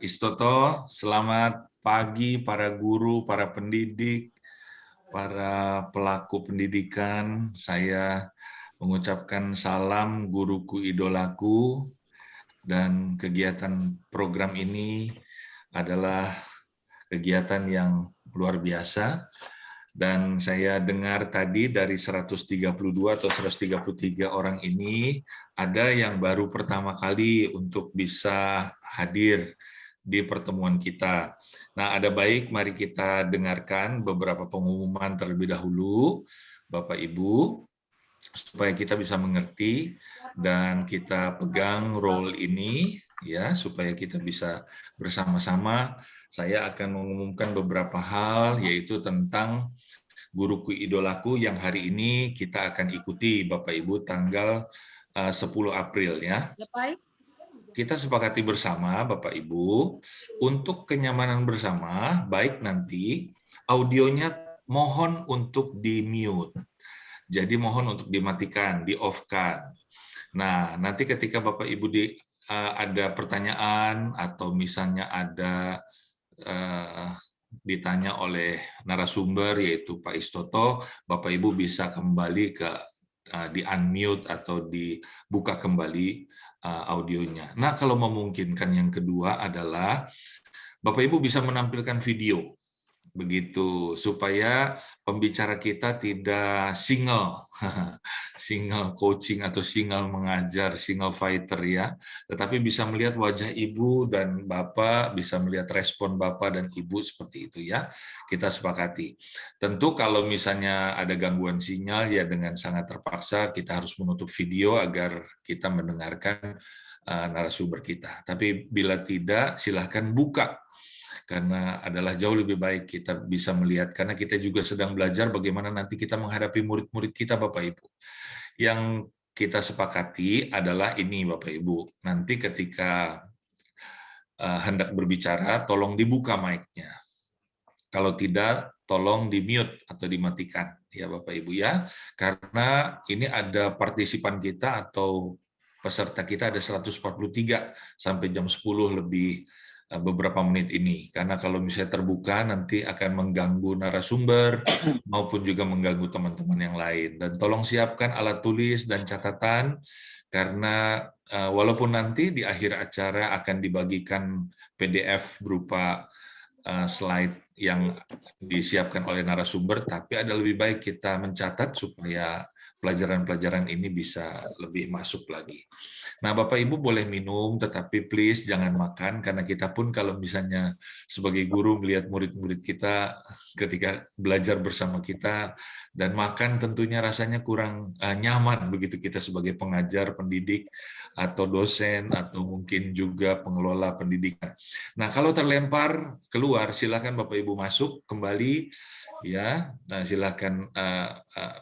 Istoto, selamat pagi para guru, para pendidik, para pelaku pendidikan. Saya mengucapkan salam guruku idolaku, dan kegiatan program ini adalah kegiatan yang luar biasa. Dan saya dengar tadi dari 132 atau 133 orang ini, ada yang baru pertama kali untuk bisa hadir di pertemuan kita. Nah, ada baik, mari kita dengarkan beberapa pengumuman terlebih dahulu, Bapak Ibu, supaya kita bisa mengerti dan kita pegang role ini, ya, supaya kita bisa bersama-sama. Saya akan mengumumkan beberapa hal, yaitu tentang guruku idolaku yang hari ini kita akan ikuti, Bapak Ibu, tanggal 10 April ya. Kita sepakati bersama, Bapak Ibu, untuk kenyamanan bersama, baik nanti audionya mohon untuk di-mute. Jadi mohon untuk dimatikan, di-off-kan. Nah, nanti ketika Bapak Ibu ada pertanyaan atau misalnya ada ditanya oleh narasumber yaitu Pak Istoto, Bapak Ibu bisa kembali ke di-unmute atau dibuka kembali audionya. Nah, kalau memungkinkan yang kedua adalah Bapak Ibu bisa menampilkan video, begitu, supaya pembicara kita tidak single coaching atau single mengajar, single fighter ya, tetapi bisa melihat wajah Ibu dan Bapak, bisa melihat respon Bapak dan Ibu seperti itu ya. Kita sepakati. Tentu kalau misalnya ada gangguan sinyal ya dengan sangat terpaksa kita harus menutup video agar kita mendengarkan narasumber kita. Tapi bila tidak, silahkan buka, karena adalah jauh lebih baik kita bisa melihat, karena kita juga sedang belajar bagaimana nanti kita menghadapi murid-murid kita, Bapak Ibu. Yang kita sepakati adalah ini, Bapak Ibu, nanti ketika hendak berbicara, tolong dibuka mic-nya. Kalau tidak, tolong di-mute atau dimatikan, ya Bapak Ibu ya, karena ini ada partisipan kita atau peserta kita ada 143 sampai jam 10 lebih beberapa menit ini, karena kalau misalnya terbuka nanti akan mengganggu narasumber maupun juga mengganggu teman-teman yang lain. Dan tolong siapkan alat tulis dan catatan, karena walaupun nanti di akhir acara akan dibagikan PDF berupa slide yang disiapkan oleh narasumber, tapi ada lebih baik kita mencatat supaya pelajaran-pelajaran ini bisa lebih masuk lagi. Nah, Bapak Ibu boleh minum, tetapi please jangan makan, karena kita pun kalau misalnya sebagai guru melihat murid-murid kita ketika belajar bersama kita dan makan tentunya rasanya kurang nyaman begitu kita sebagai pengajar, pendidik, atau dosen, atau mungkin juga pengelola pendidikan. Nah, kalau terlempar keluar, silakan Bapak Ibu masuk kembali, ya. Nah, silakan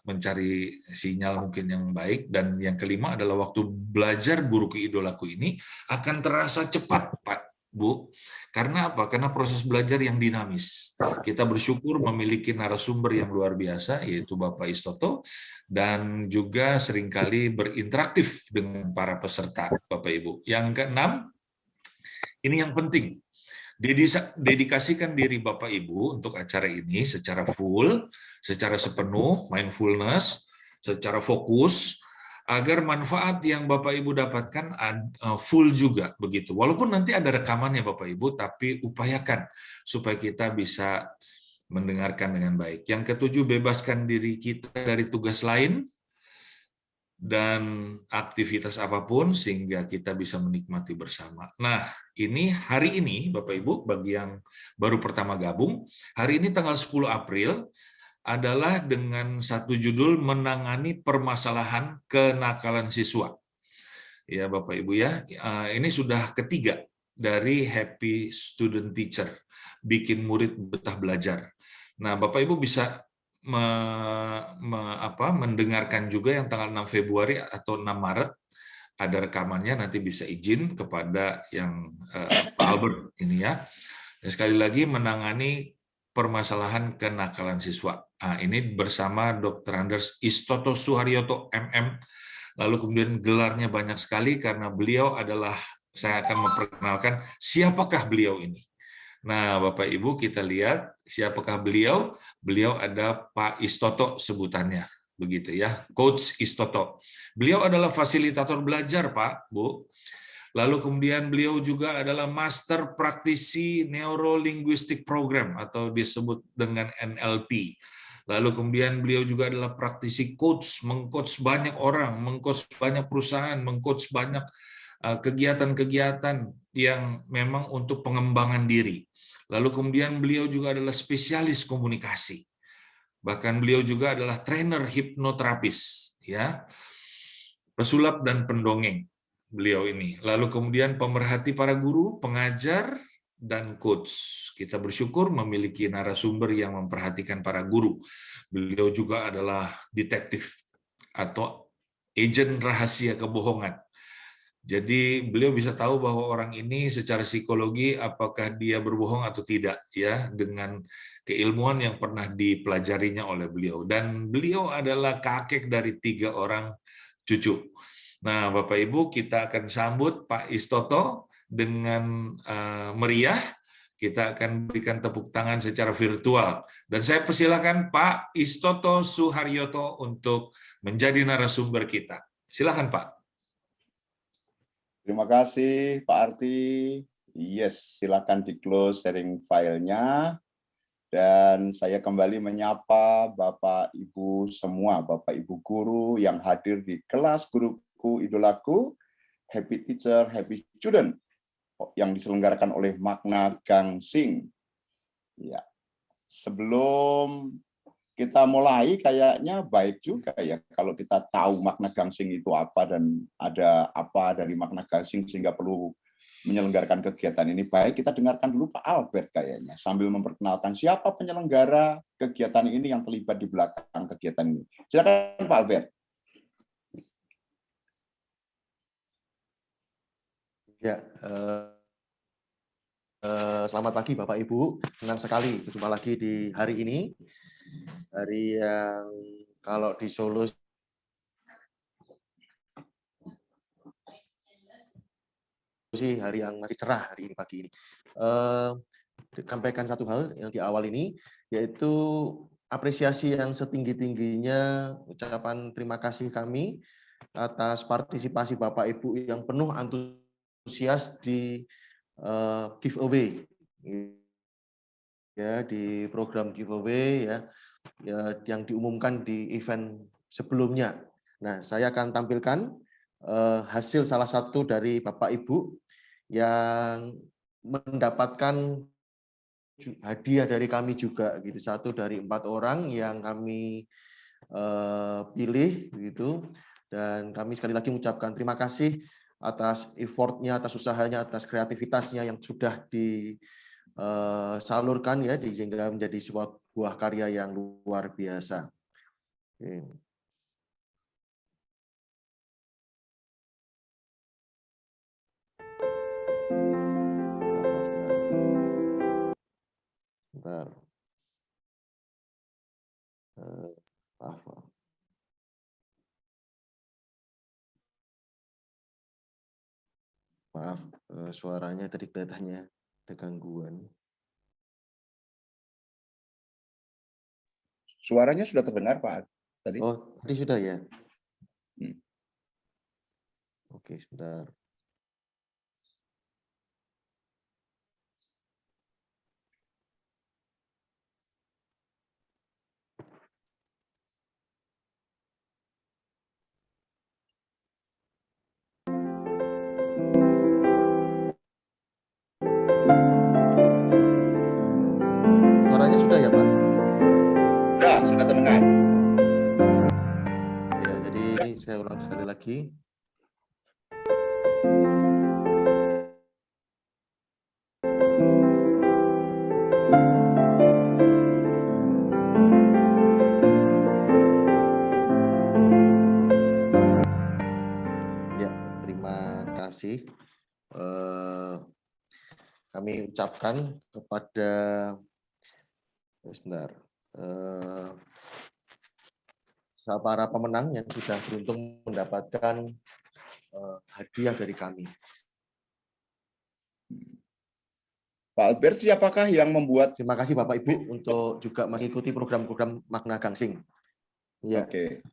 mencari sinyal mungkin yang baik. Dan yang kelima adalah waktu belajar guruku idolaku ini akan terasa cepat, Pak, Bu. Karena apa? Karena proses belajar yang dinamis. Kita bersyukur memiliki narasumber yang luar biasa, yaitu Bapak Istoto, dan juga seringkali berinteraktif dengan para peserta, Bapak Ibu. Yang keenam, ini yang penting. Dedikasikan diri Bapak Ibu untuk acara ini secara full, secara sepenuh, mindfulness, secara fokus, agar manfaat yang Bapak Ibu dapatkan full juga begitu. Walaupun nanti ada rekamannya Bapak Ibu, tapi upayakan supaya kita bisa mendengarkan dengan baik. Yang ketujuh, bebaskan diri kita dari tugas lain dan aktivitas apapun sehingga kita bisa menikmati bersama. Nah, ini hari ini Bapak Ibu, bagi yang baru pertama gabung, hari ini tanggal 10 April adalah dengan satu judul menangani permasalahan kenakalan siswa. Ya Bapak Ibu ya, ini sudah ketiga dari Happy Student Teacher, bikin murid betah belajar. Nah, Bapak Ibu bisa mendengarkan juga yang tanggal 6 Februari atau 6 Maret, ada rekamannya, nanti bisa izin kepada yang Pak Albert ini ya. Dan sekali lagi, menangani permasalahan kenakalan siswa. Nah, ini bersama Dr. Anders Istoto Suharyoto, MM. Lalu kemudian gelarnya banyak sekali karena beliau adalah Saya akan memperkenalkan siapakah beliau ini. Nah, Bapak Ibu, kita lihat siapakah beliau. Beliau ada Pak Istoto sebutannya, begitu ya, Coach Istoto. Beliau adalah fasilitator belajar, Pak, Bu. Lalu kemudian beliau juga adalah Master Praktisi Neuro-Linguistic Program atau disebut dengan NLP. Lalu kemudian beliau juga adalah praktisi coach, mengcoach banyak orang, mengcoach banyak perusahaan, mengcoach banyak kegiatan-kegiatan yang memang untuk pengembangan diri. Lalu kemudian beliau juga adalah spesialis komunikasi. Bahkan beliau juga adalah trainer hipnoterapis, ya, pesulap dan pendongeng beliau ini. Lalu kemudian pemerhati para guru, pengajar, dan coach. Kita bersyukur memiliki narasumber yang memperhatikan para guru. Beliau juga adalah detektif atau agen rahasia kebohongan. Jadi beliau bisa tahu bahwa orang ini secara psikologi apakah dia berbohong atau tidak, ya, dengan keilmuan yang pernah dipelajarinya oleh beliau. Dan beliau adalah kakek dari 3 orang cucu. Nah, Bapak Ibu, kita akan sambut Pak Istoto dengan meriah. Kita akan berikan tepuk tangan secara virtual. Dan saya persilakan Pak Istoto Suharyoto untuk menjadi narasumber kita. Silakan Pak. Terima kasih Pak Arti. Yes, silakan di-close sharing filenya. Dan saya kembali menyapa Bapak Ibu semua, Bapak Ibu guru yang hadir di kelas Guruku Idolaku, Happy Teacher, Happy Student, yang diselenggarakan oleh Makna Gangsing. Ya, sebelum kita mulai, kayaknya baik juga ya kalau kita tahu makna gangsing itu apa dan ada apa dari makna gangsing sehingga perlu menyelenggarakan kegiatan ini. Baik, kita dengarkan dulu Pak Albert kayaknya sambil memperkenalkan siapa penyelenggara kegiatan ini yang terlibat di belakang kegiatan ini. Silakan Pak Albert. Ya, selamat pagi Bapak Ibu. Senang sekali berjumpa lagi di hari ini. Hari yang kalau di Solo sih hari yang masih cerah hari ini pagi ini. Sampaikan satu hal yang di awal ini, yaitu apresiasi yang setinggi-tingginya ucapan terima kasih kami atas partisipasi Bapak Ibu yang penuh antusias di giveaway ya, di program giveaway ya yang diumumkan di event sebelumnya. Nah, saya akan tampilkan hasil salah satu dari Bapak Ibu yang mendapatkan hadiah dari kami juga gitu, 1 dari 4 orang yang kami pilih gitu. Dan kami sekali lagi mengucapkan terima kasih atas effortnya, atas usahanya, atas kreativitasnya yang sudah disalurkan ya, sehingga menjadi sebuah karya yang luar biasa. Oke. Bentar. Maaf, suaranya tadi kelihatannya ada gangguan. Suaranya sudah terdengar Pak tadi? Oh, tadi sudah ya? Oke, sebentar. Suaranya sudah ya, Pak? Sudah terdengar. Ya, jadi ini saya ulang sekali lagi. Ya, terima kasih. Kami ucapkan kepada sebentar. Para pemenang yang sudah beruntung mendapatkan hadiah dari kami. Pak Albert, siapakah yang membuat? Terima kasih Bapak Ibu untuk juga mengikuti program-program Makna Gangsing. Ya. Oke.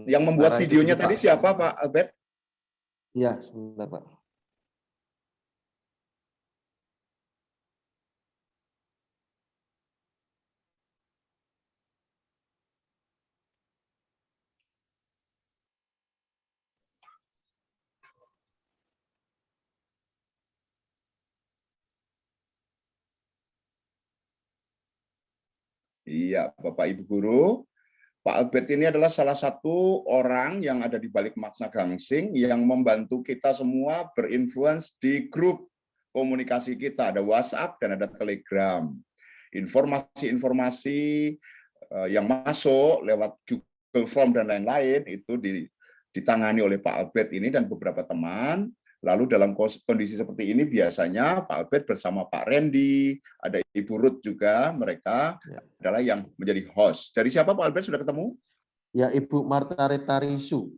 Yang membuat videonya tadi siapa Pak Albert? Iya, sebentar Pak. Iya, Bapak Ibu Guru. Pak Albert ini adalah salah satu orang yang ada di balik Makna Gangsing yang membantu kita semua berinfluence di grup komunikasi kita. Ada WhatsApp dan ada Telegram. Informasi-informasi yang masuk lewat Google Form dan lain-lain itu ditangani oleh Pak Albert ini dan beberapa teman. Lalu dalam kondisi seperti ini biasanya Pak Albert bersama Pak Randy, ada Ibu Ruth juga, mereka adalah yang menjadi host. Dari siapa Pak Albert sudah ketemu? Ya, Ibu Marta Reta Risu.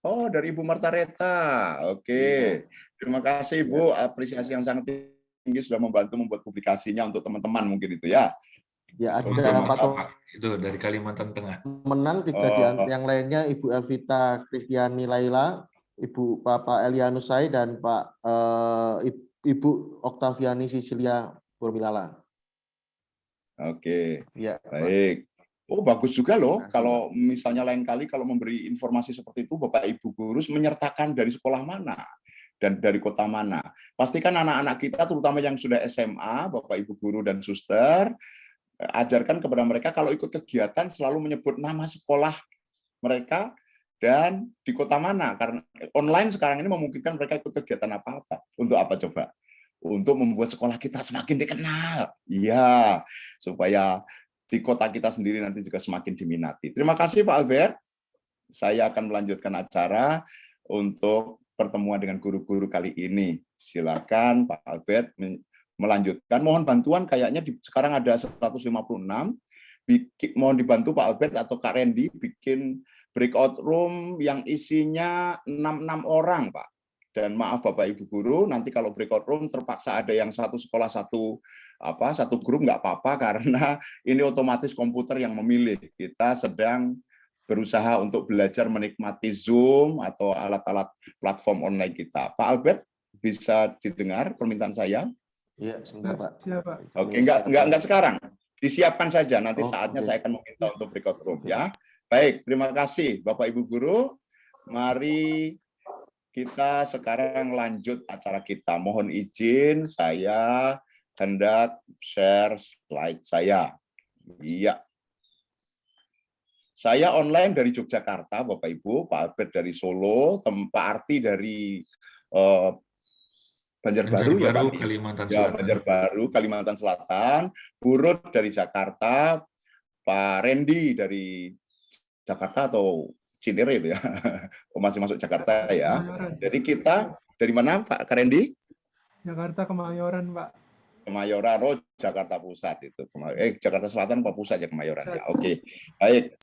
Oh, dari Ibu Marta Reta. Oke. Terima kasih Ibu, apresiasi yang sangat tinggi sudah membantu membuat publikasinya untuk teman-teman mungkin itu ya. Ya, ada Pak itu dari Kalimantan Tengah. Menang tiga yang lainnya Ibu Elvita Kristiani Laila, Ibu Bapak Elianus Sai dan Pak Ibu Oktaviani Sisilia Burmilala. Oke, ya, baik. Oh, bagus juga loh kalau misalnya lain kali kalau memberi informasi seperti itu Bapak Ibu guru menyertakan dari sekolah mana dan dari kota mana. Pastikan anak-anak kita terutama yang sudah SMA, Bapak Ibu guru dan suster, ajarkan kepada mereka kalau ikut kegiatan selalu menyebut nama sekolah mereka dan di kota mana, karena online sekarang ini memungkinkan mereka ikut kegiatan apa-apa. Untuk apa coba? Untuk membuat sekolah kita semakin dikenal. Iya, supaya di kota kita sendiri nanti juga semakin diminati. Terima kasih Pak Albert. Saya akan melanjutkan acara untuk pertemuan dengan guru-guru kali ini. Silakan Pak Albert melanjutkan. Mohon bantuan, kayaknya sekarang ada 156. Mohon dibantu Pak Albert atau Kak Randy bikin breakout room yang isinya 6 orang, Pak. Dan maaf Bapak Ibu guru, nanti kalau breakout room terpaksa ada yang satu sekolah satu grup nggak apa-apa karena ini otomatis komputer yang memilih. Kita sedang berusaha untuk belajar menikmati Zoom atau alat-alat platform online kita. Pak Albert, bisa didengar permintaan saya? Iya, sebentar Pak. Ya, Pak. Oke, enggak sekarang. Disiapkan saja, nanti saatnya saya akan meminta untuk breakout room ya. Baik, terima kasih Bapak Ibu guru. Mari kita sekarang lanjut acara kita. Mohon izin saya hendak share slide saya. Iya. Saya online dari Yogyakarta, Bapak Ibu, Pak Albert dari Solo, Pak Arti dari Banjarbaru, ya Pak. Kalimantan Ya, Selatan. Banjarbaru, Kalimantan Selatan, Burut dari Jakarta, Pak Randy dari Jakarta atau Cinere itu ya, masih masuk Jakarta ya. Kemayoran. Jadi kita dari mana Pak Randy? Jakarta Kemayoran, Pak. Kemayoran, oh Jakarta Pusat itu. Jakarta Selatan Pak Pusat ya Kemayoran ya. Oke, baik.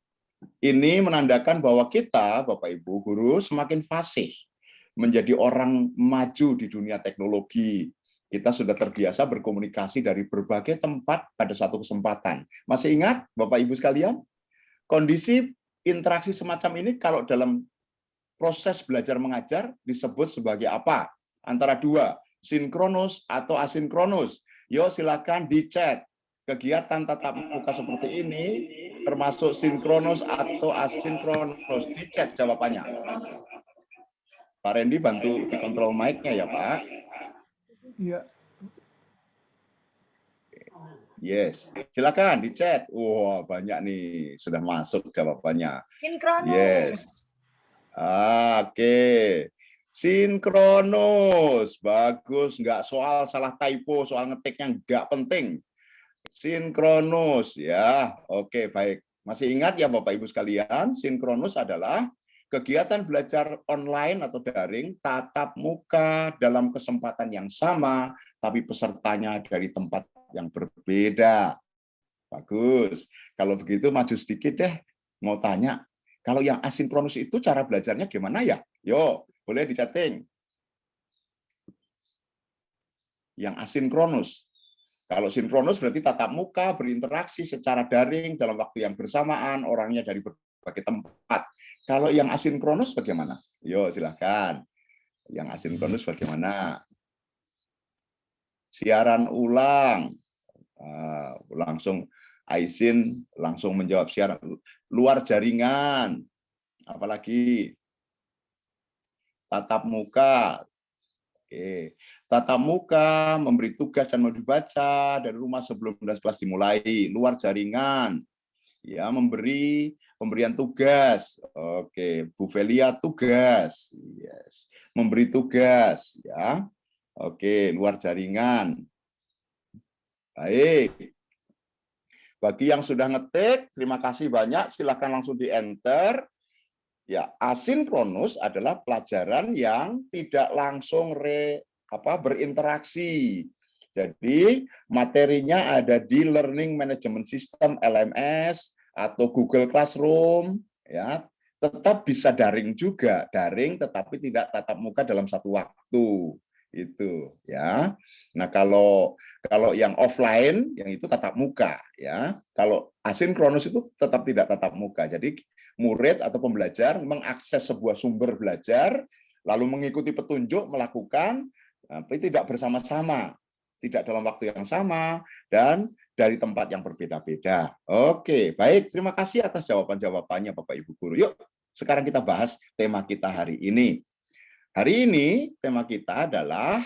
Ini menandakan bahwa kita, Bapak Ibu guru, semakin fasih menjadi orang maju di dunia teknologi. Kita sudah terbiasa berkomunikasi dari berbagai tempat pada satu kesempatan. Masih ingat, Bapak Ibu sekalian? Kondisi interaksi semacam ini kalau dalam proses belajar mengajar disebut sebagai apa? Antara dua, sinkronus atau asinkronus. Yo, silakan di chat. Kegiatan tatap muka seperti ini termasuk sinkronus atau asinkronus. Di chat jawabannya. Pak Randy bantu dikontrol mic-nya ya, Pak. Iya. Yes, silakan di chat. Wah, banyak nih sudah masuk jawabannya. Sinkronus. Yes. Oke. Sinkronus. Bagus, nggak soal salah typo, soal ngetiknya nggak penting. Sinkronus ya. Oke, baik. Masih ingat ya Bapak Ibu sekalian, sinkronus adalah kegiatan belajar online atau daring tatap muka dalam kesempatan yang sama, tapi pesertanya dari tempat yang berbeda. Bagus. Kalau begitu maju sedikit deh. Mau tanya, kalau yang asinkronus itu cara belajarnya gimana ya? Yo, boleh di chatting. yang asinkronus. Kalau sinkronus berarti tatap muka, berinteraksi secara daring dalam waktu yang bersamaan, orangnya dari berbagai tempat. Kalau yang asinkronus bagaimana? Yo, silahkan. Yang asinkronus bagaimana? Siaran ulang. Langsung Aisin langsung menjawab siaran. Luar jaringan. Apalagi? Tatap muka. Oke. Tatap muka, memberi tugas dan mau dibaca dari rumah sebelum kelas dimulai. Luar jaringan, ya, pemberian tugas. Oke, Bu Velia tugas, yes. Memberi tugas, ya. Oke, luar jaringan. Baik. Bagi yang sudah ngetik, terima kasih banyak. Silakan langsung di-enter. Ya, asinkronus adalah pelajaran yang tidak langsung berinteraksi. Jadi materinya ada di Learning Management System LMS atau Google Classroom, ya. Tetap bisa daring juga, daring tetapi tidak tatap muka dalam satu waktu. Itu, ya. Nah, kalau yang offline yang itu tatap muka, ya. Kalau asinkronus itu tetap tidak tatap muka. Jadi murid atau pembelajar mengakses sebuah sumber belajar lalu mengikuti petunjuk, melakukan, tapi tidak bersama-sama, tidak dalam waktu yang sama, dan dari tempat yang berbeda-beda. Oke, baik. Terima kasih atas jawaban-jawabannya Bapak Ibu Guru. Yuk, sekarang kita bahas tema kita hari ini. Hari ini tema kita adalah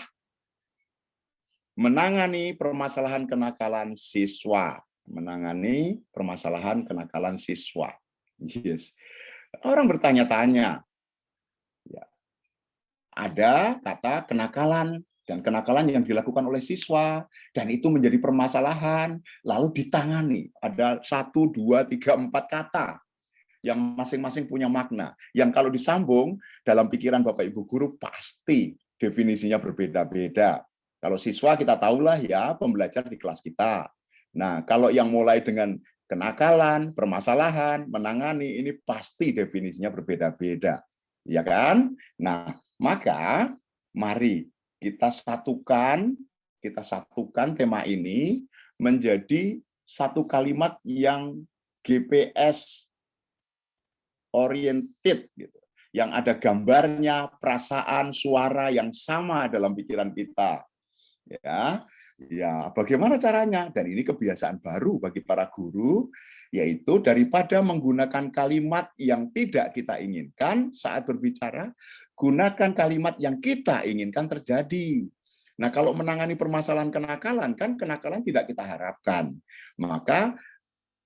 menangani permasalahan kenakalan siswa. Menangani permasalahan kenakalan siswa. Yes. Orang bertanya-tanya, ya, ada kata kenakalan dan kenakalan yang dilakukan oleh siswa dan itu menjadi permasalahan lalu ditangani. Ada 1, 2, 3, 4 kata yang masing-masing punya makna. Yang kalau disambung dalam pikiran Bapak Ibu Guru pasti definisinya berbeda-beda. Kalau siswa kita tahulah ya pembelajar di kelas kita. Nah, kalau yang mulai dengan kenakalan, permasalahan, menangani, ini pasti definisinya berbeda-beda. Ya kan? Nah, maka mari kita satukan tema ini menjadi satu kalimat yang GPS oriented, gitu. Yang ada gambarnya, perasaan, suara yang sama dalam pikiran kita. Ya, bagaimana caranya? Dan ini kebiasaan baru bagi para guru, yaitu daripada menggunakan kalimat yang tidak kita inginkan saat berbicara, gunakan kalimat yang kita inginkan terjadi. Nah, kalau menangani permasalahan kenakalan, kan kenakalan tidak kita harapkan. Maka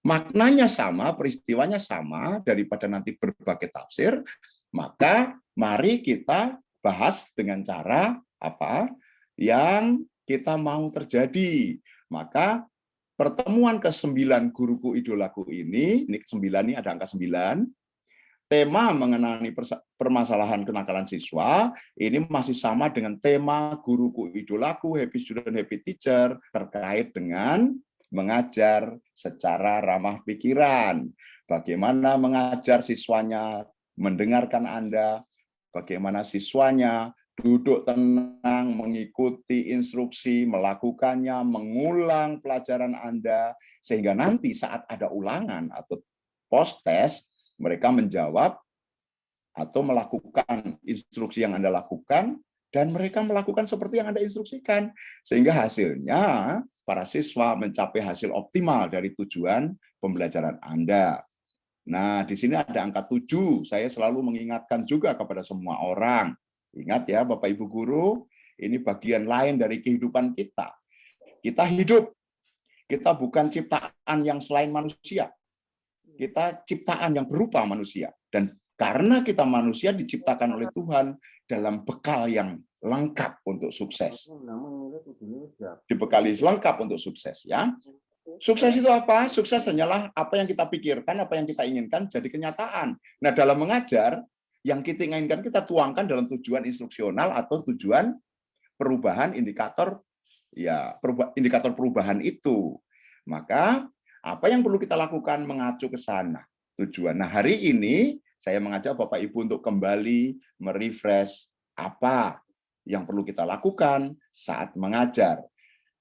maknanya sama, peristiwanya sama, daripada nanti berbagai tafsir, maka mari kita bahas dengan cara apa yang kita mau terjadi. Maka pertemuan ke-9 guruku idolaku ini ke-9 ini ada angka 9, tema mengenai permasalahan kenakalan siswa, ini masih sama dengan tema guruku idolaku, Happy Student, Happy Teacher, terkait dengan mengajar secara ramah pikiran. Bagaimana mengajar siswanya mendengarkan Anda, bagaimana siswanya duduk tenang, mengikuti instruksi, melakukannya, mengulang pelajaran Anda, sehingga nanti saat ada ulangan atau post-test, mereka menjawab atau melakukan instruksi yang Anda lakukan, dan mereka melakukan seperti yang Anda instruksikan. Sehingga hasilnya, para siswa mencapai hasil optimal dari tujuan pembelajaran Anda. Nah, di sini ada angka 7. Saya selalu mengingatkan juga kepada semua orang. Ingat ya Bapak Ibu Guru, ini bagian lain dari kehidupan kita. Kita hidup, kita bukan ciptaan yang selain manusia. Kita ciptaan yang berupa manusia. Dan karena kita manusia diciptakan oleh Tuhan dalam bekal yang lengkap untuk sukses. Dibekali lengkap untuk sukses, ya. Sukses itu apa? Sukses hanyalah apa yang kita pikirkan, apa yang kita inginkan jadi kenyataan. Nah, dalam mengajar, yang kita inginkan kita tuangkan dalam tujuan instruksional atau tujuan perubahan indikator, ya, indikator perubahan itu. Maka apa yang perlu kita lakukan mengacu ke sana tujuan. Nah, hari ini saya mengajak Bapak Ibu untuk kembali merefresh apa yang perlu kita lakukan saat mengajar.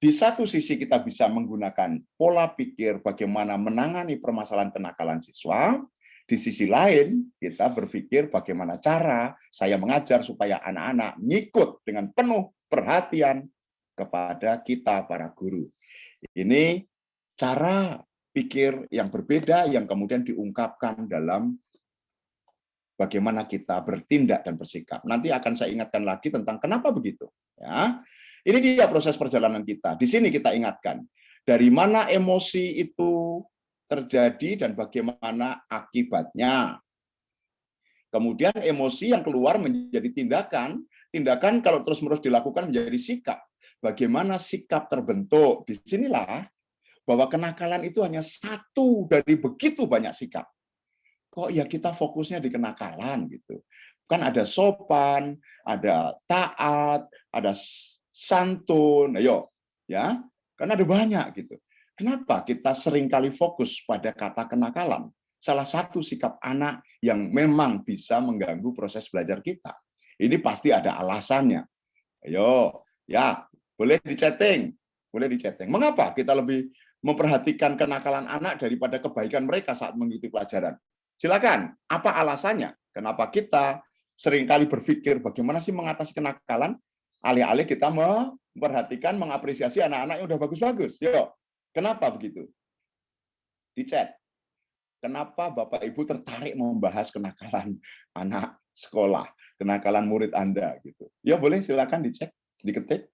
Di satu sisi kita bisa menggunakan pola pikir bagaimana menangani permasalahan kenakalan siswa. Di sisi lain, kita berpikir bagaimana cara saya mengajar supaya anak-anak ngikut dengan penuh perhatian kepada kita para guru. Ini cara pikir yang berbeda yang kemudian diungkapkan dalam bagaimana kita bertindak dan bersikap. Nanti akan saya ingatkan lagi tentang kenapa begitu. Ya, ini dia proses perjalanan kita. Di sini kita ingatkan dari mana emosi itu terjadi dan bagaimana akibatnya. Kemudian emosi yang keluar menjadi tindakan. Tindakan kalau terus-menerus dilakukan menjadi sikap. Bagaimana sikap terbentuk? Disinilah bahwa kenakalan itu hanya satu dari begitu banyak sikap. Kok ya kita fokusnya di kenakalan gitu. Kan ada sopan, ada taat, ada santun, ayo ya. Kan ada banyak gitu. Kenapa kita seringkali fokus pada kata kenakalan? Salah satu sikap anak yang memang bisa mengganggu proses belajar kita. Ini pasti ada alasannya. Ayo, ya, boleh di-chatting. Boleh di-chatting. Mengapa kita lebih memperhatikan kenakalan anak daripada kebaikan mereka saat mengikuti pelajaran? Silakan, apa alasannya? Kenapa kita seringkali berpikir bagaimana sih mengatasi kenakalan, alih-alih kita memperhatikan, mengapresiasi anak-anak yang udah bagus-bagus. Yuk, kenapa begitu? Di chat. Kenapa Bapak Ibu tertarik membahas kenakalan anak sekolah, kenakalan murid Anda gitu? Ya boleh, silakan dicek, diketik.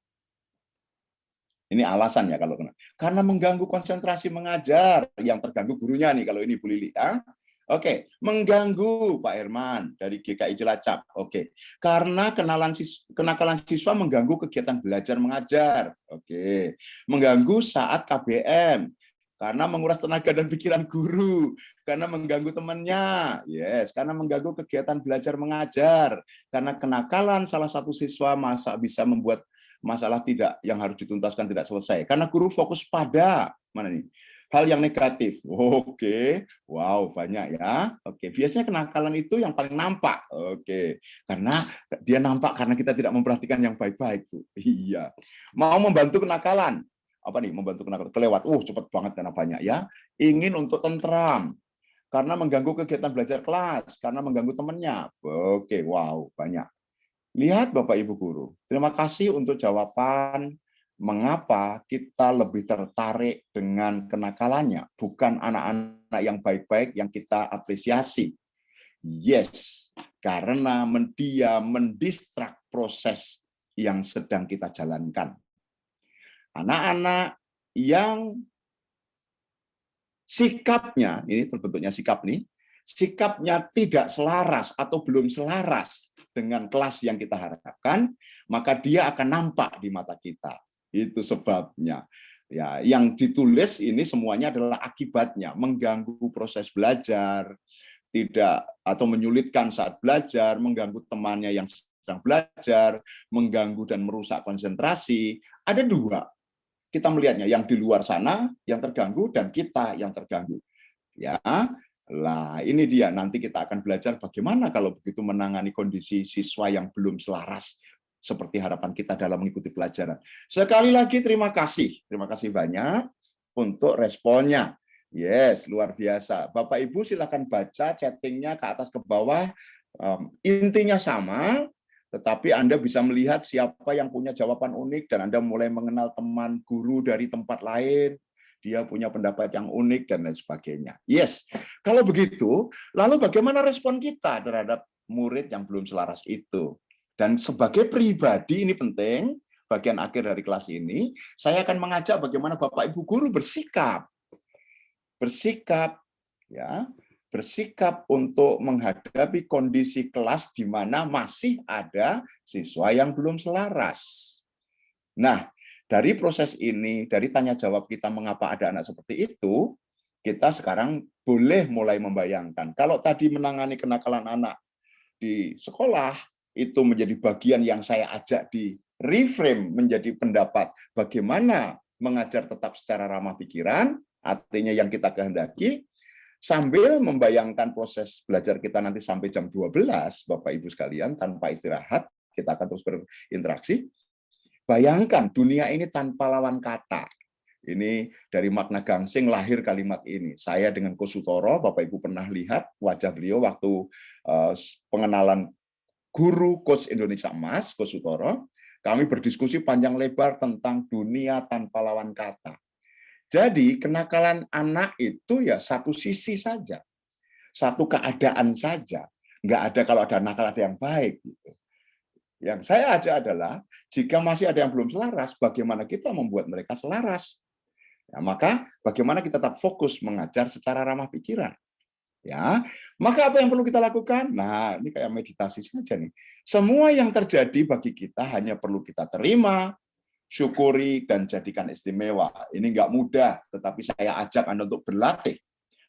Ini alasan ya kalau karena mengganggu konsentrasi mengajar, yang terganggu gurunya nih kalau ini Bu Lili. Ya? Oke, mengganggu Pak Herman dari GKI Cilacap. Oke, karena kenakalan siswa mengganggu kegiatan belajar mengajar. Oke, mengganggu saat KBM. Karena menguras tenaga dan pikiran guru, karena mengganggu temannya, yes, karena mengganggu kegiatan belajar mengajar, karena kenakalan salah satu siswa masa bisa membuat masalah tidak yang harus dituntaskan tidak selesai, karena guru fokus pada mana nih hal yang negatif. Oke, wow banyak ya. Oke, biasanya kenakalan itu yang paling nampak. Oke, karena dia nampak karena kita tidak memperhatikan yang baik-baik, Bu. Iya, mau membantu kenakalan. Apa nih membantu kenakalan kelewat cepet banget karena banyak ya, ingin untuk tentram karena mengganggu kegiatan belajar kelas, karena mengganggu temannya. Oke, wow banyak. Lihat Bapak Ibu guru, terima kasih untuk jawaban mengapa kita lebih tertarik dengan kenakalannya, bukan anak-anak yang baik-baik yang kita apresiasi. Yes, karena dia mendistrak proses yang sedang kita jalankan. Anak-anak yang sikapnya, ini terbentuknya sikap nih, sikapnya tidak selaras atau belum selaras dengan kelas yang kita harapkan, maka dia akan nampak di mata kita. Itu sebabnya. Ya, yang ditulis ini semuanya adalah akibatnya, mengganggu proses belajar, tidak atau menyulitkan saat belajar, mengganggu temannya yang sedang belajar, mengganggu dan merusak konsentrasi. Ada dua. Kita melihatnya yang di luar sana yang terganggu dan kita yang terganggu. Ya, lah ini dia nanti kita akan belajar bagaimana kalau begitu menangani kondisi siswa yang belum selaras seperti harapan kita dalam mengikuti pelajaran. Sekali lagi terima kasih banyak untuk responnya. Yes, luar biasa. Bapak Ibu silakan baca chattingnya ke atas ke bawah. Intinya sama. Tetapi Anda bisa melihat siapa yang punya jawaban unik dan Anda mulai mengenal teman guru dari tempat lain, dia punya pendapat yang unik dan lain sebagainya. Yes, kalau begitu, lalu bagaimana respon kita terhadap murid yang belum selaras itu? Dan sebagai pribadi ini penting, bagian akhir dari kelas ini, saya akan mengajak bagaimana Bapak Ibu guru bersikap ya. Bersikap untuk menghadapi kondisi kelas di mana masih ada siswa yang belum selaras. Nah, dari proses ini, dari tanya jawab kita mengapa ada anak seperti itu, kita sekarang boleh mulai membayangkan. Kalau tadi menangani kenakalan anak di sekolah, itu menjadi bagian yang saya ajak di reframe menjadi pendapat bagaimana mengajar tetap secara ramah pikiran, artinya yang kita kehendaki, sambil membayangkan proses belajar kita nanti sampai jam 12, Bapak Ibu sekalian, tanpa istirahat, kita akan terus berinteraksi. Bayangkan dunia ini tanpa lawan kata. Ini dari makna gangsing lahir kalimat ini. Saya dengan Coach Sutoro, Bapak Ibu pernah lihat wajah beliau waktu pengenalan guru Coach Indonesia Emas, Coach Sutoro. Kami berdiskusi panjang lebar tentang dunia tanpa lawan kata. Jadi kenakalan anak itu ya satu sisi saja, satu keadaan saja. Nggak ada kalau ada nakal ada yang baik. Gitu. Yang saya ajak adalah, jika masih ada yang belum selaras, bagaimana kita membuat mereka selaras? Ya, maka bagaimana kita tetap fokus mengajar secara ramah pikiran? Ya, maka apa yang perlu kita lakukan? Nah, ini kayak meditasi saja nih. Semua yang terjadi bagi kita hanya perlu kita terima, syukuri, dan jadikan istimewa. Ini nggak mudah, tetapi saya ajak Anda untuk berlatih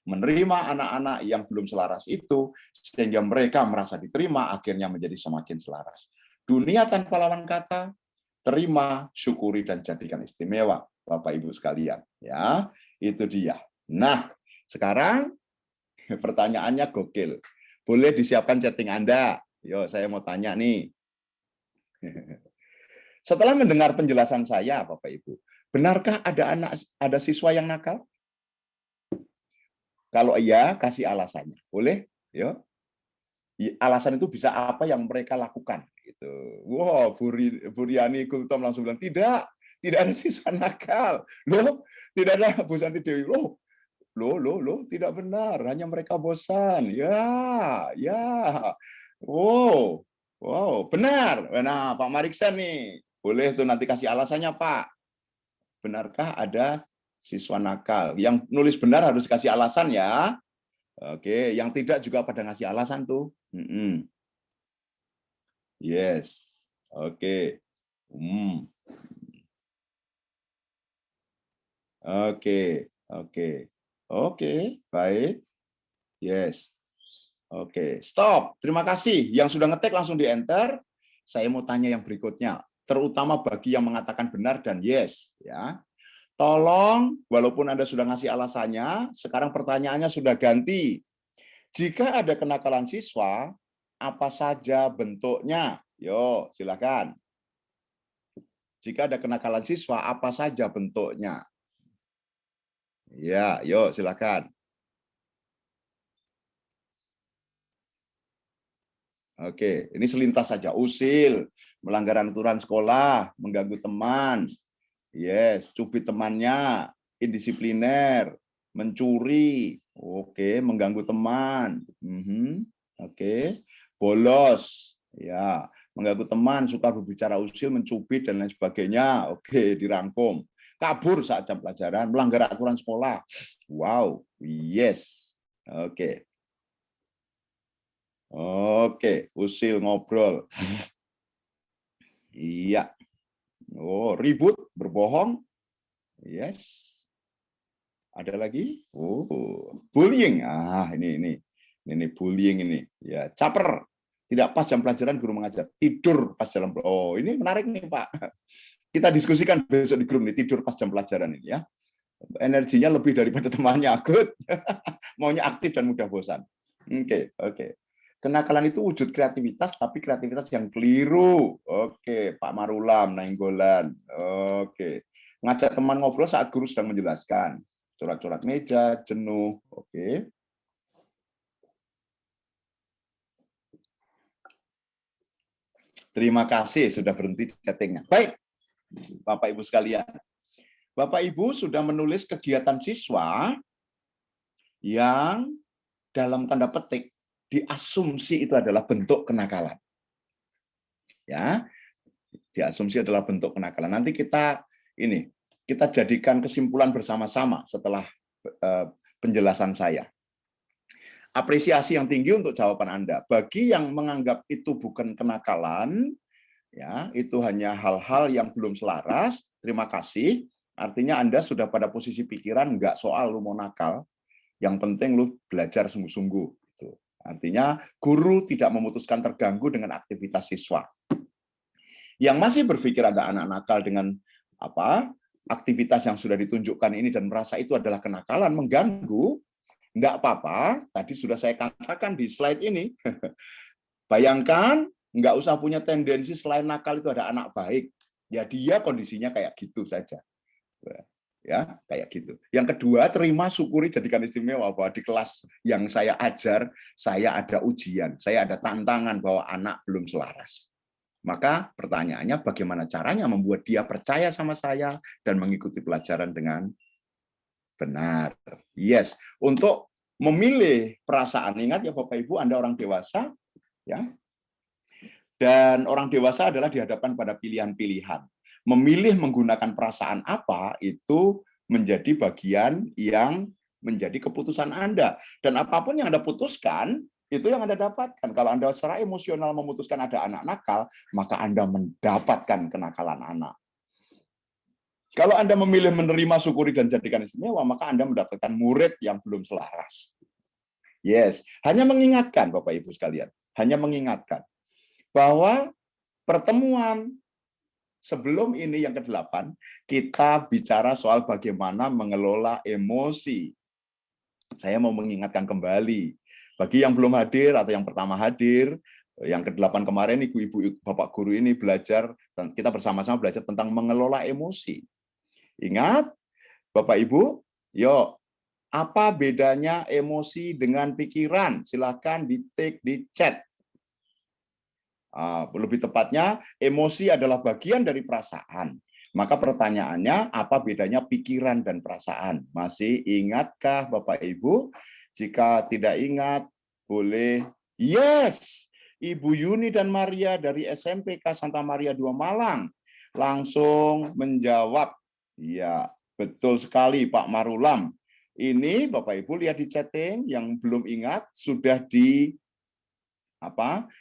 menerima anak-anak yang belum selaras itu, sehingga mereka merasa diterima, akhirnya menjadi semakin selaras. Dunia tanpa lawan kata, terima, syukuri, dan jadikan istimewa, Bapak Ibu sekalian. Ya, itu dia. Nah, sekarang pertanyaannya gokil. Boleh disiapkan chatting Anda. Yo, saya mau tanya nih. Setelah mendengar penjelasan saya, Bapak Ibu, benarkah ada siswa yang nakal? Kalau iya, kasih alasannya. Boleh? Yo. Alasan itu bisa apa yang mereka lakukan gitu. Wow, Bu Riani Kultom langsung bilang tidak ada siswa nakal. Loh, tidak ada Bu Santi Dewi. Loh, tidak benar, hanya mereka bosan. Ya. Wow, benar. Nah, Pak Mariksan nih, boleh tuh nanti kasih alasannya, Pak. Benarkah ada siswa nakal? Yang nulis benar harus kasih alasan ya. Oke, yang tidak juga pada ngasih alasan tuh. Yes, oke. Oke, baik. Yes. Oke, stop. Terima kasih. Yang sudah ngetik langsung di-enter. Saya mau tanya yang berikutnya, terutama bagi yang mengatakan benar dan yes, ya. Tolong, walaupun Anda sudah ngasih alasannya, sekarang pertanyaannya sudah ganti. Jika ada kenakalan siswa, apa saja bentuknya? Yo, silakan. Jika ada kenakalan siswa, apa saja bentuknya? Ya, yo, silakan. Oke, ini selintas saja. Usil, melanggar aturan sekolah, mengganggu teman, yes, cubit temannya, indisipliner, mencuri, oke, mengganggu teman, oke, bolos, ya, mengganggu teman, suka berbicara usil, mencubit dan lain sebagainya, oke, dirangkum, kabur saat jam pelajaran, melanggar aturan sekolah, wow, yes, oke, usil ngobrol, iya. Oh, ribut, berbohong. Yes. Ada lagi? Oh, bullying. Ini bullying ini. Ya, caper. Tidak pas jam pelajaran guru mengajar. Tidur pas jam. Oh, ini menarik nih, Pak. Kita diskusikan besok di grup nih, tidur pas jam pelajaran ini ya. Energinya lebih daripada temannya. Good. Maunya aktif dan mudah bosan. Oke. Kenakalan itu wujud kreativitas, tapi kreativitas yang keliru. Oke, Pak Marulam, Nainggolan. Oke. Ngajak teman ngobrol saat guru sedang menjelaskan. Coret-coret meja, jenuh. Oke. Terima kasih sudah berhenti chattingnya. Baik, Bapak Ibu sekalian. Bapak Ibu sudah menulis kegiatan siswa yang dalam tanda petik diasumsi itu adalah bentuk kenakalan. Ya, diasumsi adalah bentuk kenakalan. Nanti kita jadikan kesimpulan bersama-sama setelah penjelasan saya. Apresiasi yang tinggi untuk jawaban Anda. Bagi yang menganggap itu bukan kenakalan, ya, itu hanya hal-hal yang belum selaras, terima kasih. Artinya Anda sudah pada posisi pikiran enggak soal lu mau nakal, yang penting lu belajar sungguh-sungguh. Artinya guru tidak memutuskan terganggu dengan aktivitas siswa. Yang masih berpikir ada anak nakal dengan aktivitas yang sudah ditunjukkan ini dan merasa itu adalah kenakalan, mengganggu, enggak apa-apa. Tadi sudah saya katakan di slide ini. Bayangkan nggak usah punya tendensi selain nakal itu ada anak baik. Ya dia kondisinya kayak gitu saja. Ya, kayak gitu. Yang kedua, terima, syukuri, jadikan istimewa bahwa di kelas yang saya ajar, saya ada ujian, saya ada tantangan bahwa anak belum selaras. Maka pertanyaannya bagaimana caranya membuat dia percaya sama saya dan mengikuti pelajaran dengan benar. Yes, untuk memilih perasaan, ingat ya Bapak Ibu, Anda orang dewasa, ya. Dan orang dewasa adalah dihadapkan pada pilihan-pilihan. Memilih menggunakan perasaan apa itu menjadi bagian yang menjadi keputusan Anda. Dan apapun yang Anda putuskan, itu yang Anda dapatkan. Kalau Anda secara emosional memutuskan ada anak nakal, maka Anda mendapatkan kenakalan anak. Kalau Anda memilih menerima, syukuri, dan jadikan istimewa, maka Anda mendapatkan murid yang belum selaras. Yes, hanya mengingatkan Bapak Ibu sekalian, hanya mengingatkan bahwa pertemuan sebelum ini yang ke-8, kita bicara soal bagaimana mengelola emosi. Saya mau mengingatkan kembali, bagi yang belum hadir atau yang pertama hadir, yang ke-8 kemarin ibu-ibu bapak guru ini belajar, kita bersama-sama belajar tentang mengelola emosi. Ingat, Bapak Ibu, yuk, apa bedanya emosi dengan pikiran? Silakan di-take di chat. Lebih tepatnya, emosi adalah bagian dari perasaan. Maka pertanyaannya, apa bedanya pikiran dan perasaan? Masih ingatkah Bapak Ibu? Jika tidak ingat, boleh yes. Ibu Yuni dan Maria dari SMPK Santa Maria 2 Malang langsung menjawab. Ya, betul sekali Pak Marulam. Ini Bapak Ibu lihat di chatting, yang belum ingat sudah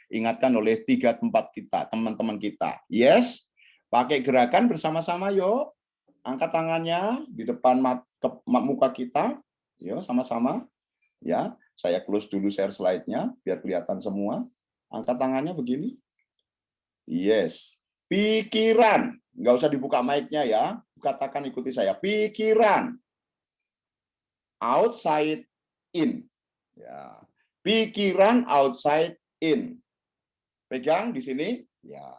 ingatkan oleh 3 tempat kita, teman-teman kita. Yes, pakai gerakan bersama-sama yuk. Angkat tangannya di depan muka kita. Yuk, sama-sama. Ya, saya close dulu share slide-nya biar kelihatan semua. Angkat tangannya begini. Yes. Pikiran. Nggak usah dibuka mic-nya ya. Katakan, ikuti saya. Pikiran. Outside in. Ya. Pikiran outside in. Pegang di sini, ya.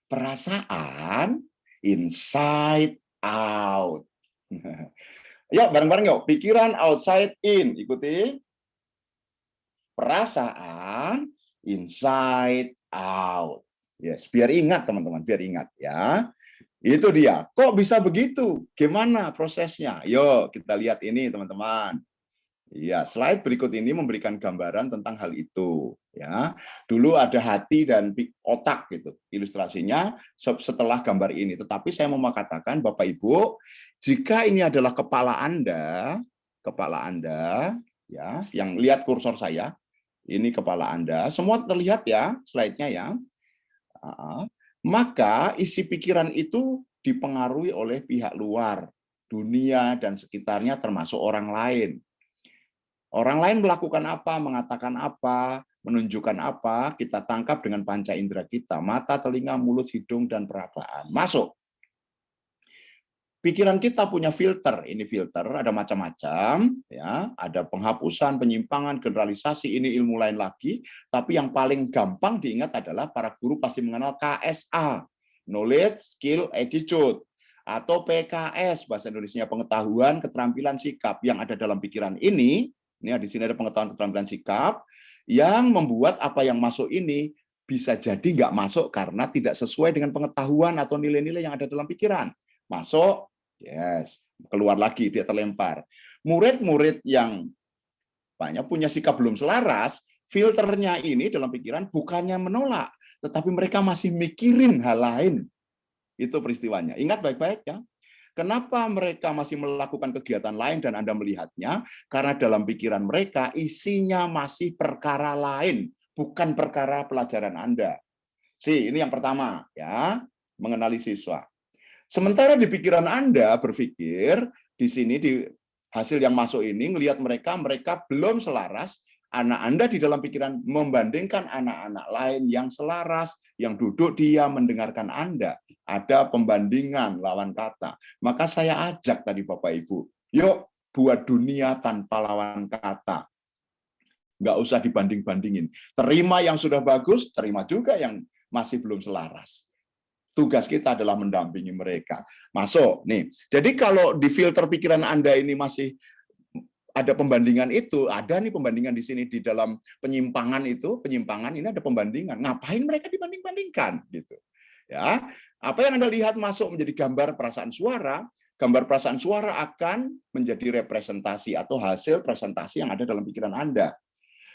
Perasaan inside out. Yuk, bareng-bareng yuk. Pikiran outside in, ikuti. Perasaan inside out. Yes, biar ingat teman-teman, biar ingat ya. Itu dia. Kok bisa begitu? Gimana prosesnya? Yuk, kita lihat ini teman-teman. Ya, slide berikut ini memberikan gambaran tentang hal itu. Ya, dulu ada hati dan otak gitu. Ilustrasinya setelah gambar ini. Tetapi saya mau katakan, Bapak Ibu, jika ini adalah kepala Anda, ya, yang lihat kursor saya, ini kepala Anda, semua terlihat ya, slide-nya ya. Maka isi pikiran itu dipengaruhi oleh pihak luar, dunia dan sekitarnya, termasuk orang lain. Orang lain melakukan apa, mengatakan apa, menunjukkan apa, kita tangkap dengan panca indera kita, mata, telinga, mulut, hidung, dan perabaan. Masuk. Pikiran kita punya filter, ini filter, ada macam-macam, ya, ada penghapusan, penyimpangan, generalisasi, ini ilmu lain lagi, tapi yang paling gampang diingat adalah para guru pasti mengenal KSA, Knowledge, Skill, Attitude, atau PKS, bahasa Indonesia pengetahuan, keterampilan, sikap, yang ada dalam pikiran ini di sini ada pengetahuan, keterampilan, sikap, yang membuat apa yang masuk ini bisa jadi nggak masuk karena tidak sesuai dengan pengetahuan atau nilai-nilai yang ada dalam pikiran. Masuk, yes, keluar lagi, dia terlempar. Murid-murid yang banyak punya sikap belum selaras, filternya ini dalam pikiran bukannya menolak, tetapi mereka masih mikirin hal lain. Itu peristiwanya. Ingat baik-baik ya. Kenapa mereka masih melakukan kegiatan lain dan Anda melihatnya? Karena dalam pikiran mereka isinya masih perkara lain, bukan perkara pelajaran Anda. Ini yang pertama ya, mengenali siswa. Sementara di pikiran Anda berpikir di sini di hasil yang masuk ini ngelihat mereka belum selaras. Anak Anda di dalam pikiran membandingkan anak-anak lain yang selaras, yang duduk diam mendengarkan Anda. Ada pembandingan lawan kata. Maka saya ajak tadi Bapak Ibu, yuk buat dunia tanpa lawan kata. Nggak usah dibanding-bandingin. Terima yang sudah bagus, terima juga yang masih belum selaras. Tugas kita adalah mendampingi mereka. Masuk nih. Jadi kalau di filter pikiran Anda ini masih ada pembandingan itu, ada nih pembandingan di sini di dalam penyimpangan itu, penyimpangan ini ada pembandingan. Ngapain mereka dibanding-bandingkan gitu. Ya, apa yang Anda lihat masuk menjadi gambar perasaan suara, gambar perasaan suara akan menjadi representasi atau hasil presentasi yang ada dalam pikiran Anda.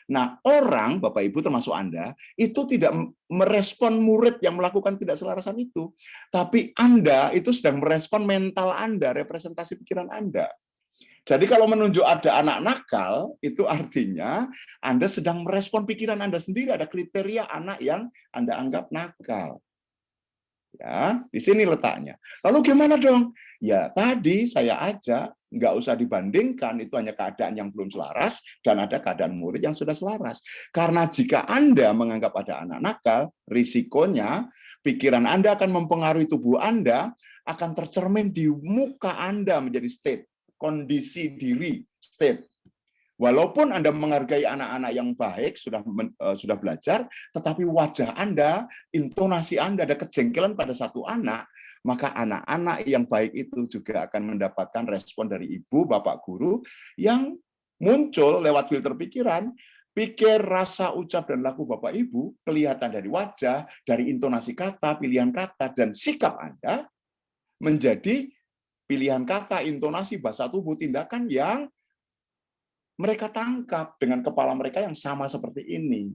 Nah, orang, Bapak Ibu termasuk Anda, itu tidak merespon murid yang melakukan tidak selarasan itu. Tapi Anda itu sedang merespon mental Anda, representasi pikiran Anda. Jadi kalau menunjuk ada anak nakal, itu artinya Anda sedang merespon pikiran Anda sendiri, ada kriteria anak yang Anda anggap nakal. Ya, di sini letaknya. Lalu gimana dong? Ya, tadi saya ajak, nggak usah dibandingkan, itu hanya keadaan yang belum selaras, dan ada keadaan murid yang sudah selaras. Karena jika Anda menganggap ada anak nakal, risikonya pikiran Anda akan mempengaruhi tubuh Anda, akan tercermin di muka Anda menjadi state, kondisi diri, state. Walaupun Anda menghargai anak-anak yang baik, sudah belajar, tetapi wajah Anda, intonasi Anda, ada kejengkelan pada satu anak, maka anak-anak yang baik itu juga akan mendapatkan respon dari ibu, bapak guru, yang muncul lewat filter pikiran, pikir, rasa, ucap, dan laku bapak ibu, kelihatan dari wajah, dari intonasi kata, pilihan kata, dan sikap Anda, menjadi pilihan kata, intonasi, bahasa tubuh, tindakan yang mereka tangkap dengan kepala mereka yang sama seperti ini.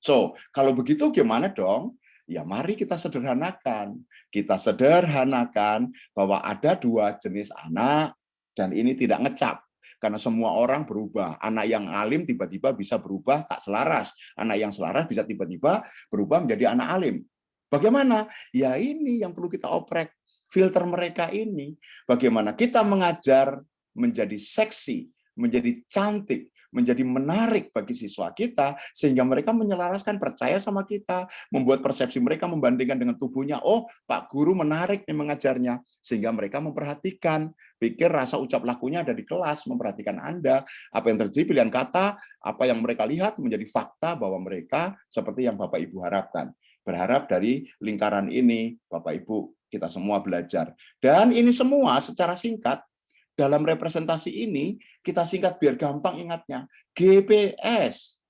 So, kalau begitu gimana dong? Ya mari kita sederhanakan. Kita sederhanakan bahwa ada dua jenis anak, dan ini tidak ngecap. Karena semua orang berubah. Anak yang alim tiba-tiba bisa berubah tak selaras. Anak yang selaras bisa tiba-tiba berubah menjadi anak alim. Bagaimana? Ya ini yang perlu kita oprek. Filter mereka ini. Bagaimana kita mengajar menjadi seksi, menjadi cantik, menjadi menarik bagi siswa kita, sehingga mereka menyelaraskan, percaya sama kita, membuat persepsi mereka membandingkan dengan tubuhnya. Oh, Pak Guru menarik nih mengajarnya, sehingga mereka memperhatikan, pikir, rasa, ucap, lakunya ada di kelas, memperhatikan Anda, apa yang terjadi, pilihan kata, apa yang mereka lihat menjadi fakta bahwa mereka seperti yang Bapak Ibu harapkan. Berharap dari lingkaran ini, Bapak Ibu, kita semua belajar. Dan ini semua secara singkat, dalam representasi ini, kita singkat biar gampang ingatnya. GPS.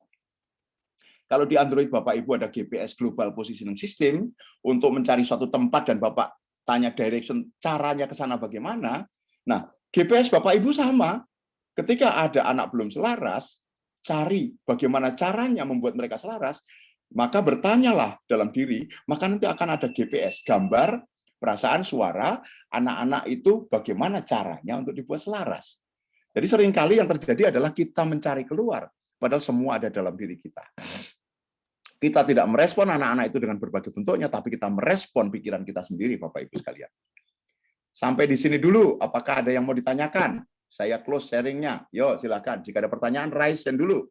Kalau di Android Bapak Ibu ada GPS, Global Positioning System, untuk mencari suatu tempat dan Bapak tanya direction, caranya ke sana bagaimana. Nah, GPS Bapak Ibu sama. Ketika ada anak belum selaras, cari bagaimana caranya membuat mereka selaras, maka bertanyalah dalam diri, maka nanti akan ada GPS, gambar, perasaan, suara, anak-anak itu bagaimana caranya untuk dibuat selaras. Jadi seringkali yang terjadi adalah kita mencari keluar, padahal semua ada dalam diri kita. Kita tidak merespon anak-anak itu dengan berbagai bentuknya, tapi kita merespon pikiran kita sendiri, Bapak Ibu sekalian. Sampai di sini dulu, apakah ada yang mau ditanyakan? Saya close sharingnya. Yuk, silakan. Jika ada pertanyaan, raise hand dulu.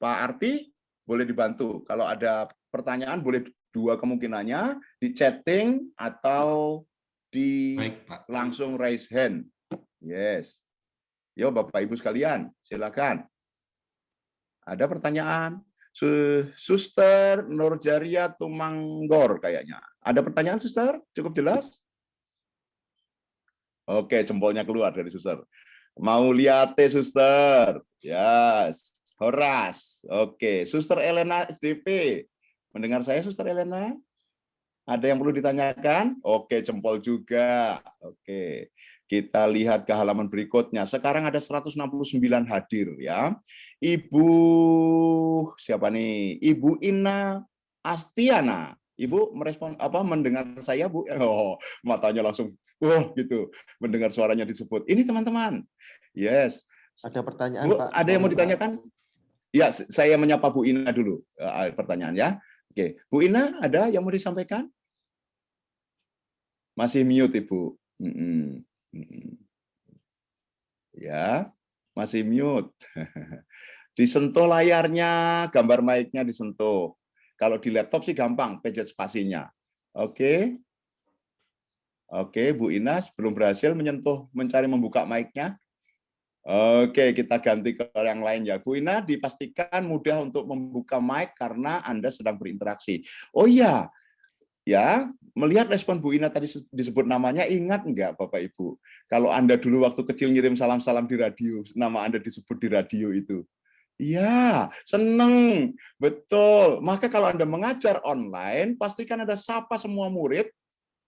Pak Arti, boleh dibantu. Kalau ada pertanyaan, boleh dua kemungkinannya, di chatting atau di langsung raise hand. Yes. Yo Bapak Ibu sekalian, silakan. Ada pertanyaan? Suster Nurjaria Tumanggor kayaknya. Ada pertanyaan, Suster? Cukup jelas? Oke, jempolnya keluar dari Suster. Mau lihat Suster? Yes. Horas. Oke, Suster Elena SDP. Mendengar saya, Suster Elena? Ada yang perlu ditanyakan? Oke, jempol juga. Oke, kita lihat ke halaman berikutnya. Sekarang ada 169 hadir ya. Ibu siapa nih? Ibu Ina Astiana. Ibu merespon apa? Mendengar saya, Bu? Oh, matanya langsung gitu. Mendengar suaranya disebut. Ini teman-teman. Yes. Ada pertanyaan, Bu, Pak. ada yang mau ditanyakan? Ya, saya menyapa Bu Ina dulu. Pertanyaan ya. Oke, Bu Ina, ada yang mau disampaikan? Masih mute, Ibu. Ya, masih mute. Disentuh layarnya, gambar mic-nya disentuh. Kalau di laptop sih gampang, pencet spasinya. Oke. Oke, Bu Ina belum berhasil menyentuh, mencari membuka mic-nya. Oke, kita ganti ke yang lain ya. Bu Ina, dipastikan mudah untuk membuka mic karena Anda sedang berinteraksi. Oh iya, ya, melihat respon Bu Ina tadi disebut namanya, ingat enggak Bapak Ibu? Kalau Anda dulu waktu kecil ngirim salam-salam di radio, nama Anda disebut di radio itu. Iya, seneng, betul. Maka kalau Anda mengajar online, pastikan Anda sapa semua murid,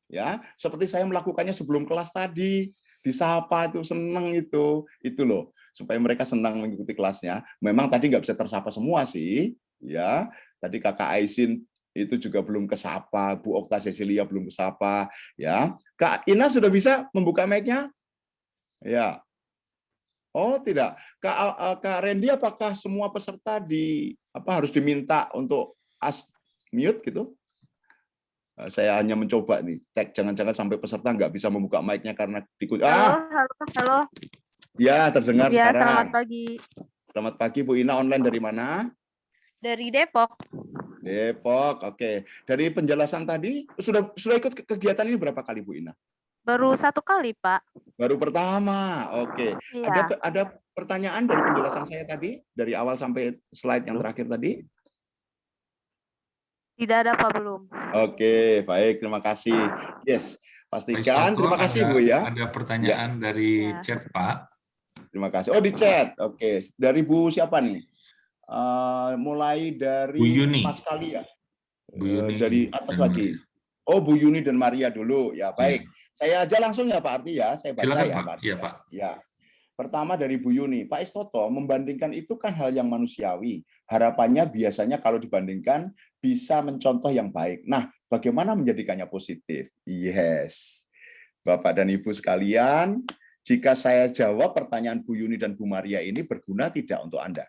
ya, seperti saya melakukannya sebelum kelas tadi. Disapa itu seneng itu loh, supaya mereka senang mengikuti kelasnya. Memang tadi nggak bisa tersapa semua sih, ya. Tadi Kakak Aisin itu juga belum kesapa, Bu Okta Cecilia belum kesapa, ya. Kak Ina sudah bisa membuka mic-nya? Ya. Oh tidak, Kak Randy, apakah semua peserta harus diminta untuk mute gitu? Saya hanya mencoba nih, cek jangan-jangan sampai peserta nggak bisa membuka mic-nya karena Halo, halo. Ya, terdengar Ya, sekarang. selamat pagi. Selamat pagi, Bu Ina, online dari mana? Dari Depok. Depok, oke. Dari penjelasan tadi, sudah ikut kegiatan ini berapa kali, Bu Ina? Baru 1 kali, Pak. Baru pertama, oke. Iya. Ada pertanyaan dari penjelasan saya tadi, dari awal sampai slide yang terakhir tadi? Tidak ada, Pak, belum. Oke, baik, terima kasih. Yes, pastikan. Pak Terima kasih, Bu ya. Ada pertanyaan dari Ya. chat, Pak. Terima kasih. Oh, di chat. Oke, dari Bu siapa nih? Mulai dari Bu Yuni. Mas Kali ya. Bu Yuni Dari atas dan lagi. Oh, Bu Yuni dan Maria dulu. Ya, baik. Ya. Saya aja langsung ya Pak Arti ya. Saya baca. Silakan, ya Pak. Pak. Iya, Pak. Ya. Pertama dari Bu Yuni, Pak Istoto, membandingkan itu kan hal yang manusiawi. Harapannya biasanya kalau dibandingkan bisa mencontoh yang baik. Nah, bagaimana menjadikannya positif? Yes. Bapak dan Ibu sekalian, jika saya jawab pertanyaan Bu Yuni dan Bu Maria ini berguna tidak untuk Anda?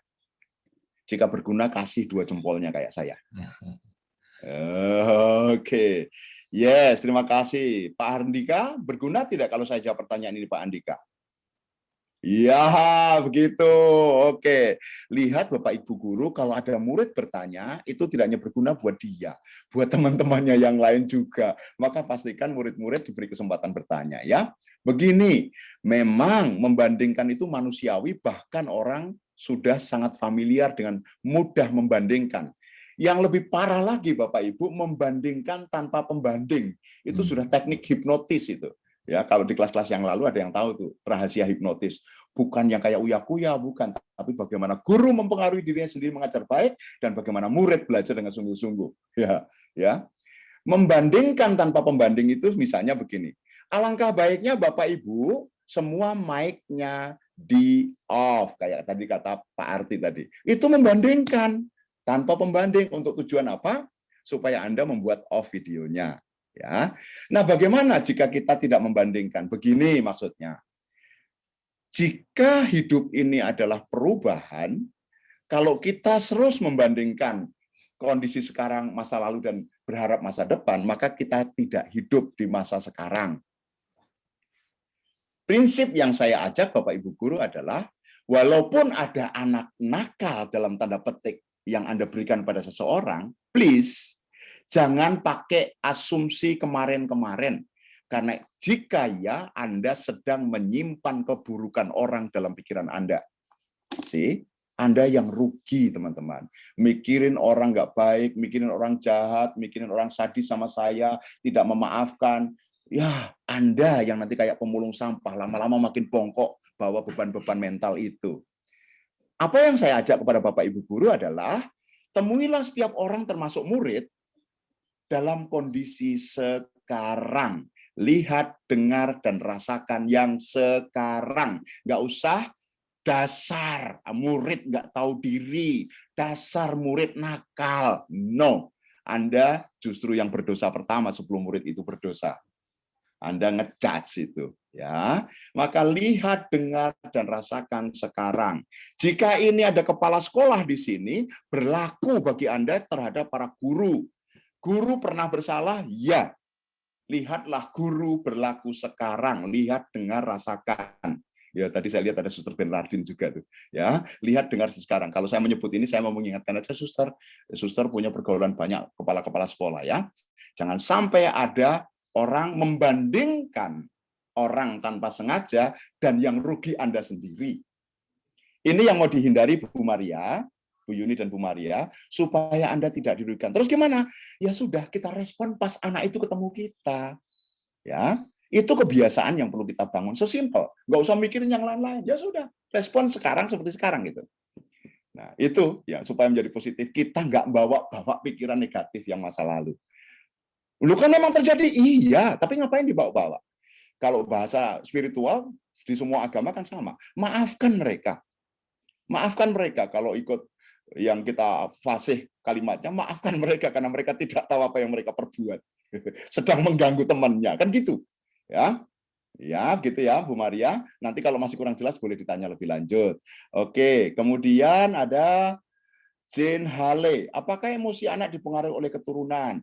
Jika berguna, kasih 2 jempolnya kayak saya. Oke. Yes, terima kasih. Pak Andika, berguna tidak kalau saya jawab pertanyaan ini, Pak Andika? Ya, begitu. Oke. Lihat Bapak Ibu guru, kalau ada murid bertanya, itu tidak hanya berguna buat dia, buat teman-temannya yang lain juga. Maka pastikan murid-murid diberi kesempatan bertanya ya. Begini, memang membandingkan itu manusiawi, bahkan orang sudah sangat familiar dengan mudah membandingkan. Yang lebih parah lagi Bapak Ibu, membandingkan tanpa pembanding. Itu sudah teknik hipnotis itu. Ya, kalau di kelas-kelas yang lalu ada yang tahu tuh rahasia hipnotis. Bukan yang kayak uya-kuya, bukan, tapi bagaimana guru mempengaruhi dirinya sendiri mengajar baik dan bagaimana murid belajar dengan sungguh-sungguh. Ya. Membandingkan tanpa pembanding itu misalnya begini. Alangkah baiknya Bapak Ibu semua mic-nya di off kayak tadi kata Pak Arti tadi. Itu membandingkan tanpa pembanding untuk tujuan apa? Supaya Anda membuat off videonya. Ya. Nah, bagaimana jika kita tidak membandingkan? Begini maksudnya. Jika hidup ini adalah perubahan, kalau kita terus membandingkan kondisi sekarang, masa lalu, dan berharap masa depan, maka kita tidak hidup di masa sekarang. Prinsip yang saya ajak Bapak Ibu guru adalah, walaupun ada anak nakal dalam tanda petik yang Anda berikan pada seseorang, please, jangan pakai asumsi kemarin-kemarin. Karena jika ya, Anda sedang menyimpan keburukan orang dalam pikiran Anda. Anda yang rugi, teman-teman. Mikirin orang nggak baik, mikirin orang jahat, mikirin orang sadis sama saya, tidak memaafkan. Ya, Anda yang nanti kayak pemulung sampah, lama-lama makin bongkok bawa beban-beban mental itu. Apa yang saya ajak kepada Bapak Ibu guru adalah, temuilah setiap orang termasuk murid, dalam kondisi sekarang. Lihat, dengar, dan rasakan yang sekarang. Nggak usah dasar murid nggak tahu diri, dasar murid nakal. No, Anda justru yang berdosa pertama sebelum murid itu berdosa. Anda ngejudge itu. Ya, maka lihat, dengar, dan rasakan sekarang. Jika ini ada kepala sekolah di sini, berlaku bagi Anda terhadap para guru. Guru pernah bersalah? Ya. Lihatlah guru berlaku sekarang. Lihat, dengar, rasakan. Ya, tadi saya lihat ada Suster Bernardin juga tuh. Ya, lihat, dengar sekarang. Kalau saya menyebut ini, saya mau mengingatkan aja Suster. Suster punya pergaulan banyak kepala-kepala sekolah ya. Jangan sampai ada orang membandingkan orang tanpa sengaja dan yang rugi Anda sendiri. Ini yang mau dihindari Bu Maria, Bu Yuni dan Bu Maria, supaya Anda tidak dirugikan. Terus gimana? Ya sudah, kita respon pas anak itu ketemu kita. Ya, itu kebiasaan yang perlu kita bangun. Sesimpel, nggak usah mikirin yang lain-lain. Ya sudah, respon sekarang seperti sekarang gitu. Nah, itu ya supaya menjadi positif. Kita nggak bawa pikiran negatif yang masa lalu. Lu kan memang terjadi, iya, tapi ngapain dibawa-bawa? Kalau bahasa spiritual di semua agama kan sama. Maafkan mereka. Maafkan mereka kalau ikut yang kita fasih kalimatnya, maafkan mereka karena mereka tidak tahu apa yang mereka perbuat. Sedang mengganggu temannya, kan gitu. Ya. Ya, gitu ya, Bu Maria. Nanti kalau masih kurang jelas boleh ditanya lebih lanjut. Oke, kemudian ada Jane Hale. Apakah emosi anak dipengaruhi oleh keturunan?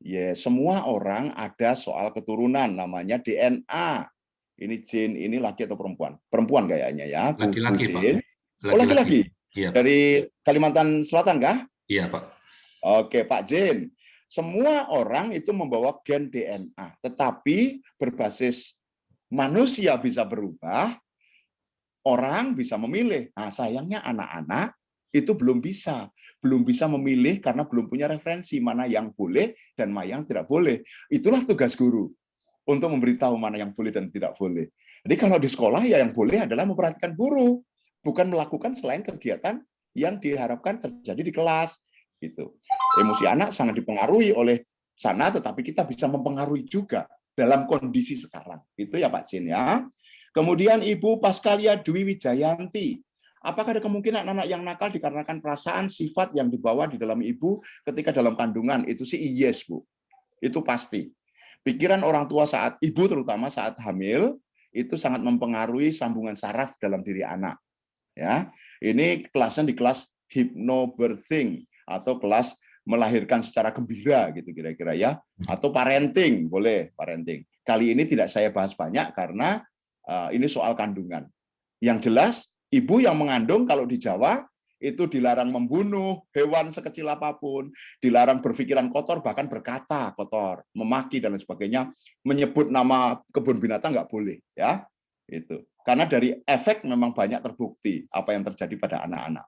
Ya, semua orang ada soal keturunan, namanya DNA. Ini Jane, ini laki atau perempuan? Perempuan kayaknya ya, Bu Laki-laki, Pak. Jane. Oh, laki-laki. Iya, Pak. Dari Kalimantan Selatan kah? Iya, Pak. Oke, Pak Jane. Semua orang itu membawa gen DNA, tetapi berbasis manusia bisa berubah, orang bisa memilih. Nah, sayangnya anak-anak itu belum bisa memilih karena belum punya referensi mana yang boleh dan mana yang tidak boleh. Itulah tugas guru untuk memberitahu mana yang boleh dan tidak boleh. Jadi kalau di sekolah ya yang boleh adalah memperhatikan guru, bukan melakukan selain kegiatan yang diharapkan terjadi di kelas. Gitu. Emosi anak sangat dipengaruhi oleh sana, tetapi kita bisa mempengaruhi juga dalam kondisi sekarang. Itu ya Pak Jin ya. Kemudian Ibu Paskalia Dwi Wijayanti. Apakah ada kemungkinan anak yang nakal dikarenakan perasaan, sifat yang dibawa di dalam ibu ketika dalam kandungan? Itu sih yes, Bu. Itu pasti. Pikiran orang tua saat ibu, terutama saat hamil, itu sangat mempengaruhi sambungan saraf dalam diri anak. Ya, ini kelasnya di kelas hypnobirthing atau kelas melahirkan secara gembira gitu kira-kira ya, atau parenting, boleh parenting. Kali ini tidak saya bahas banyak karena ini soal kandungan. Yang jelas ibu yang mengandung kalau di Jawa itu dilarang membunuh hewan sekecil apapun, dilarang berpikiran kotor, bahkan berkata kotor, memaki dan lain sebagainya, menyebut nama kebun binatang nggak boleh ya. Itu. Karena dari efek memang banyak terbukti apa yang terjadi pada anak-anak.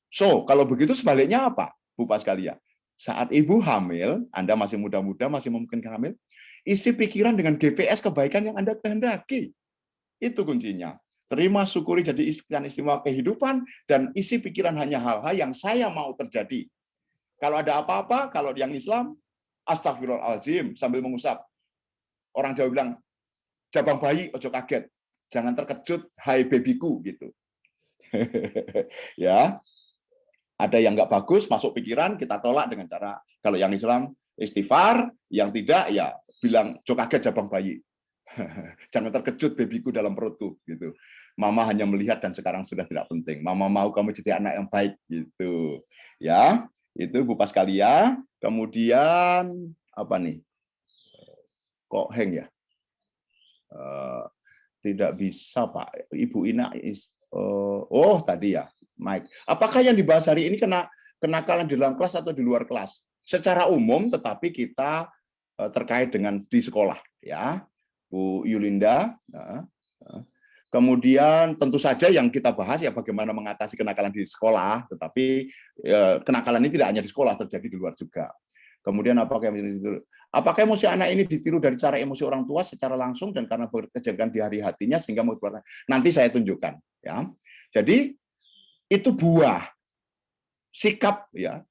So, kalau begitu sebaliknya apa, Bu Paskalia? Saat ibu hamil, Anda masih muda-muda, masih memungkinkan hamil, isi pikiran dengan GPS kebaikan yang Anda kehendaki. Itu kuncinya. Terima, syukuri, jadi istimewa kehidupan, dan isi pikiran hanya hal-hal yang saya mau terjadi. Kalau ada apa-apa, kalau yang Islam, astagfirullahaladzim, sambil mengusap. Orang Jawa bilang, jabang bayi, ojo kaget. Jangan terkejut, hai babyku, gitu. Ya, ada yang nggak bagus, masuk pikiran, kita tolak dengan cara, kalau yang Islam, istighfar, yang tidak, ya bilang, ojo kaget, jabang bayi. Jangan terkejut babyku dalam perutku gitu. Mama hanya melihat dan sekarang sudah tidak penting. Mama mau kamu jadi anak yang baik gitu. Ya, itu Bu Paskalia. Kemudian apa nih? Kok hang ya? Tidak bisa Pak. Ibu Ina oh tadi ya, Mike. Apakah yang dibahas hari ini kenakalan di dalam kelas atau di luar kelas? Secara umum, tetapi kita terkait dengan di sekolah ya. Bu Yulinda. Kemudian tentu saja yang kita bahas ya bagaimana mengatasi kenakalan di sekolah, tetapi kenakalan ini tidak hanya di sekolah, terjadi di luar juga. Kemudian apakah emosi anak ini ditiru dari cara emosi orang tua secara langsung dan karena kejadian di hari hatinya sehingga mengeluarkan. Nanti saya tunjukkan ya. Jadi itu buah sikap ya.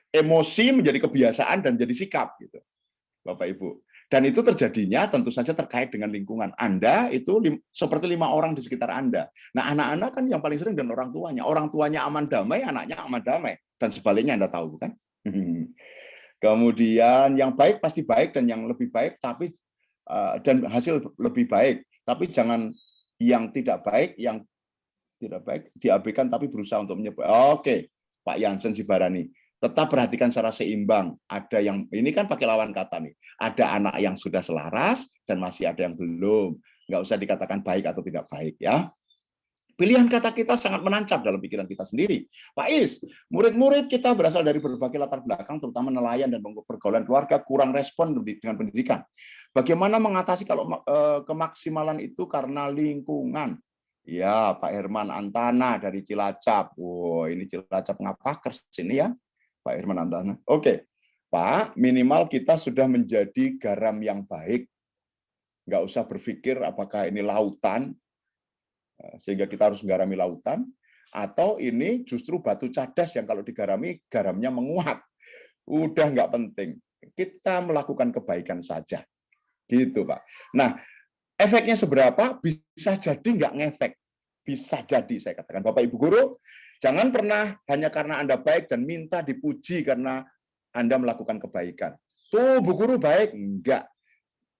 Emosi menjadi kebiasaan dan jadi sikap gitu. Bapak Ibu. Dan itu terjadinya tentu saja terkait dengan lingkungan. Anda itu seperti 5 orang di sekitar Anda. Nah, anak-anak kan yang paling sering dan orang tuanya. Orang tuanya aman damai, anaknya aman damai. Dan sebaliknya Anda tahu, bukan? Kemudian yang baik pasti baik dan yang lebih baik, tapi dan hasil lebih baik. Tapi jangan yang tidak baik diabaikan tapi berusaha untuk menyebut. Oke, Pak Jansen Sibarani. Tetap perhatikan secara seimbang. Ada yang ini kan pakai lawan kata nih. Ada anak yang sudah selaras dan masih ada yang belum. Nggak usah dikatakan baik atau tidak baik ya. Pilihan kata kita sangat menancap dalam pikiran kita sendiri. Pak Is, murid-murid kita berasal dari berbagai latar belakang, terutama nelayan dan pergaulan keluarga, kurang respon dengan pendidikan. Bagaimana mengatasi kalau kemaksimalan itu karena lingkungan? Ya, Pak Herman Antana dari Cilacap. Wow, ini Cilacap ngapakers ini ya, Pak Herman Antana. Oke, Pak, minimal kita sudah menjadi garam yang baik. Nggak usah berpikir apakah ini lautan, sehingga kita harus menggarami lautan, atau ini justru batu cadas yang kalau digarami, garamnya menguap. Udah nggak penting. Kita melakukan kebaikan saja. Gitu, Pak. Nah, efeknya seberapa? Bisa jadi nggak ngefek. Bisa jadi, saya katakan. Bapak Ibu Guru, jangan pernah hanya karena Anda baik dan minta dipuji karena Anda melakukan kebaikan. Tuh, Bu Guru baik. Enggak.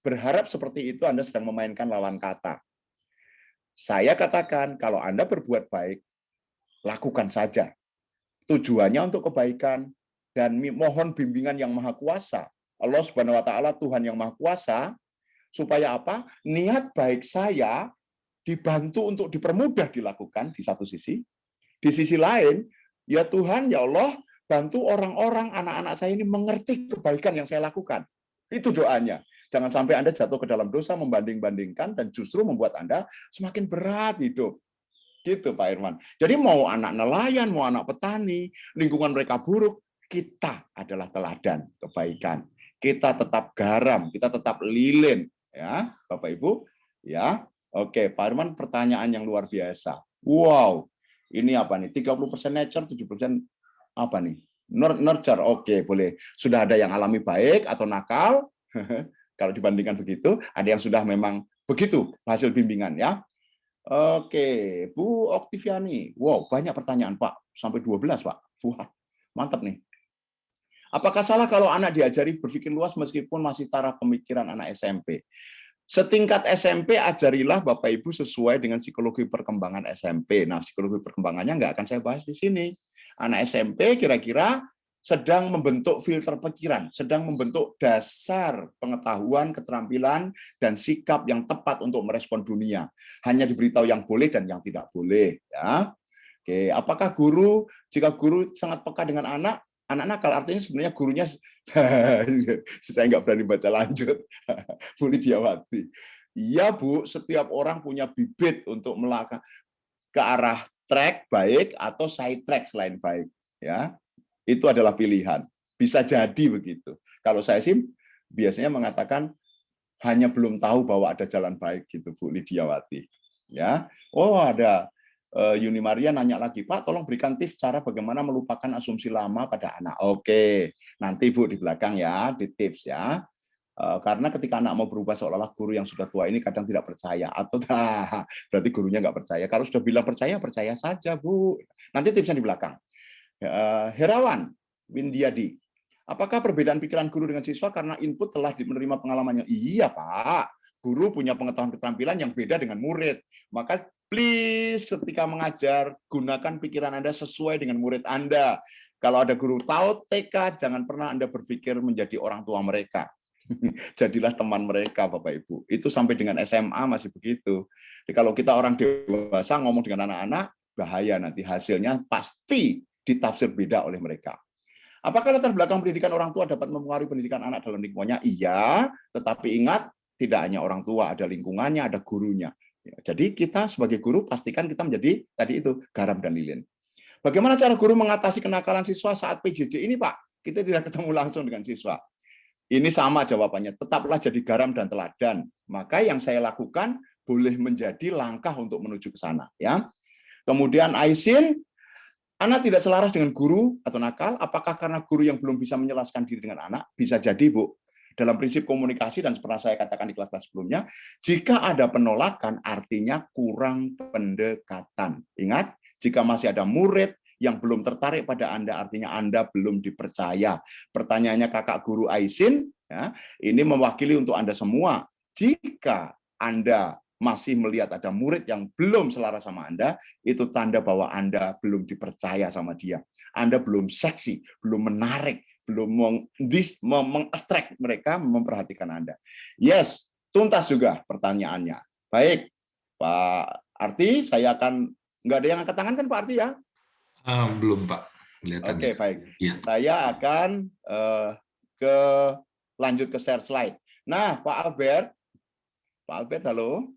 Berharap seperti itu Anda sedang memainkan lawan kata. Saya katakan, kalau Anda berbuat baik, lakukan saja. Tujuannya untuk kebaikan, dan mohon bimbingan yang maha kuasa. Allah Subhanahu wa Ta'ala, Tuhan yang maha kuasa, supaya apa? Niat baik saya dibantu untuk dipermudah dilakukan di satu sisi. Di sisi lain, ya Tuhan, ya Allah, bantu orang-orang, anak-anak saya ini mengerti kebaikan yang saya lakukan. Itu doanya. Jangan sampai Anda jatuh ke dalam dosa, membanding-bandingkan, dan justru membuat Anda semakin berat hidup. Gitu, Pak Irwan. Jadi mau anak nelayan, mau anak petani, lingkungan mereka buruk, kita adalah teladan kebaikan. Kita tetap garam, kita tetap lilin. Ya, Bapak Ibu. Ya, oke, Pak Irwan, pertanyaan yang luar biasa. Wow, ini apa nih? 30% nature, 70% apa nih? Nurture, oke, boleh. Sudah ada yang alami baik atau nakal, kalau dibandingkan begitu, ada yang sudah memang begitu hasil bimbingan ya. Oke, Bu Oktiviani. Wow, banyak pertanyaan, Pak. Sampai 12, Pak. Wah, mantap nih. Apakah salah kalau anak diajari berpikir luas meskipun masih taraf pemikiran anak SMP? Setingkat SMP, ajarilah Bapak Ibu sesuai dengan psikologi perkembangan SMP. Nah, psikologi perkembangannya nggak akan saya bahas di sini. Anak SMP kira-kira sedang membentuk filter pikiran, sedang membentuk dasar pengetahuan, keterampilan, dan sikap yang tepat untuk merespon dunia. Hanya diberitahu yang boleh dan yang tidak boleh. Ya. Oke, apakah guru, jika guru sangat peka dengan anak nakal, artinya sebenarnya gurunya, saya nggak berani baca lanjut, Bu Lidiawati. Iya, Bu, setiap orang punya bibit untuk melakukan ke arah track baik atau side track selain baik. Ya, itu adalah pilihan. Bisa jadi begitu. Kalau saya sih biasanya mengatakan hanya belum tahu bahwa ada jalan baik gitu, Bu Lidiawati. Ya, oh ada Yuni Maria nanya lagi, Pak, tolong berikan tips cara bagaimana melupakan asumsi lama pada anak. Oke, nanti Bu di belakang ya, di tips ya. Karena ketika anak mau berubah seolah-olah guru yang sudah tua ini kadang tidak percaya atau berarti gurunya nggak percaya. Kalau sudah bilang percaya, percaya saja, Bu. Nanti tipsnya di belakang. Herawan Windiadi, apakah perbedaan pikiran guru dengan siswa karena input telah menerima pengalamannya? Iya, Pak. Guru punya pengetahuan keterampilan yang beda dengan murid. Maka please ketika mengajar, gunakan pikiran Anda sesuai dengan murid Anda. Kalau ada guru TAUT, TK, jangan pernah Anda berpikir menjadi orang tua mereka. Jadilah teman mereka, Bapak Ibu. Itu sampai dengan SMA masih begitu. Jadi kalau kita orang dewasa ngomong dengan anak-anak, bahaya nanti hasilnya pasti ditafsir beda oleh mereka. Apakah latar belakang pendidikan orang tua dapat mempengaruhi pendidikan anak dalam lingkungannya? Iya, tetapi ingat, tidak hanya orang tua, ada lingkungannya, ada gurunya. Jadi kita sebagai guru pastikan kita menjadi tadi itu garam dan lilin. Bagaimana cara guru mengatasi kenakalan siswa saat PJJ ini, Pak? Kita tidak ketemu langsung dengan siswa. Ini sama jawabannya, tetaplah jadi garam dan teladan. Maka yang saya lakukan boleh menjadi langkah untuk menuju ke sana. Ya. Kemudian Aisin, anak tidak selaras dengan guru atau nakal, apakah karena guru yang belum bisa menjelaskan diri dengan anak? Bisa jadi, Bu. Dalam prinsip komunikasi, dan pernah saya katakan di kelas-kelas sebelumnya, jika ada penolakan, artinya kurang pendekatan. Ingat, jika masih ada murid yang belum tertarik pada Anda, artinya Anda belum dipercaya. Pertanyaannya kakak guru Aisin, ya, ini mewakili untuk Anda semua. Jika Anda masih melihat ada murid yang belum selaras sama Anda, itu tanda bahwa Anda belum dipercaya sama dia. Anda belum seksi, belum menarik, belum meng-attract mereka memperhatikan Anda. Yes, tuntas juga pertanyaannya. Baik, Pak Arti, saya akan, nggak ada yang angkat tangan kan Pak Arti ya? Belum, Pak. Kelihatannya. Oke, baik. Ya. Saya akan lanjut ke share slide. Nah, Pak Albert, halo.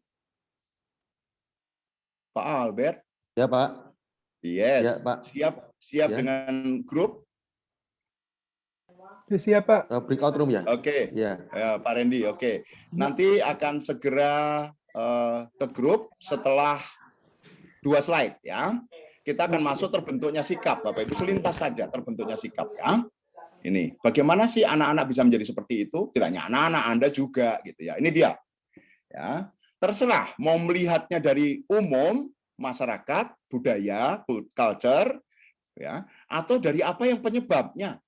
Pak Albert? Ya, Pak. Yes. Ya, Pak. Siap Ya. dengan grup? Siap, Pak. Breakout room ya? Oke. Ya. Ya, Pak Randy, oke. Nanti akan segera ke grup setelah 2 slide ya. Kita akan masuk terbentuknya sikap, Bapak Ibu, selintas saja terbentuknya sikap ya. Ini, bagaimana sih anak-anak bisa menjadi seperti itu? Tidak hanya anak-anak, Anda juga gitu ya. Ini dia. Ya. Terserah mau melihatnya dari umum, masyarakat, budaya, culture ya, atau dari apa yang penyebabnya.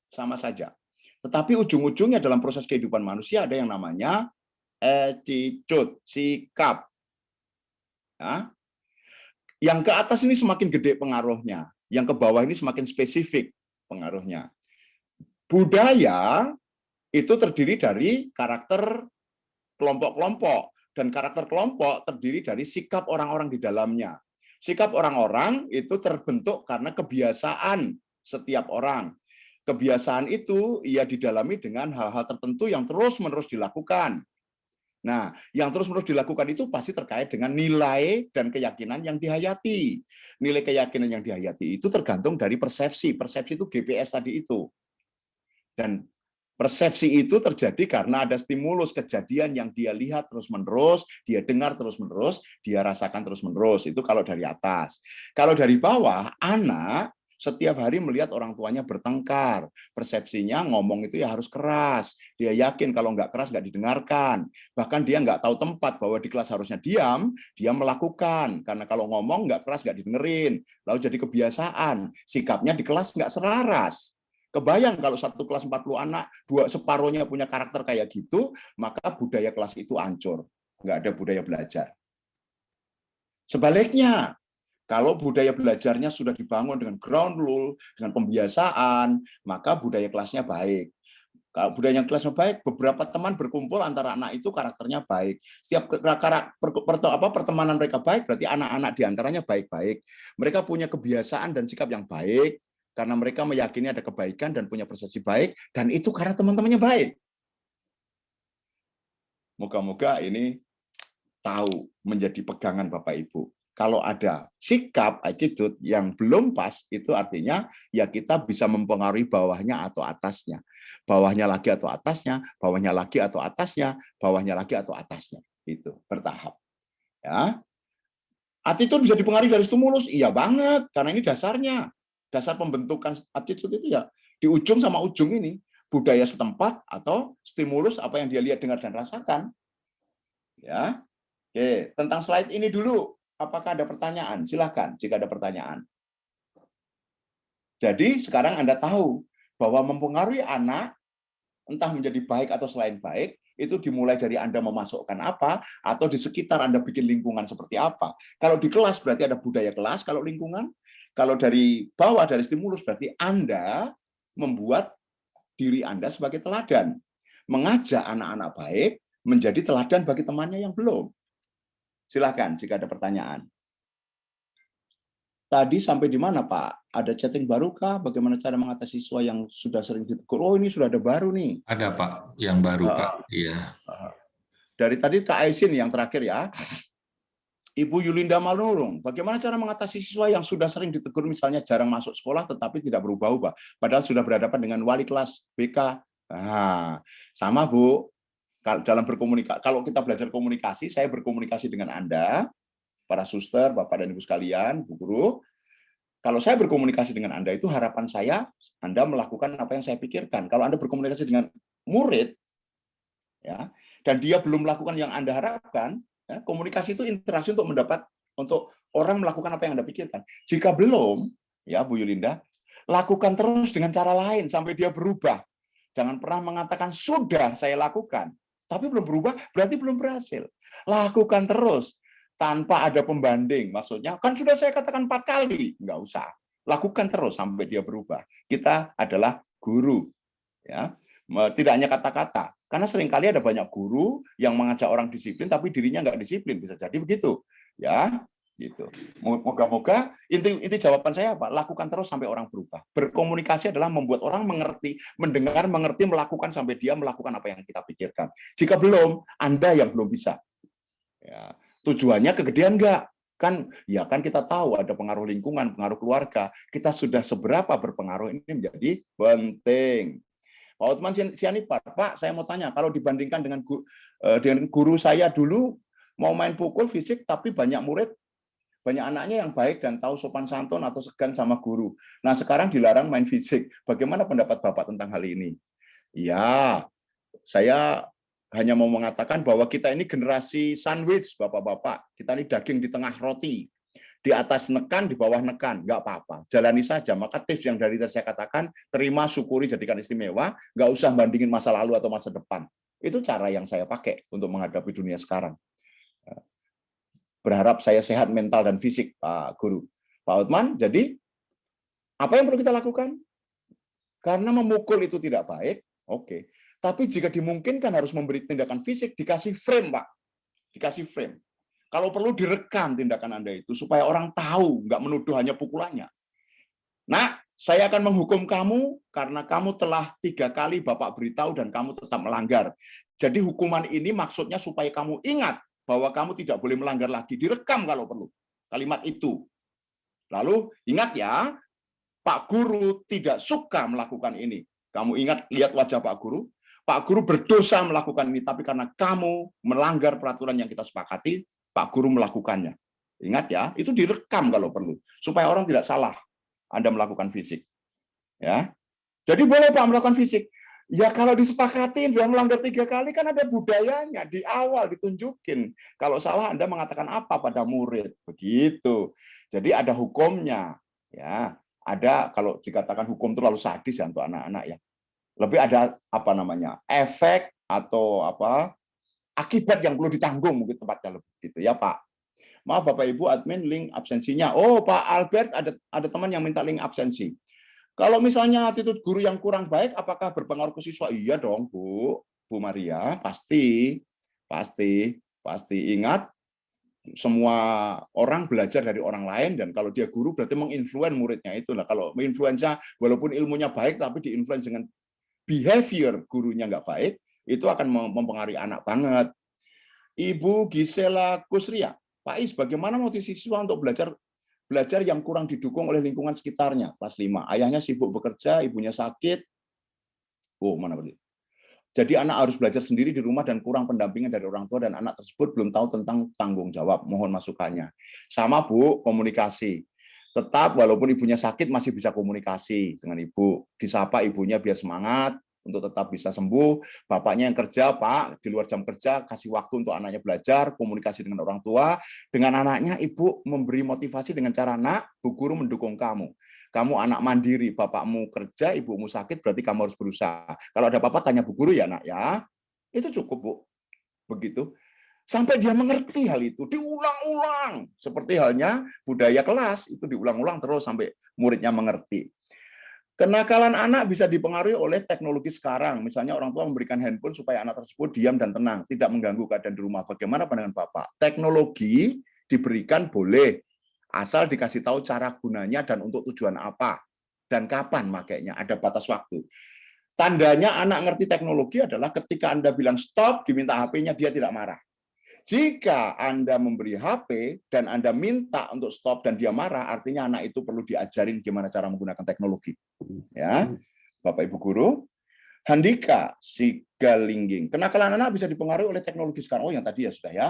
Sama saja. Tetapi ujung-ujungnya dalam proses kehidupan manusia ada yang namanya attitude, sikap. Ya. Yang ke atas ini semakin gede pengaruhnya, yang ke bawah ini semakin spesifik pengaruhnya. Budaya itu terdiri dari karakter kelompok-kelompok, dan karakter kelompok terdiri dari sikap orang-orang di dalamnya. Sikap orang-orang itu terbentuk karena kebiasaan setiap orang. Kebiasaan itu ia didalami dengan hal-hal tertentu yang terus-menerus dilakukan. Nah, yang terus-menerus dilakukan itu pasti terkait dengan nilai dan keyakinan yang dihayati. Nilai keyakinan yang dihayati itu tergantung dari persepsi. Persepsi itu GPS tadi itu. Dan persepsi itu terjadi karena ada stimulus kejadian yang dia lihat terus-menerus, dia dengar terus-menerus, dia rasakan terus-menerus. Itu kalau dari atas. Kalau dari bawah, anak setiap hari melihat orang tuanya bertengkar. Persepsinya ngomong itu ya harus keras. Dia yakin kalau nggak keras nggak didengarkan. Bahkan dia nggak tahu tempat bahwa di kelas harusnya diam, dia melakukan. Karena kalau ngomong nggak keras nggak didengerin. Lalu jadi kebiasaan. Sikapnya di kelas nggak selaras. Kebayang kalau satu kelas 40 anak, separuhnya punya karakter kayak gitu, maka budaya kelas itu hancur. Nggak ada budaya belajar. Sebaliknya, kalau budaya belajarnya sudah dibangun dengan ground rule, dengan pembiasaan, maka budaya kelasnya baik. Kalau budaya kelasnya baik, beberapa teman berkumpul antara anak itu karakternya baik. Setiap pertemanan mereka baik, berarti anak-anak diantaranya baik-baik. Mereka punya kebiasaan dan sikap yang baik, karena mereka meyakini ada kebaikan dan punya persepsi baik, dan itu karena teman-temannya baik. Moga-moga ini tahu menjadi pegangan Bapak Ibu. Kalau ada sikap, attitude yang belum pas, itu artinya ya kita bisa mempengaruhi bawahnya atau atasnya. Bawahnya lagi atau atasnya, bawahnya lagi atau atasnya, bawahnya lagi atau atasnya. Itu bertahap. Ya. Attitude bisa dipengaruhi dari stimulus? Iya banget, karena ini dasarnya. Dasar pembentukan attitude itu ya di ujung sama ujung ini. Budaya setempat atau stimulus apa yang dia lihat, dengar, dan rasakan. Ya. Oke, tentang slide ini dulu. Apakah ada pertanyaan? Silakan jika ada pertanyaan. Jadi sekarang Anda tahu bahwa mempengaruhi anak, entah menjadi baik atau selain baik, itu dimulai dari Anda memasukkan apa, atau di sekitar Anda bikin lingkungan seperti apa. Kalau di kelas berarti ada budaya kelas, kalau lingkungan. Kalau dari bawah, dari stimulus, berarti Anda membuat diri Anda sebagai teladan. Mengajak anak-anak baik menjadi teladan bagi temannya yang belum. Silakan jika ada pertanyaan. Tadi sampai di mana, Pak? Ada chatting baru kah? Bagaimana cara mengatasi siswa yang sudah sering ditegur? Oh, ini sudah ada baru nih. Ada, Pak, yang baru, Pak. Iya. Dari tadi Kak Aisin yang terakhir ya. Ibu Yulinda Malnurung, bagaimana cara mengatasi siswa yang sudah sering ditegur, misalnya jarang masuk sekolah tetapi tidak berubah-ubah, padahal sudah berhadapan dengan wali kelas, BK. Nah, sama Bu. Dalam berkomunikasi, kalau kita belajar komunikasi, saya berkomunikasi dengan Anda, para suster, Bapak dan Ibu sekalian, Bu Guru. Kalau saya berkomunikasi dengan Anda, itu harapan saya Anda melakukan apa yang saya pikirkan. Kalau Anda berkomunikasi dengan murid, ya, dan dia belum melakukan yang Anda harapkan, ya, komunikasi itu interaksi untuk orang melakukan apa yang Anda pikirkan. Jika belum, ya Bu Yulinda, lakukan terus dengan cara lain sampai dia berubah. Jangan pernah mengatakan sudah saya lakukan, tapi belum berubah, berarti belum berhasil. Lakukan terus, tanpa ada pembanding. Maksudnya, kan sudah saya katakan 4 kali. Nggak usah. Lakukan terus sampai dia berubah. Kita adalah guru. Ya. Tidak hanya kata-kata. Karena seringkali ada banyak guru yang mengajak orang disiplin, tapi dirinya nggak disiplin. Bisa jadi begitu. Ya, gitu. Moga-moga inti jawaban saya apa? Lakukan terus sampai orang berubah. Berkomunikasi adalah membuat orang mengerti, mendengar, mengerti, melakukan sampai dia melakukan apa yang kita pikirkan. Jika belum, Anda yang belum bisa. Ya. Tujuannya kegedean enggak? Kan kita tahu ada pengaruh lingkungan, pengaruh keluarga. Kita sudah seberapa berpengaruh, ini menjadi penting. Pak Otman Sianipar, Pak, saya mau tanya, kalau dibandingkan dengan guru saya dulu, mau main pukul fisik, tapi banyak murid, banyak anaknya yang baik dan tahu sopan santun atau segan sama guru. Nah, sekarang dilarang main fisik. Bagaimana pendapat Bapak tentang hal ini? Ya, saya hanya mau mengatakan bahwa kita ini generasi sandwich, Bapak-Bapak. Kita ini daging di tengah roti. Di atas nekan, di bawah nekan. Nggak apa-apa. Jalani saja. Maka tips yang dari saya katakan, terima, syukuri, jadikan istimewa. Nggak usah bandingin masa lalu atau masa depan. Itu cara yang saya pakai untuk menghadapi dunia sekarang. Berharap saya sehat mental dan fisik, Pak Guru. Pak Otman, jadi apa yang perlu kita lakukan? Karena memukul itu tidak baik, oke. Tapi jika dimungkinkan harus memberi tindakan fisik, dikasih frame, Pak. Dikasih frame. Kalau perlu direkam tindakan Anda itu, supaya orang tahu, nggak menuduh hanya pukulannya. Nah, saya akan menghukum kamu karena kamu telah 3 kali Bapak beritahu dan kamu tetap melanggar. Jadi hukuman ini maksudnya supaya kamu ingat bahwa kamu tidak boleh melanggar lagi. Direkam kalau perlu. Kalimat itu. Lalu ingat ya, Pak Guru tidak suka melakukan ini. Kamu ingat, lihat wajah Pak Guru. Pak Guru berdosa melakukan ini, tapi karena kamu melanggar peraturan yang kita sepakati, Pak Guru melakukannya. Ingat ya, itu direkam kalau perlu. Supaya orang tidak salah Anda melakukan fisik. Ya, jadi boleh Pak melakukan fisik. Ya kalau disepakati sudah melanggar 3 kali kan ada budayanya di awal ditunjukin. Kalau salah Anda mengatakan apa pada murid, begitu. Jadi ada hukumnya, ya. Ada kalau dikatakan hukum terlalu sadis ya untuk anak-anak ya. Lebih ada apa namanya efek atau apa akibat yang perlu ditanggung mungkin tempatnya lebih gitu ya Pak. Maaf Bapak Ibu admin link absensinya. Oh Pak Albert ada teman yang minta link absensi. Kalau misalnya attitude guru yang kurang baik, apakah berpengaruh ke siswa? Iya dong, Bu Maria, pasti. Ingat, semua orang belajar dari orang lain, dan kalau dia guru berarti menginfluen muridnya itu. Nah, kalau menginfluensa, walaupun ilmunya baik, tapi diinfluence dengan behavior gurunya nggak baik, itu akan mempengaruhi anak banget. Ibu Gisela Kusria, Pak Is, bagaimana motivasi siswa untuk belajar yang kurang didukung oleh lingkungan sekitarnya? Kelas 5. Ayahnya sibuk bekerja, ibunya sakit. Oh, mana berarti? Jadi anak harus belajar sendiri di rumah dan kurang pendampingan dari orang tua dan anak tersebut belum tahu tentang tanggung jawab. Mohon masukannya. Sama Bu, komunikasi. Tetap walaupun ibunya sakit masih bisa komunikasi dengan ibu. Disapa ibunya biar semangat untuk tetap bisa sembuh. Bapaknya yang kerja, Pak, di luar jam kerja, kasih waktu untuk anaknya belajar, komunikasi dengan orang tua. Dengan anaknya, ibu memberi motivasi dengan cara, nak, Bu Guru mendukung kamu. Kamu anak mandiri, bapakmu kerja, ibumu sakit, berarti kamu harus berusaha. Kalau ada apa-apa, tanya Bu Guru ya, nak, ya. Itu cukup, Bu. Begitu. Sampai dia mengerti hal itu, diulang-ulang. Seperti halnya budaya kelas, itu diulang-ulang terus sampai muridnya mengerti. Kenakalan anak bisa dipengaruhi oleh teknologi sekarang. Misalnya orang tua memberikan handphone supaya anak tersebut diam dan tenang, tidak mengganggu keadaan di rumah. Bagaimana pandangan Bapak? Teknologi diberikan boleh, asal dikasih tahu cara gunanya dan untuk tujuan apa. Dan kapan makainya, ada batas waktu. Tandanya anak ngerti teknologi adalah ketika Anda bilang stop, diminta HP-nya, dia tidak marah. Jika Anda memberi HP dan Anda minta untuk stop dan dia marah, artinya anak itu perlu diajarin gimana cara menggunakan teknologi. Ya, Bapak Ibu Guru. Handika Sigalingging. Kenakalan anak bisa dipengaruhi oleh teknologi sekarang. Oh, yang tadi ya sudah ya.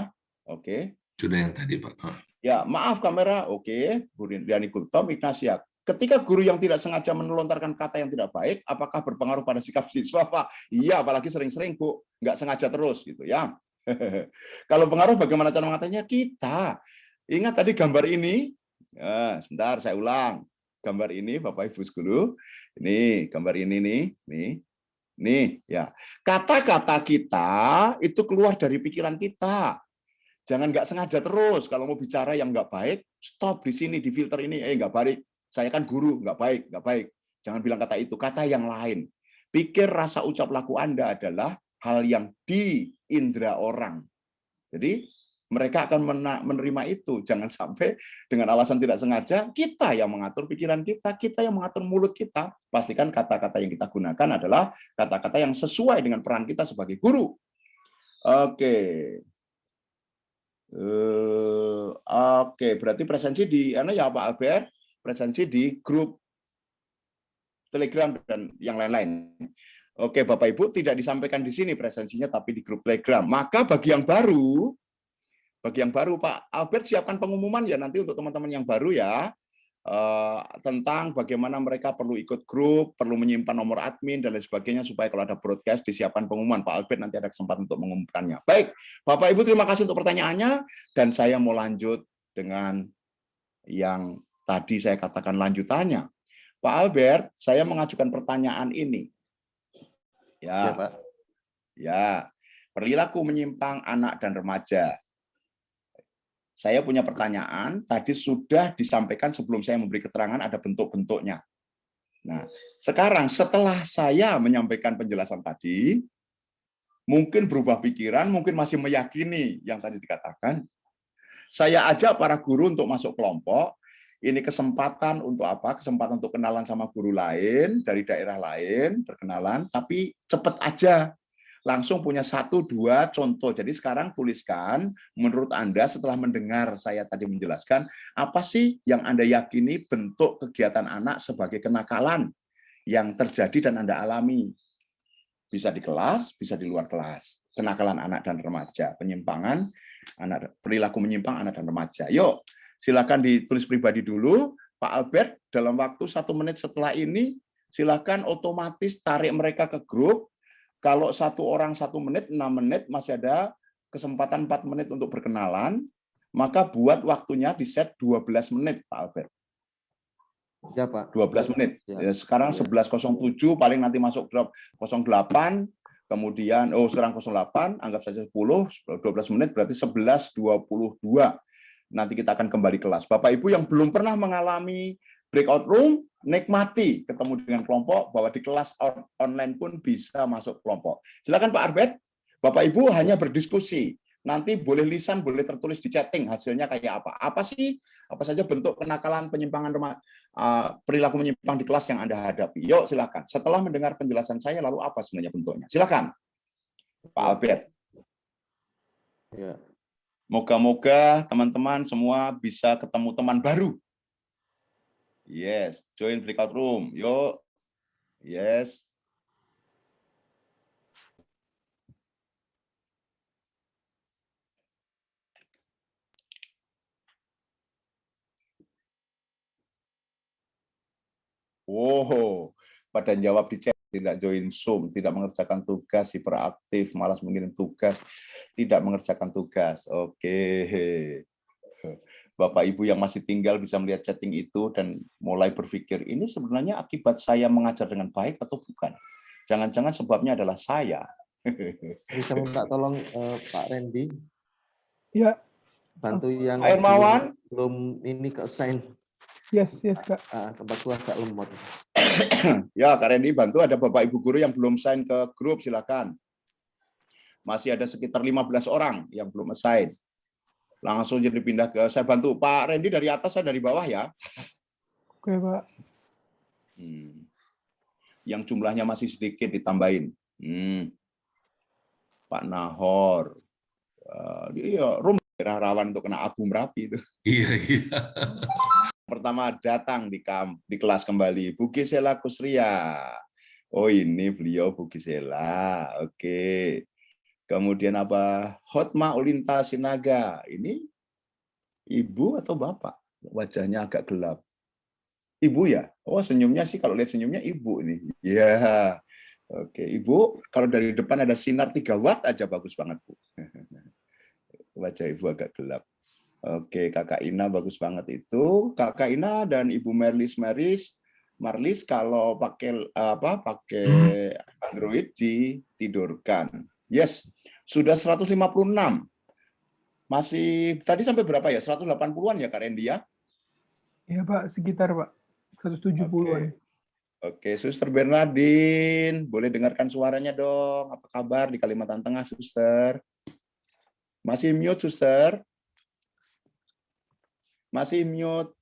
Oke. Sudah yang tadi, Pak. Ya, maaf kamera. Oke, Bu Riani Kultom, Ignasiak. Ketika guru yang tidak sengaja melontarkan kata yang tidak baik, apakah berpengaruh pada sikap siswa, Pak? Iya, apalagi sering-sering, Bu. Nggak sengaja terus, gitu ya. Kalau pengaruh bagaimana cara mengatasinya? Kita. Ingat tadi gambar ini? Ya, sebentar, saya ulang. Gambar ini, Bapak Ibu Guru. Ini, gambar ini nih. Nih, ya. Kata-kata kita itu keluar dari pikiran kita. Jangan nggak sengaja terus. Kalau mau bicara yang nggak baik, stop di sini, di filter ini. Nggak baik. Saya kan guru, nggak baik. Jangan bilang kata itu, kata yang lain. Pikir, rasa, ucap, laku Anda adalah hal yang di indera orang. Jadi mereka akan menerima itu. Jangan sampai dengan alasan tidak sengaja, kita yang mengatur pikiran kita yang mengatur mulut kita. Pastikan kata-kata yang kita gunakan adalah kata-kata yang sesuai dengan peran kita sebagai guru. Oke. Oke, berarti presensi di ya Pak Albert, presensi di grup Telegram dan yang lain-lain. Oke, Bapak Ibu tidak disampaikan di sini presensinya, tapi di grup Telegram. Maka bagi yang baru Pak Albert siapkan pengumuman ya nanti untuk teman-teman yang baru ya, tentang bagaimana mereka perlu ikut grup, perlu menyimpan nomor admin dan lain sebagainya supaya kalau ada broadcast disiapkan pengumuman. Pak Albert nanti ada kesempatan untuk mengumumkannya. Baik, Bapak Ibu terima kasih untuk pertanyaannya dan saya mau lanjut dengan yang tadi saya katakan lanjutannya. Pak Albert, saya mengajukan pertanyaan ini. Ya, Pak. Ya, perilaku menyimpang anak dan remaja. Saya punya pertanyaan, tadi sudah disampaikan sebelum saya memberi keterangan ada bentuk-bentuknya. Nah, sekarang setelah saya menyampaikan penjelasan tadi, mungkin berubah pikiran, mungkin masih meyakini yang tadi dikatakan. Saya ajak para guru untuk masuk kelompok. Ini kesempatan untuk apa? Kesempatan untuk kenalan sama guru lain, dari daerah lain, berkenalan, tapi cepat aja. Langsung punya 1-2 contoh. Jadi sekarang tuliskan, menurut Anda setelah mendengar saya tadi menjelaskan, apa sih yang Anda yakini bentuk kegiatan anak sebagai kenakalan yang terjadi dan Anda alami? Bisa di kelas, bisa di luar kelas. Kenakalan anak dan remaja, penyimpangan, perilaku menyimpang anak dan remaja. Yuk, silakan ditulis pribadi dulu. Pak Albert, dalam waktu 1 menit setelah ini, silakan otomatis tarik mereka ke grup. Kalau 1 orang 1 menit, 6 menit, masih ada kesempatan 4 menit untuk berkenalan, maka buat waktunya di set 12 menit, Pak Albert. Ya, Pak. 12 menit. Ya. Sekarang 11.07, paling nanti masuk drop 08, kemudian, sekarang 08, anggap saja 10, 12 menit, berarti 11.22. Nanti kita akan kembali kelas. Bapak Ibu yang belum pernah mengalami breakout room, nikmati ketemu dengan kelompok, bahwa di kelas online pun bisa masuk kelompok. Silakan Pak Arbet, Bapak Ibu hanya berdiskusi. Nanti boleh lisan, boleh tertulis di chatting hasilnya kayak apa. Apa saja bentuk kenakalan, penyimpangan perilaku menyimpang di kelas yang Anda hadapi. Yuk silakan. Setelah mendengar penjelasan saya, lalu apa sebenarnya bentuknya? Silakan, Pak Albert. Ya. Moga-moga teman-teman semua bisa ketemu teman baru. Yes, join breakout room. Yuk. Yes. Wow, pada jawab di chat, tidak join Zoom, tidak mengerjakan tugas, hiperaktif, malas mengirim tugas, tidak mengerjakan tugas. Oke. Bapak Ibu yang masih tinggal bisa melihat chatting itu dan mulai berpikir, ini sebenarnya akibat saya mengajar dengan baik atau bukan? Jangan-jangan sebabnya adalah saya. Bisa minta tolong Pak Randy. Ya. Bantu yang Pak Hermawan. belum ini ke assign. Yes, Kak. Tempatku agak lemot. Ya, Kak Randy bantu, ada Bapak Ibu guru yang belum sign ke grup, silakan. Masih ada sekitar 15 orang yang belum assign. Langsung jadi pindah ke, saya bantu. Pak Randy dari atas, saya dari bawah ya. Oke, Pak. Yang jumlahnya masih sedikit ditambahin. Pak Nahor. Iya, room daerah rawan untuk kena abu Merapi itu. Iya. Pertama datang di kelas kembali, Bu Gisela Kusria. Oh ini beliau Bu Gisela. Oke. Kemudian apa? Hotma Ulinta Sinaga. Ini ibu atau bapak? Wajahnya agak gelap. Ibu ya? Oh senyumnya sih, kalau lihat senyumnya ibu nih. Ya. Oke, Ibu, kalau dari depan ada sinar 3 watt aja bagus banget, Bu. Wajah Ibu agak gelap. Oke, Kakak Ina bagus banget itu. Kakak Ina dan Ibu Marlis kalau pakai Android ditidurkan. Yes, sudah 156. Masih tadi sampai berapa ya? 180-an ya Kak Randy ya? Iya, Pak, sekitar, Pak. 170-an. Oke, Suster Bernardin, boleh dengarkan suaranya dong. Apa kabar di Kalimantan Tengah, Suster? Masih mute, Suster? Masih mute.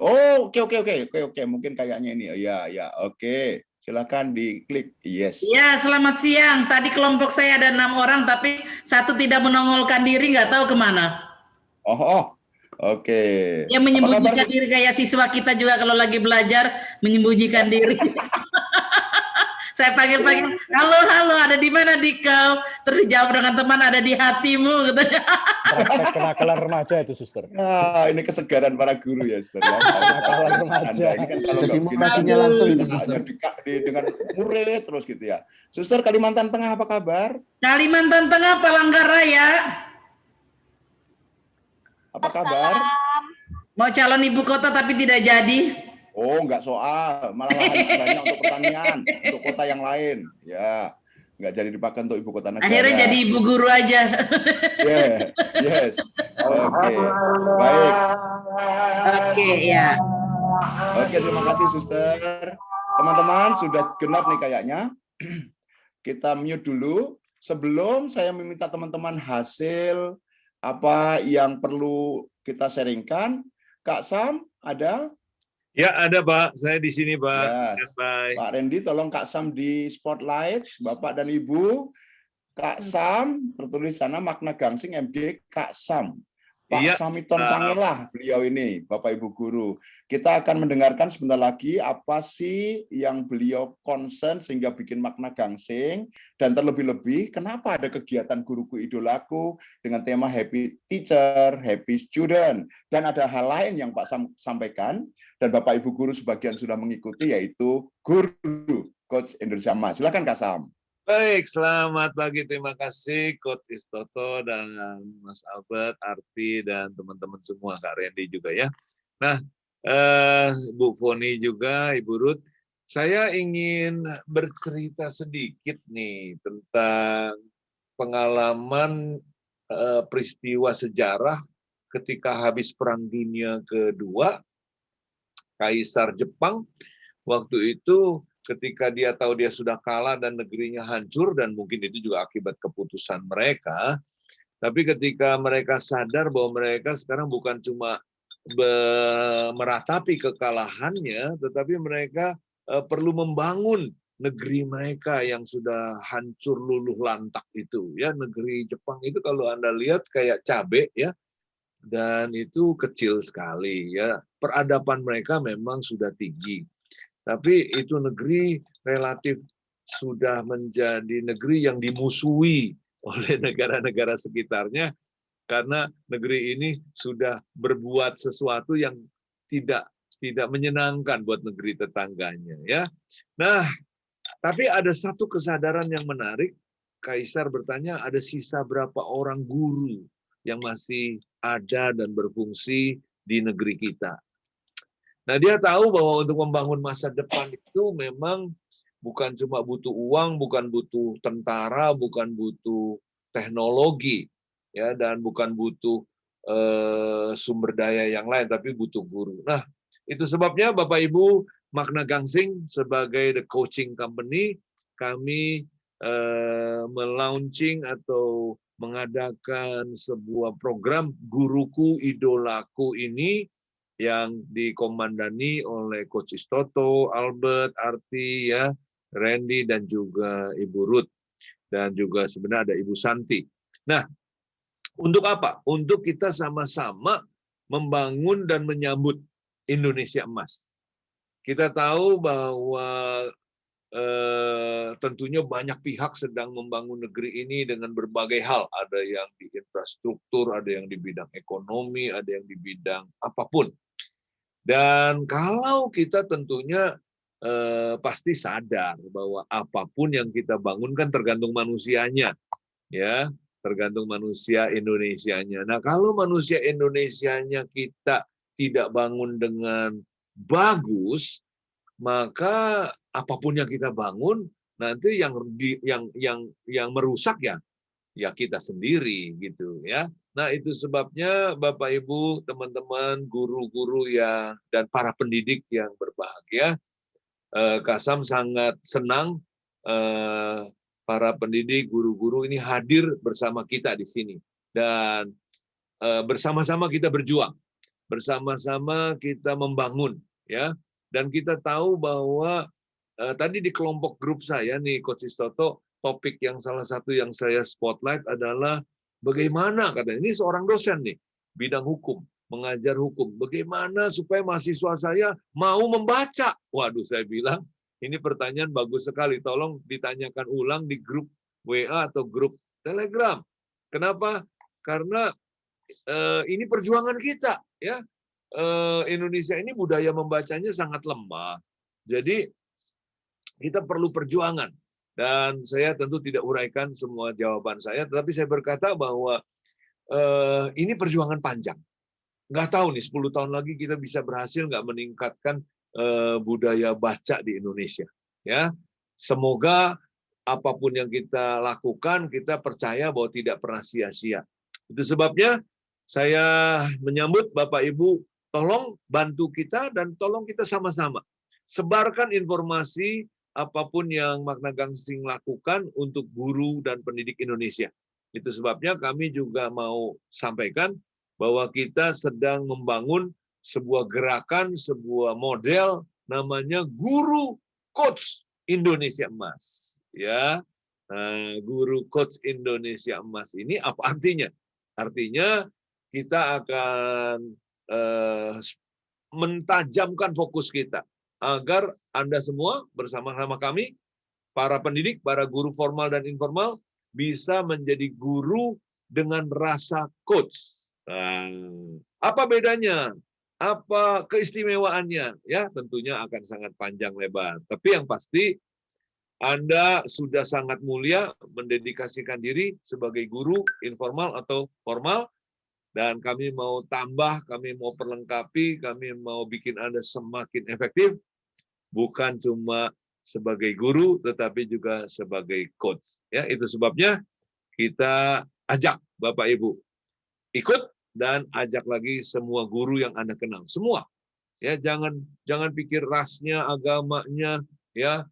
Oh, oke. Mungkin kayaknya ini. Ya, oke. Silakan diklik yes. Ya, selamat siang. Tadi kelompok saya ada 6 orang, tapi satu tidak menongolkan diri, nggak tahu kemana. Oke. Dia menyembunyikan diri kayak siswa kita juga kalau lagi belajar, menyembunyikan diri. Saya panggil-panggil, halo, ada di mana Dikau? Terus dijawab dengan teman, ada di hatimu, katanya. Praktek kenakalan remaja itu, Suster. Nah, ini kesegaran para guru ya, Suster. Ya. Kenakalan remaja. Ini kan kalau Simulasinya langsung itu, Suster. Dengan murid terus gitu ya. Suster, Kalimantan Tengah apa kabar? Kalimantan Tengah, Palangkaraya. Apa kabar? Mau calon ibu kota tapi tidak jadi. Oh, enggak soal, malah lahan banyak untuk pertanian, untuk kota yang lain. Ya, enggak jadi dipakai untuk ibu kota negara. Akhirnya jadi ibu guru aja. Yeah, yes. Oke. Baik. Oke, ya. Oke, terima kasih Suster. Teman-teman, sudah genap nih kayaknya. Kita mute dulu. Sebelum saya meminta teman-teman hasil apa yang perlu kita sharingkan. Kak Sam, ada? Ya, ada Pak. Saya di sini Pak. Yes. Bye. Pak Randy, tolong Kak Sam di spotlight. Bapak dan Ibu. Kak Sam, tertulis sana makna gangsing MD Kak Sam. Pak Iya. Samiton Pangelah, beliau ini, Bapak Ibu Guru. Kita akan mendengarkan sebentar lagi apa sih yang beliau concern sehingga bikin makna gangsing. Dan terlebih-lebih, kenapa ada kegiatan Guruku Idolaku dengan tema Happy Teacher, Happy Student. Dan ada hal lain yang Pak Sam sampaikan, dan Bapak Ibu Guru sebagian sudah mengikuti, yaitu Guru Coach Indonesia Emas. Silakan Kak Sam. Baik, selamat pagi. Terima kasih Coach Istoto dan Mas Albert, Arti, dan teman-teman semua, Kak Randy juga ya. Nah, Bu Foni juga, Ibu Ruth, saya ingin bercerita sedikit nih tentang pengalaman peristiwa sejarah ketika habis Perang Dunia Kedua, Kaisar Jepang waktu itu ketika dia tahu dia sudah kalah dan negerinya hancur, dan mungkin itu juga akibat keputusan mereka, tapi ketika mereka sadar bahwa mereka sekarang bukan cuma meratapi kekalahannya, tetapi mereka perlu membangun negeri mereka yang sudah hancur luluh lantak itu. Ya, negeri Jepang itu kalau Anda lihat kayak cabe ya, dan itu kecil sekali ya. Peradaban mereka memang sudah tinggi. Tapi itu negeri relatif sudah menjadi negeri yang dimusuhi oleh negara-negara sekitarnya, karena negeri ini sudah berbuat sesuatu yang tidak menyenangkan buat negeri tetangganya ya. Nah, tapi ada satu kesadaran yang menarik. Kaisar bertanya, ada sisa berapa orang guru yang masih ada dan berfungsi di negeri kita. Nah, dia tahu bahwa untuk membangun masa depan itu memang bukan cuma butuh uang, bukan butuh tentara, bukan butuh teknologi, ya, dan bukan butuh sumber daya yang lain, tapi butuh guru. Nah, itu sebabnya Bapak Ibu, Makna Gangsing sebagai the coaching company, kami melaunching atau mengadakan sebuah program Guruku Idolaku ini, yang dikomandani oleh Coach Istoto, Albert, Arti, ya, Randy, dan juga Ibu Ruth, dan juga sebenarnya ada Ibu Santi. Nah, untuk apa? Untuk kita sama-sama membangun dan menyambut Indonesia Emas. Kita tahu bahwa tentunya banyak pihak sedang membangun negeri ini dengan berbagai hal. Ada yang di infrastruktur, ada yang di bidang ekonomi, ada yang di bidang apapun. Dan kalau kita tentunya pasti sadar bahwa apapun yang kita bangun kan tergantung manusianya, ya, tergantung manusia Indonesianya. Nah, kalau manusia Indonesianya kita tidak bangun dengan bagus, maka apapun yang kita bangun nanti yang merusak ya kita sendiri gitu ya. Nah, itu sebabnya Bapak Ibu, teman-teman, guru-guru dan para pendidik yang berbahagia, Kak Sam sangat senang para pendidik, guru-guru ini hadir bersama kita di sini, dan bersama-sama kita berjuang, bersama-sama kita membangun, ya. Dan kita tahu bahwa tadi di kelompok grup saya nih, Coach Istoto, topik yang salah satu yang saya spotlight adalah bagaimana, katanya, ini seorang dosen nih, bidang hukum, mengajar hukum, bagaimana supaya mahasiswa saya mau membaca. Waduh, saya bilang, ini pertanyaan bagus sekali, tolong ditanyakan ulang di grup WA atau grup Telegram. Kenapa? Karena ini perjuangan kita, ya. Indonesia ini budaya membacanya sangat lemah. Jadi kita perlu perjuangan. Dan saya tentu tidak uraikan semua jawaban saya, tetapi saya berkata bahwa ini perjuangan panjang. Nggak tahu nih 10 tahun lagi kita bisa berhasil nggak meningkatkan budaya baca di Indonesia. Ya, semoga apapun yang kita lakukan kita percaya bahwa tidak pernah sia-sia. Itu sebabnya saya menyambut Bapak Ibu, tolong bantu kita dan tolong kita sama-sama sebarkan informasi apapun yang Magna Gangsing lakukan untuk guru dan pendidik Indonesia. Itu sebabnya kami juga mau sampaikan bahwa kita sedang membangun sebuah gerakan, sebuah model namanya Guru Coach Indonesia Emas. Ya, Guru Coach Indonesia Emas ini apa artinya? Artinya kita akan mentajamkan fokus kita agar Anda semua bersama-sama kami, para pendidik, para guru formal dan informal, bisa menjadi guru dengan rasa coach. Apa bedanya? Apa keistimewaannya? Ya, tentunya akan sangat panjang lebar. Tapi yang pasti, Anda sudah sangat mulia mendedikasikan diri sebagai guru informal atau formal, dan kami mau tambah, kami mau perlengkapi, kami mau bikin Anda semakin efektif, bukan cuma sebagai guru, tetapi juga sebagai coach. Ya, itu sebabnya kita ajak Bapak Ibu ikut dan ajak lagi semua guru yang Anda kenal, semua. Ya, jangan pikir rasnya, agamanya, ya,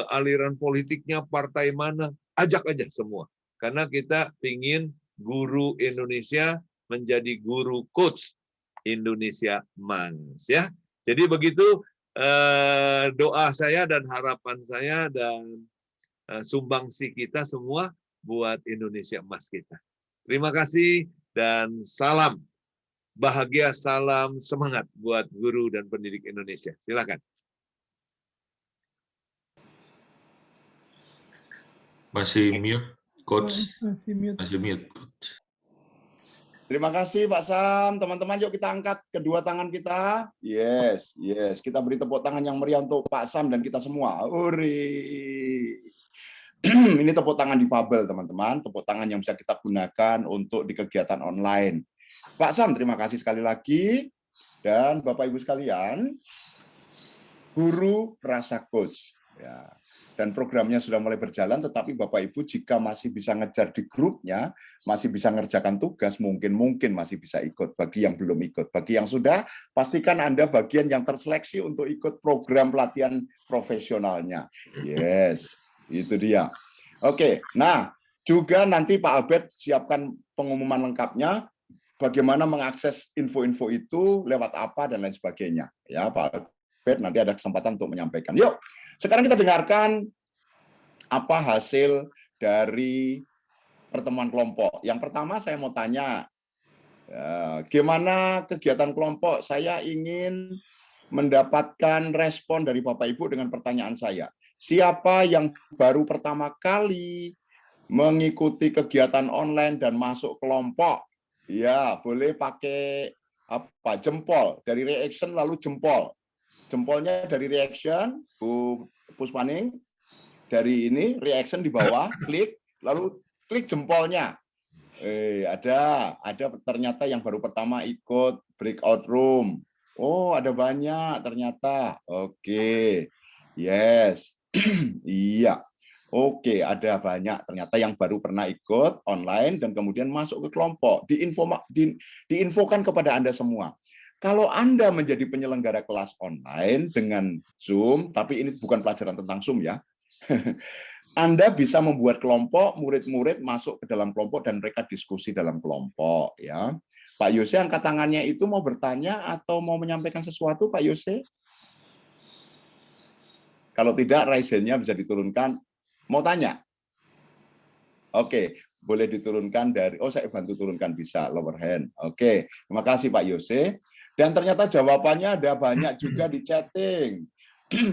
aliran politiknya, partai mana, ajak aja semua. Karena kita ingin guru Indonesia menjadi guru coach Indonesia Emas, ya. Jadi begitu doa saya dan harapan saya dan sumbangsi kita semua buat Indonesia Emas kita. Terima kasih dan salam bahagia, salam semangat buat guru dan pendidik Indonesia. Silakan. Masih mute, Coach. Masih mute. Masih mute, Coach. Terima kasih Pak Sam. Teman-teman, yuk kita angkat kedua tangan kita. Yes, yes. Kita beri tepuk tangan yang meriah untuk Pak Sam dan kita semua. Uri. Ini tepuk tangan difabel, teman-teman. Tepuk tangan yang bisa kita gunakan untuk di kegiatan online. Pak Sam, terima kasih sekali lagi. Dan Bapak Ibu sekalian, guru rasa coach. Ya. Dan programnya sudah mulai berjalan, tetapi Bapak Ibu jika masih bisa ngejar di grupnya, masih bisa ngerjakan tugas, mungkin masih bisa ikut. Bagi yang belum ikut, bagi yang sudah, pastikan Anda bagian yang terseleksi untuk ikut program pelatihan profesionalnya. Yes, itu dia. Oke, nah juga nanti Pak Albert siapkan pengumuman lengkapnya, bagaimana mengakses info-info itu, lewat apa, dan lain sebagainya. Ya, Pak Albert nanti ada kesempatan untuk menyampaikan. Yuk, sekarang kita dengarkan apa hasil dari pertemuan kelompok. Yang pertama saya mau tanya, gimana kegiatan kelompok? Saya ingin mendapatkan respon dari Bapak Ibu dengan pertanyaan saya. Siapa yang baru pertama kali mengikuti kegiatan online dan masuk kelompok? Ya, boleh pakai apa? Jempol, dari reaction lalu jempol. Jempolnya dari reaction, Bu Puspaning, dari ini reaction di bawah, klik, lalu klik jempolnya. Ada ternyata yang baru pertama ikut breakout room. Oh, ada banyak ternyata. Oke, yes, iya. Oke, ada banyak ternyata yang baru pernah ikut online dan kemudian masuk ke kelompok. Diinfokan kepada Anda semua. Kalau Anda menjadi penyelenggara kelas online dengan Zoom, tapi ini bukan pelajaran tentang Zoom ya, Anda bisa membuat kelompok, murid-murid masuk ke dalam kelompok dan mereka diskusi dalam kelompok. Ya, Pak Yose angkat tangannya itu mau bertanya atau mau menyampaikan sesuatu, Pak Yose? Kalau tidak, raise hand-nya bisa diturunkan. Mau tanya? Oke, boleh diturunkan dari, saya bantu turunkan, bisa lower hand. Oke, terima kasih Pak Yose. Dan ternyata jawabannya ada banyak juga di chatting.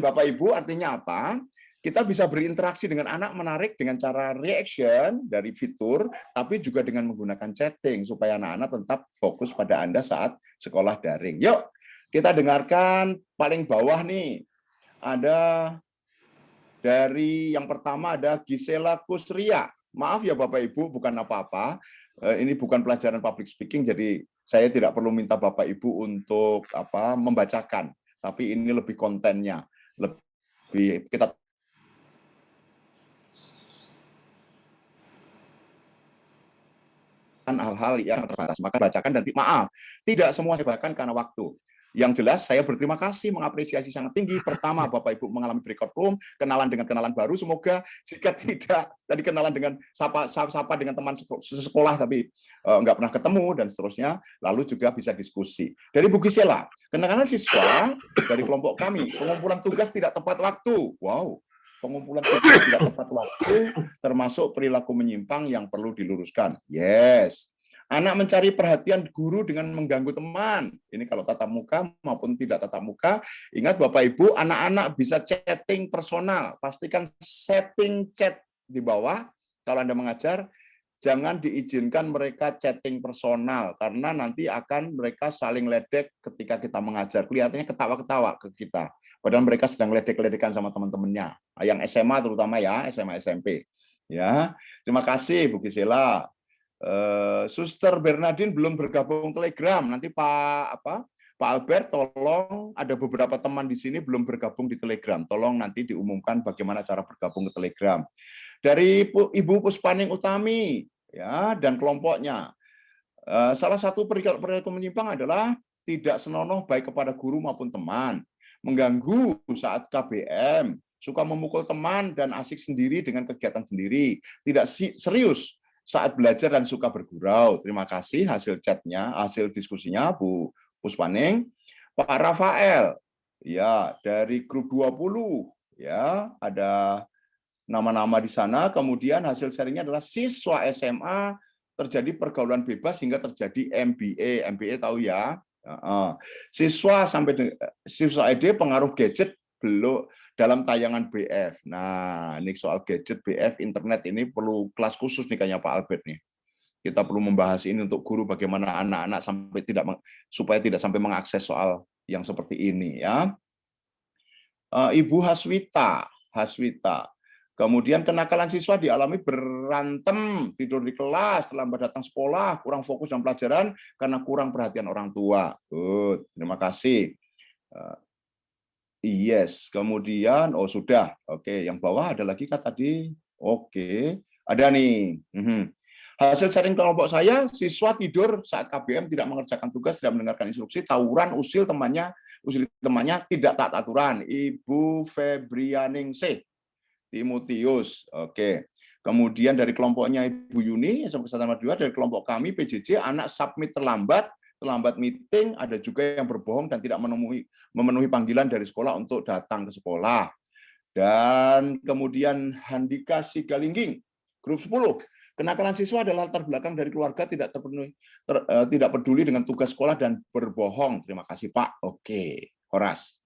Bapak Ibu, artinya apa? Kita bisa berinteraksi dengan anak, menarik dengan cara reaction dari fitur, tapi juga dengan menggunakan chatting, supaya anak-anak tetap fokus pada Anda saat sekolah daring. Yuk, kita dengarkan paling bawah nih. Ada dari yang pertama ada Gisela Kusria. Maaf ya Bapak Ibu, bukan apa-apa. Ini bukan pelajaran public speaking, jadi saya tidak perlu minta Bapak Ibu untuk membacakan. Tapi ini lebih kontennya. Lebih kita hal-hal yang terbatas. Maka bacakan dan maaf, tidak semua saya bacakan karena waktu. Yang jelas saya berterima kasih, mengapresiasi sangat tinggi. Pertama, Bapak Ibu mengalami breakout room, kenalan dengan kenalan baru. Semoga jika tidak tadi kenalan dengan sapa dengan teman sekolah tapi nggak pernah ketemu dan seterusnya, lalu juga bisa diskusi. Dari Bu Gisela, kenakalan siswa dari kelompok kami, pengumpulan tugas tidak tepat waktu. Wow, pengumpulan tugas tidak tepat waktu, termasuk perilaku menyimpang yang perlu diluruskan. Yes. Anak mencari perhatian guru dengan mengganggu teman. Ini kalau tatap muka maupun tidak tatap muka. Ingat Bapak Ibu, anak-anak bisa chatting personal. Pastikan setting chat di bawah. Kalau Anda mengajar, jangan diizinkan mereka chatting personal. Karena nanti akan mereka saling ledek ketika kita mengajar. Kelihatannya ketawa-ketawa ke kita. Padahal mereka sedang ledek-ledekan sama teman-temannya. Yang SMA terutama ya, SMA SMP. Ya, terima kasih Bu Gisela. Suster Bernardine belum bergabung Telegram. Nanti Pak Albert tolong, ada beberapa teman di sini belum bergabung di Telegram. Tolong nanti diumumkan bagaimana cara bergabung ke Telegram. Dari Ibu Puspaning Utami ya dan kelompoknya. Salah satu perilaku menyimpang adalah tidak senonoh baik kepada guru maupun teman, mengganggu saat KBM, suka memukul teman dan asik sendiri dengan kegiatan sendiri, tidak serius saat belajar dan suka bergurau. Terima kasih hasil chatnya, hasil diskusinya Bu Puspaning. Pak Rafael, ya dari grup 20, ya ada nama-nama di sana. Kemudian hasil sharingnya adalah siswa SMA terjadi pergaulan bebas hingga terjadi MBA. MBA tahu ya. Siswa ED pengaruh gadget belum dalam tayangan BF. Nah, ini soal gadget BF internet ini perlu kelas khusus nih kayaknya Pak Albert nih. Kita perlu membahas ini untuk guru bagaimana anak-anak supaya tidak sampai mengakses soal yang seperti ini ya. Ibu Haswita. Kemudian kenakalan siswa dialami berantem, tidur di kelas, terlambat datang sekolah, kurang fokus dalam pelajaran karena kurang perhatian orang tua. Good, terima kasih. Yes, kemudian sudah. Oke, yang bawah ada lagi kah tadi? Oke, ada nih. Hasil sharing kelompok saya, siswa tidur saat KBM, tidak mengerjakan tugas, tidak mendengarkan instruksi, tawuran, usil temannya tidak taat aturan. Ibu Febrianingsih Timotius. Oke. Kemudian dari kelompoknya Ibu Yuni, SMP Kesatuan 2, dari kelompok kami PJJ, anak submit terlambat meeting, ada juga yang berbohong dan tidak memenuhi panggilan dari sekolah untuk datang ke sekolah. Dan kemudian Handika Sigalingging, grup 10. Kenakalan siswa adalah latar belakang dari keluarga tidak peduli dengan tugas sekolah dan berbohong. Terima kasih Pak. Oke, Horas.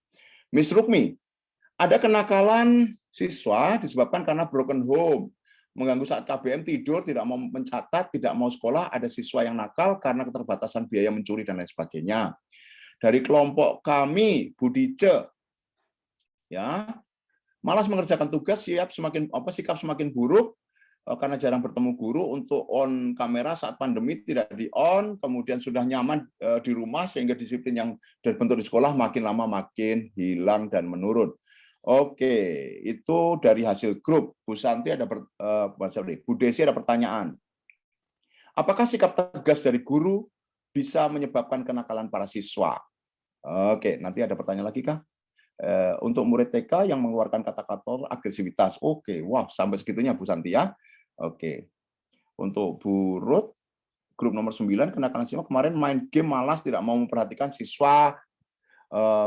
Miss Rukmi, ada kenakalan siswa disebabkan karena broken home. Mengganggu saat KBM, tidur, tidak mau mencatat, tidak mau sekolah, ada siswa yang nakal karena keterbatasan biaya mencuri dan lain sebagainya. Dari kelompok kami, Budice, ya, malas mengerjakan tugas, sikap semakin buruk karena jarang bertemu guru, untuk on kamera saat pandemi tidak di on, kemudian sudah nyaman di rumah sehingga disiplin yang terbentuk di sekolah makin lama makin hilang dan menurun. Oke, itu dari hasil grup. Bu Santi Bu Desi ada pertanyaan. Apakah sikap tegas dari guru bisa menyebabkan kenakalan para siswa? Oke, nanti ada pertanyaan lagi kah? Untuk murid TK yang mengeluarkan kata-kata agresivitas. Oke, wah sampai segitunya Bu Santi ya. Oke. Untuk Bu Ruth, grup nomor 9, kenakalan siswa kemarin main game malas, tidak mau memperhatikan siswa,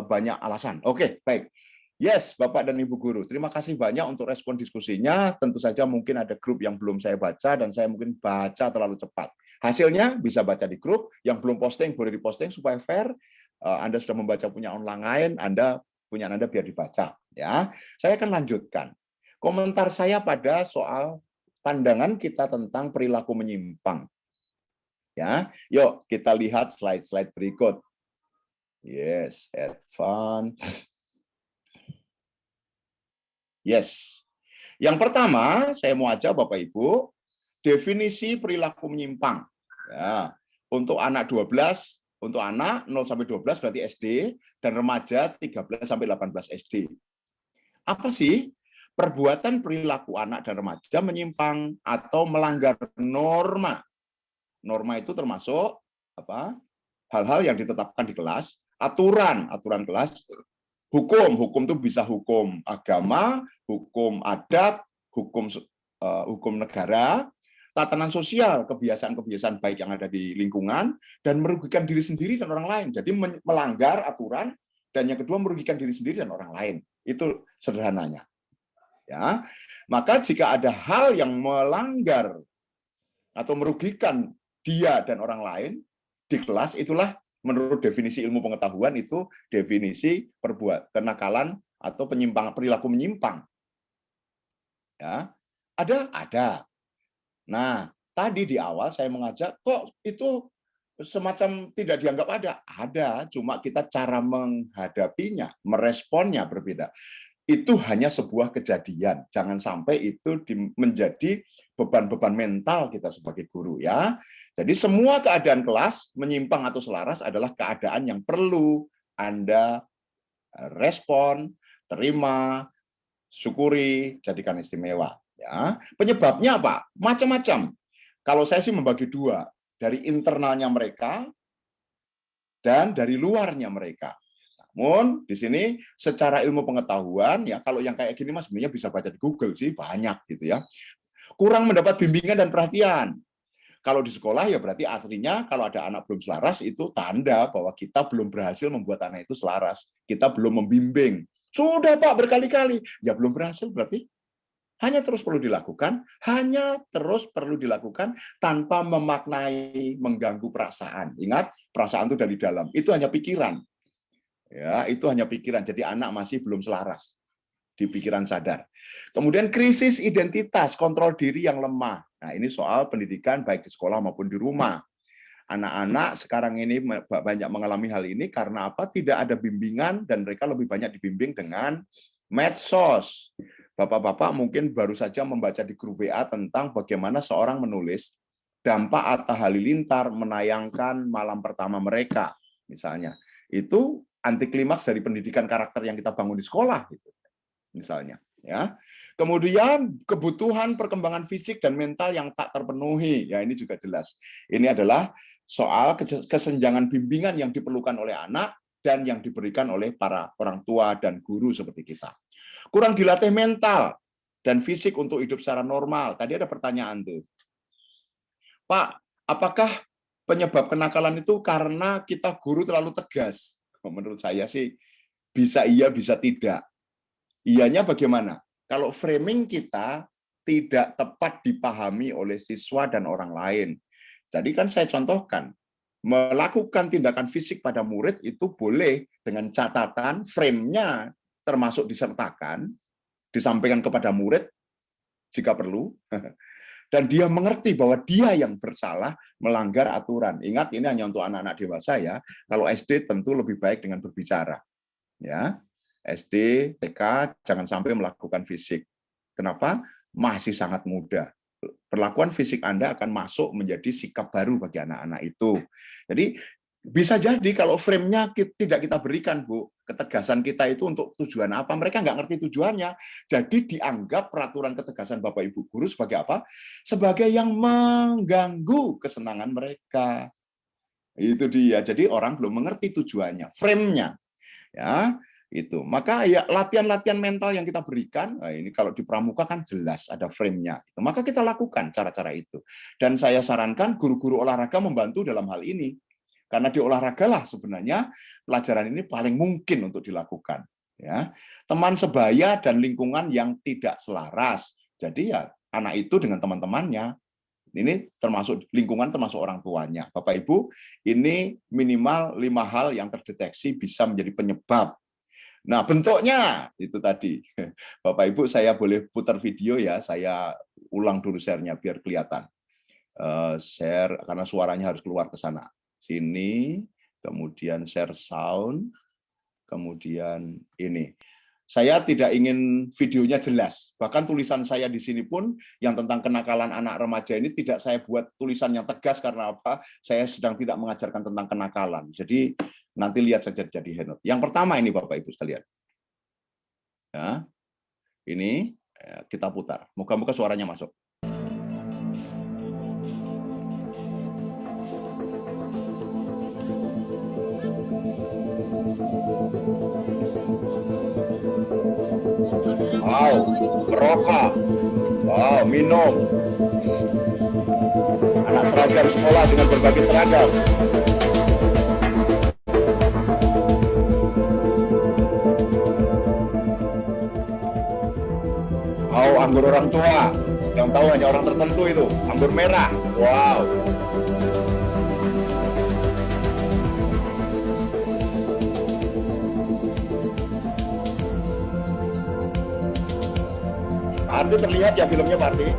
banyak alasan. Oke, baik. Yes, Bapak dan Ibu Guru. Terima kasih banyak untuk respon diskusinya. Tentu saja mungkin ada grup yang belum saya baca dan saya mungkin baca terlalu cepat. Hasilnya bisa baca di grup, yang belum posting boleh diposting supaya fair. Anda sudah membaca punya online lain, punya Anda biar dibaca. Ya, saya akan lanjutkan. Komentar saya pada soal pandangan kita tentang perilaku menyimpang. Ya, yuk kita lihat slide-slide berikut. Yes, advance. Yes. Yang pertama, saya mau ajak Bapak Ibu, definisi perilaku menyimpang. Ya, untuk anak 12, untuk anak 0 sampai 12 berarti SD, dan remaja 13 sampai 18 SD. Apa sih perbuatan perilaku anak dan remaja menyimpang atau melanggar norma? Norma itu termasuk apa? Hal-hal yang ditetapkan di kelas, aturan kelas. Hukum itu bisa hukum agama, hukum adat, hukum negara, tatanan sosial, kebiasaan-kebiasaan baik yang ada di lingkungan, dan merugikan diri sendiri dan orang lain. Jadi melanggar aturan, dan yang kedua merugikan diri sendiri dan orang lain. Itu sederhananya. Ya, maka jika ada hal yang melanggar atau merugikan dia dan orang lain di kelas, itulah menurut definisi ilmu pengetahuan itu definisi kenakalan atau perilaku menyimpang. Ya, ada. Nah, tadi di awal saya mengajak kok itu semacam tidak dianggap ada, cuma kita cara menghadapinya, meresponnya berbeda. Itu hanya sebuah kejadian. Jangan sampai itu menjadi beban-beban mental kita sebagai guru, ya. Jadi semua keadaan kelas menyimpang atau selaras adalah keadaan yang perlu Anda respon, terima, syukuri, jadikan istimewa, ya. Penyebabnya apa? Macam-macam. Kalau saya sih membagi dua, dari internalnya mereka dan dari luarnya mereka. Namun di sini secara ilmu pengetahuan, ya, kalau yang kayak gini Mas sebenarnya bisa baca di Google sih, banyak gitu ya. Kurang mendapat bimbingan dan perhatian. Kalau di sekolah ya berarti artinya kalau ada anak belum selaras itu tanda bahwa kita belum berhasil membuat anak itu selaras. Kita belum membimbing. Sudah Pak berkali-kali, ya belum berhasil berarti hanya terus perlu dilakukan tanpa memaknai, mengganggu perasaan. Ingat, perasaan itu dari dalam. Itu hanya pikiran. Ya, itu hanya pikiran. Jadi anak masih belum selaras di pikiran sadar. Kemudian krisis identitas, kontrol diri yang lemah. Nah, ini soal pendidikan baik di sekolah maupun di rumah. Anak-anak sekarang ini banyak mengalami hal ini karena apa? Tidak ada bimbingan dan mereka lebih banyak dibimbing dengan medsos. Bapak-bapak mungkin baru saja membaca di grup WA tentang bagaimana seorang menulis dampak Atta Halilintar menayangkan malam pertama mereka, misalnya. Itu anti klimaks dari pendidikan karakter yang kita bangun di sekolah, gitu, misalnya. Ya, kemudian kebutuhan perkembangan fisik dan mental yang tak terpenuhi, ya ini juga jelas. Ini adalah soal kesenjangan bimbingan yang diperlukan oleh anak dan yang diberikan oleh para orang tua dan guru seperti kita. Kurang dilatih mental dan fisik untuk hidup secara normal. Tadi ada pertanyaan tuh, Pak, apakah penyebab kenakalan itu karena kita guru terlalu tegas? Menurut saya sih bisa iya, bisa tidak. Iyanya bagaimana? Kalau framing kita tidak tepat dipahami oleh siswa dan orang lain. Jadi kan saya contohkan, melakukan tindakan fisik pada murid itu boleh dengan catatan frame-nya termasuk disertakan, disampaikan kepada murid jika perlu, dan dia mengerti bahwa dia yang bersalah melanggar aturan. Ingat, ini hanya untuk anak-anak dewasa ya. Kalau SD tentu lebih baik dengan berbicara. Ya, SD, TK jangan sampai melakukan fisik. Kenapa? Masih sangat muda. Perlakuan fisik Anda akan masuk menjadi sikap baru bagi anak-anak itu. Jadi bisa jadi kalau frame-nya tidak kita berikan, Bu, ketegasan kita itu untuk tujuan apa, mereka nggak ngerti tujuannya. Jadi dianggap peraturan ketegasan Bapak Ibu guru sebagai apa? Sebagai yang mengganggu kesenangan mereka. Itu dia. Jadi orang belum mengerti tujuannya, frame-nya. Ya, itu. Maka ya latihan-latihan mental yang kita berikan, nah ini kalau di pramuka kan jelas ada frame-nya. Maka kita lakukan cara-cara itu. Dan saya sarankan guru-guru olahraga membantu dalam hal ini. Karena di olahraga lah sebenarnya pelajaran ini paling mungkin untuk dilakukan. Ya, teman sebaya dan lingkungan yang tidak selaras. Jadi ya anak itu dengan teman-temannya, ini termasuk lingkungan, termasuk orang tuanya. Bapak Ibu, ini minimal 5 hal yang terdeteksi bisa menjadi penyebab. Nah, bentuknya itu tadi. Bapak Ibu, saya boleh putar video ya, saya ulang dulu share-nya biar kelihatan. Share karena suaranya harus keluar ke sana. Sini, kemudian share sound, kemudian ini. Saya tidak ingin videonya jelas. Bahkan tulisan saya di sini pun yang tentang kenakalan anak remaja ini tidak saya buat tulisan yang tegas karena apa? Saya sedang tidak mengajarkan tentang kenakalan. Jadi nanti lihat saja jadi handout. Yang pertama ini Bapak Ibu sekalian. Ya. Ini kita putar. Moga-moga suaranya masuk. Wow, merokok. Wow, minum. Anak seragam sekolah dengan berbagai seragam. Wow, anggur orang tua. Yang tahu hanya orang tertentu itu. Anggur merah. Wow. Arti terlihat ya filmnya Pak Arti?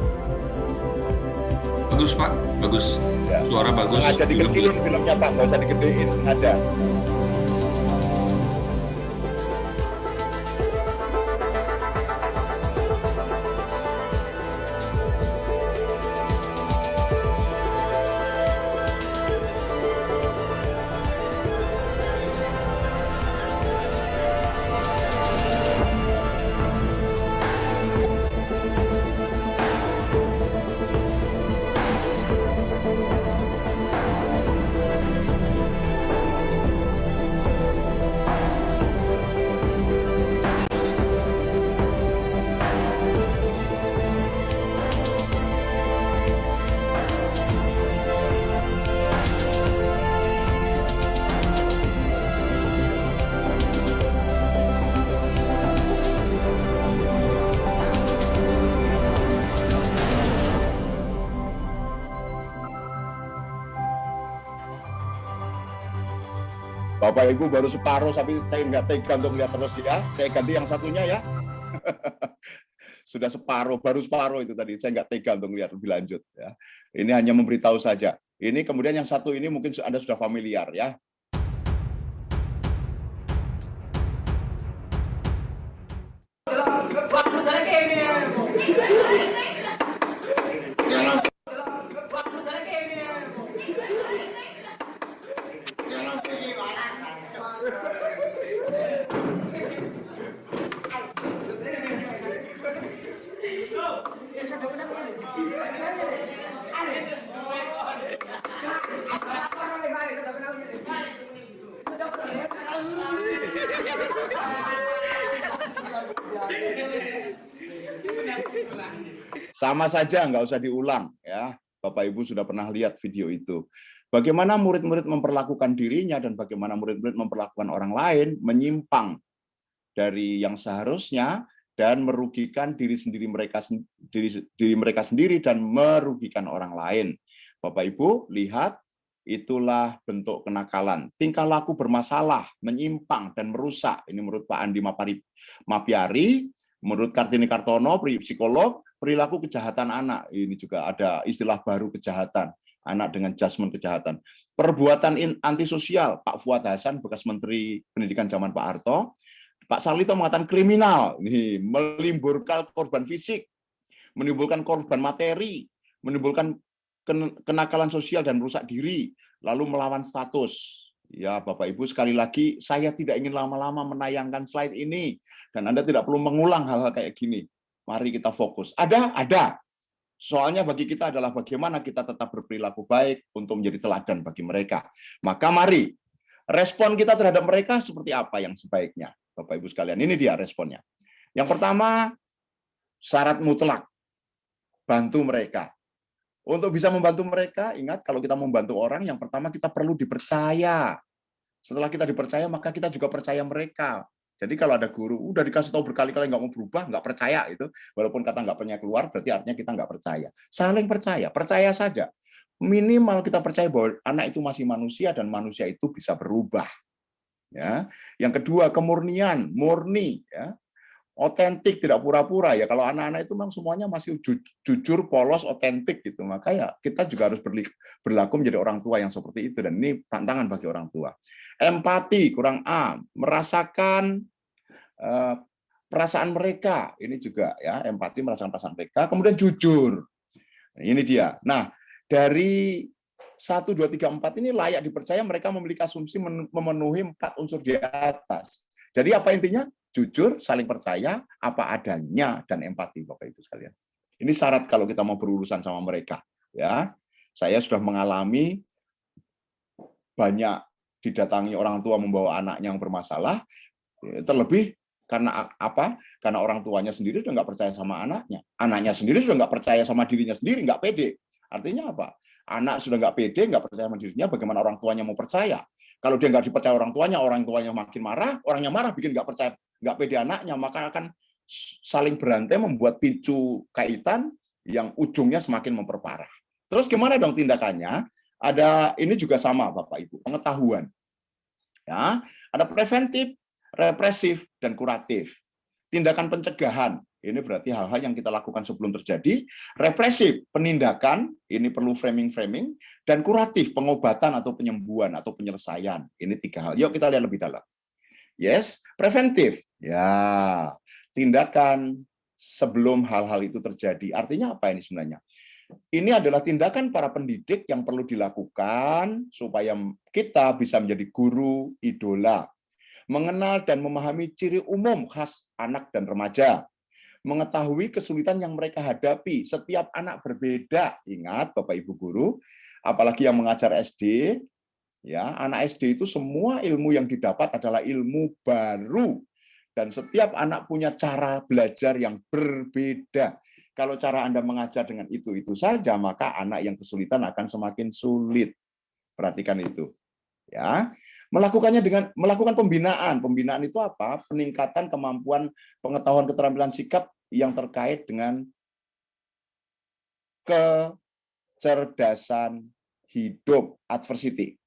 Bagus Pak, bagus. Ya. Suara bagus. Sengaja dikecilin filmnya Pak, nggak usah digedein, sengaja. Bapak Ibu baru separuh, tapi saya nggak tega untuk lihat terus ya. Saya ganti yang satunya ya. Sudah separuh, baru separuh itu tadi. Saya nggak tega untuk lihat lebih lanjut ya. Ini hanya memberitahu saja. Ini kemudian yang satu ini mungkin Anda sudah familiar ya. Sama saja, nggak usah diulang ya. Bapak Ibu sudah pernah lihat video itu. Bagaimana murid-murid memperlakukan dirinya dan bagaimana murid-murid memperlakukan orang lain menyimpang dari yang seharusnya dan merugikan diri mereka sendiri dan merugikan orang lain. Bapak Ibu lihat, itulah bentuk kenakalan. Tingkah laku bermasalah, menyimpang dan merusak. Ini menurut Pak Andi Mapiari, menurut Kartini Kartono, psikolog, perilaku kejahatan anak. Ini juga ada istilah baru kejahatan. Anak dengan judgement kejahatan. Perbuatan antisosial, Pak Fuad Hasan, bekas Menteri Pendidikan zaman Pak Harto. Pak Sarlito mengatakan kriminal, nih, menimbulkan korban fisik, menimbulkan korban materi, menimbulkan kenakalan sosial dan merusak diri, lalu melawan status. Ya Bapak Ibu, sekali lagi saya tidak ingin lama-lama menayangkan slide ini dan Anda tidak perlu mengulang hal-hal kayak gini. Mari kita fokus. Ada. Soalnya bagi kita adalah bagaimana kita tetap berperilaku baik untuk menjadi teladan bagi mereka. Maka mari respon kita terhadap mereka seperti apa yang sebaiknya. Bapak Ibu sekalian, ini dia responnya. Yang pertama, syarat mutlak. Bantu mereka. Untuk bisa membantu mereka, ingat kalau kita membantu orang, yang pertama kita perlu dipercaya. Setelah kita dipercaya, maka kita juga percaya mereka. Jadi kalau ada guru udah dikasih tahu berkali-kali nggak mau berubah, nggak percaya itu, walaupun kata nggak pernah keluar, berarti artinya kita nggak percaya. Saling percaya saja. Minimal kita percaya bahwa anak itu masih manusia dan manusia itu bisa berubah. Ya. Yang kedua, kemurnian, murni, ya. Otentik, tidak pura-pura ya. Kalau anak-anak itu memang semuanya masih jujur, polos, otentik gitu. Maka ya kita juga harus berlaku menjadi orang tua yang seperti itu, dan ini tantangan bagi orang tua. Empati, kurang A, merasakan perasaan mereka. Ini juga ya, empati, merasakan perasaan mereka. Kemudian jujur. Nah, ini dia. Nah, dari 1, 2, 3, 4 ini layak dipercaya mereka memiliki asumsi memenuhi 4 unsur di atas. Jadi apa intinya? Jujur, saling percaya, apa adanya, dan empati, Bapak Ibu sekalian. Ini syarat kalau kita mau berurusan sama mereka. Ya, saya sudah mengalami banyak didatangi orang tua membawa anaknya yang bermasalah, terlebih karena apa? Karena orang tuanya sendiri sudah nggak percaya sama anaknya sendiri sudah nggak percaya sama dirinya sendiri, nggak pede. Artinya apa? Anak sudah nggak pede, nggak percaya sama dirinya, bagaimana orang tuanya mau percaya? Kalau dia nggak dipercaya orang tuanya makin marah, orangnya marah bikin nggak percaya, nggak pede anaknya, maka akan saling berantai membuat picu kaitan yang ujungnya semakin memperparah. Terus gimana dong tindakannya? Ada ini juga sama Bapak Ibu, pengetahuan. Ya, ada preventif, represif, dan kuratif. Tindakan pencegahan, ini berarti hal-hal yang kita lakukan sebelum terjadi. Represif, penindakan, ini perlu framing-framing. Dan kuratif, pengobatan atau penyembuhan atau penyelesaian. Ini 3 hal. Yuk kita lihat lebih dalam. Yes, preventif. Ya, tindakan sebelum hal-hal itu terjadi. Artinya apa ini sebenarnya? Ini adalah tindakan para pendidik yang perlu dilakukan supaya kita bisa menjadi guru idola. Mengenal dan memahami ciri umum khas anak dan remaja, mengetahui kesulitan yang mereka hadapi. Setiap anak berbeda. Ingat Bapak Ibu guru, apalagi yang mengajar SD, ya, anak SD itu semua ilmu yang didapat adalah ilmu baru, dan setiap anak punya cara belajar yang berbeda. Kalau cara Anda mengajar dengan itu saja, maka anak yang kesulitan akan semakin sulit. Perhatikan itu. Ya. Melakukannya dengan melakukan pembinaan. Pembinaan itu apa? Peningkatan kemampuan pengetahuan keterampilan sikap yang terkait dengan kecerdasan hidup, adversity.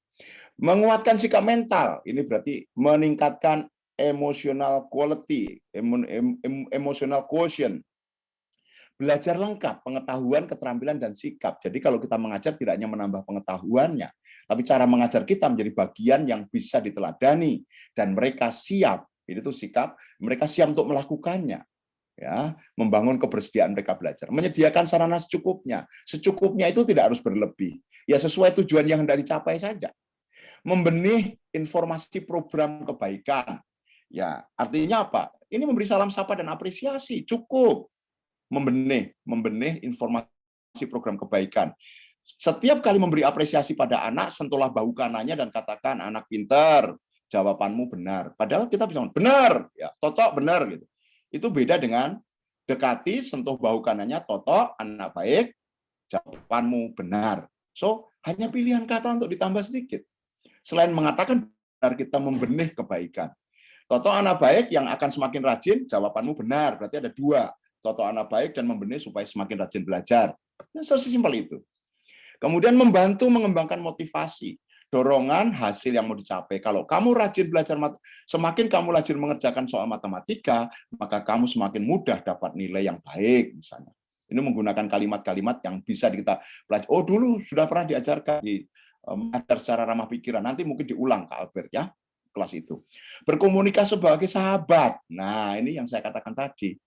Menguatkan sikap mental, ini berarti meningkatkan emotional quality, emotional quotient. Belajar lengkap, pengetahuan, keterampilan, dan sikap. Jadi kalau kita mengajar tidak hanya menambah pengetahuannya, tapi cara mengajar kita menjadi bagian yang bisa diteladani, dan mereka siap, itu sikap, mereka siap untuk melakukannya. Ya, membangun kebersediaan mereka belajar, menyediakan sarana secukupnya. Secukupnya itu tidak harus berlebih, ya sesuai tujuan yang hendak dicapai saja. Membenih informasi program kebaikan, ya artinya apa? Ini memberi salam sapa dan apresiasi, cukup. Membenih informasi program kebaikan. Setiap kali memberi apresiasi pada anak, sentuhlah bahu kanannya dan katakan, anak pintar, jawabanmu benar. Padahal kita bisa benar, ya, Toto benar gitu. Itu beda dengan dekati, sentuh bahu kanannya, Toto, anak baik, jawabanmu benar. So, hanya pilihan kata untuk ditambah sedikit. Selain mengatakan benar, kita membenih kebaikan. Toto anak baik yang akan semakin rajin, jawabanmu benar. Berarti ada 2. Toto anak baik dan membenih supaya semakin rajin belajar. Ya, sesimpel itu. Kemudian membantu mengembangkan motivasi, dorongan hasil yang mau dicapai. Kalau kamu rajin belajar, semakin kamu rajin mengerjakan soal matematika, maka kamu semakin mudah dapat nilai yang baik misalnya. Ini menggunakan kalimat-kalimat yang bisa kita pelajari. Oh, dulu sudah pernah diajarkan di mengajar secara ramah pikiran. Nanti mungkin diulang Kak Albert ya, kelas itu. Berkomunikasi sebagai sahabat. Nah, ini yang saya katakan tadi.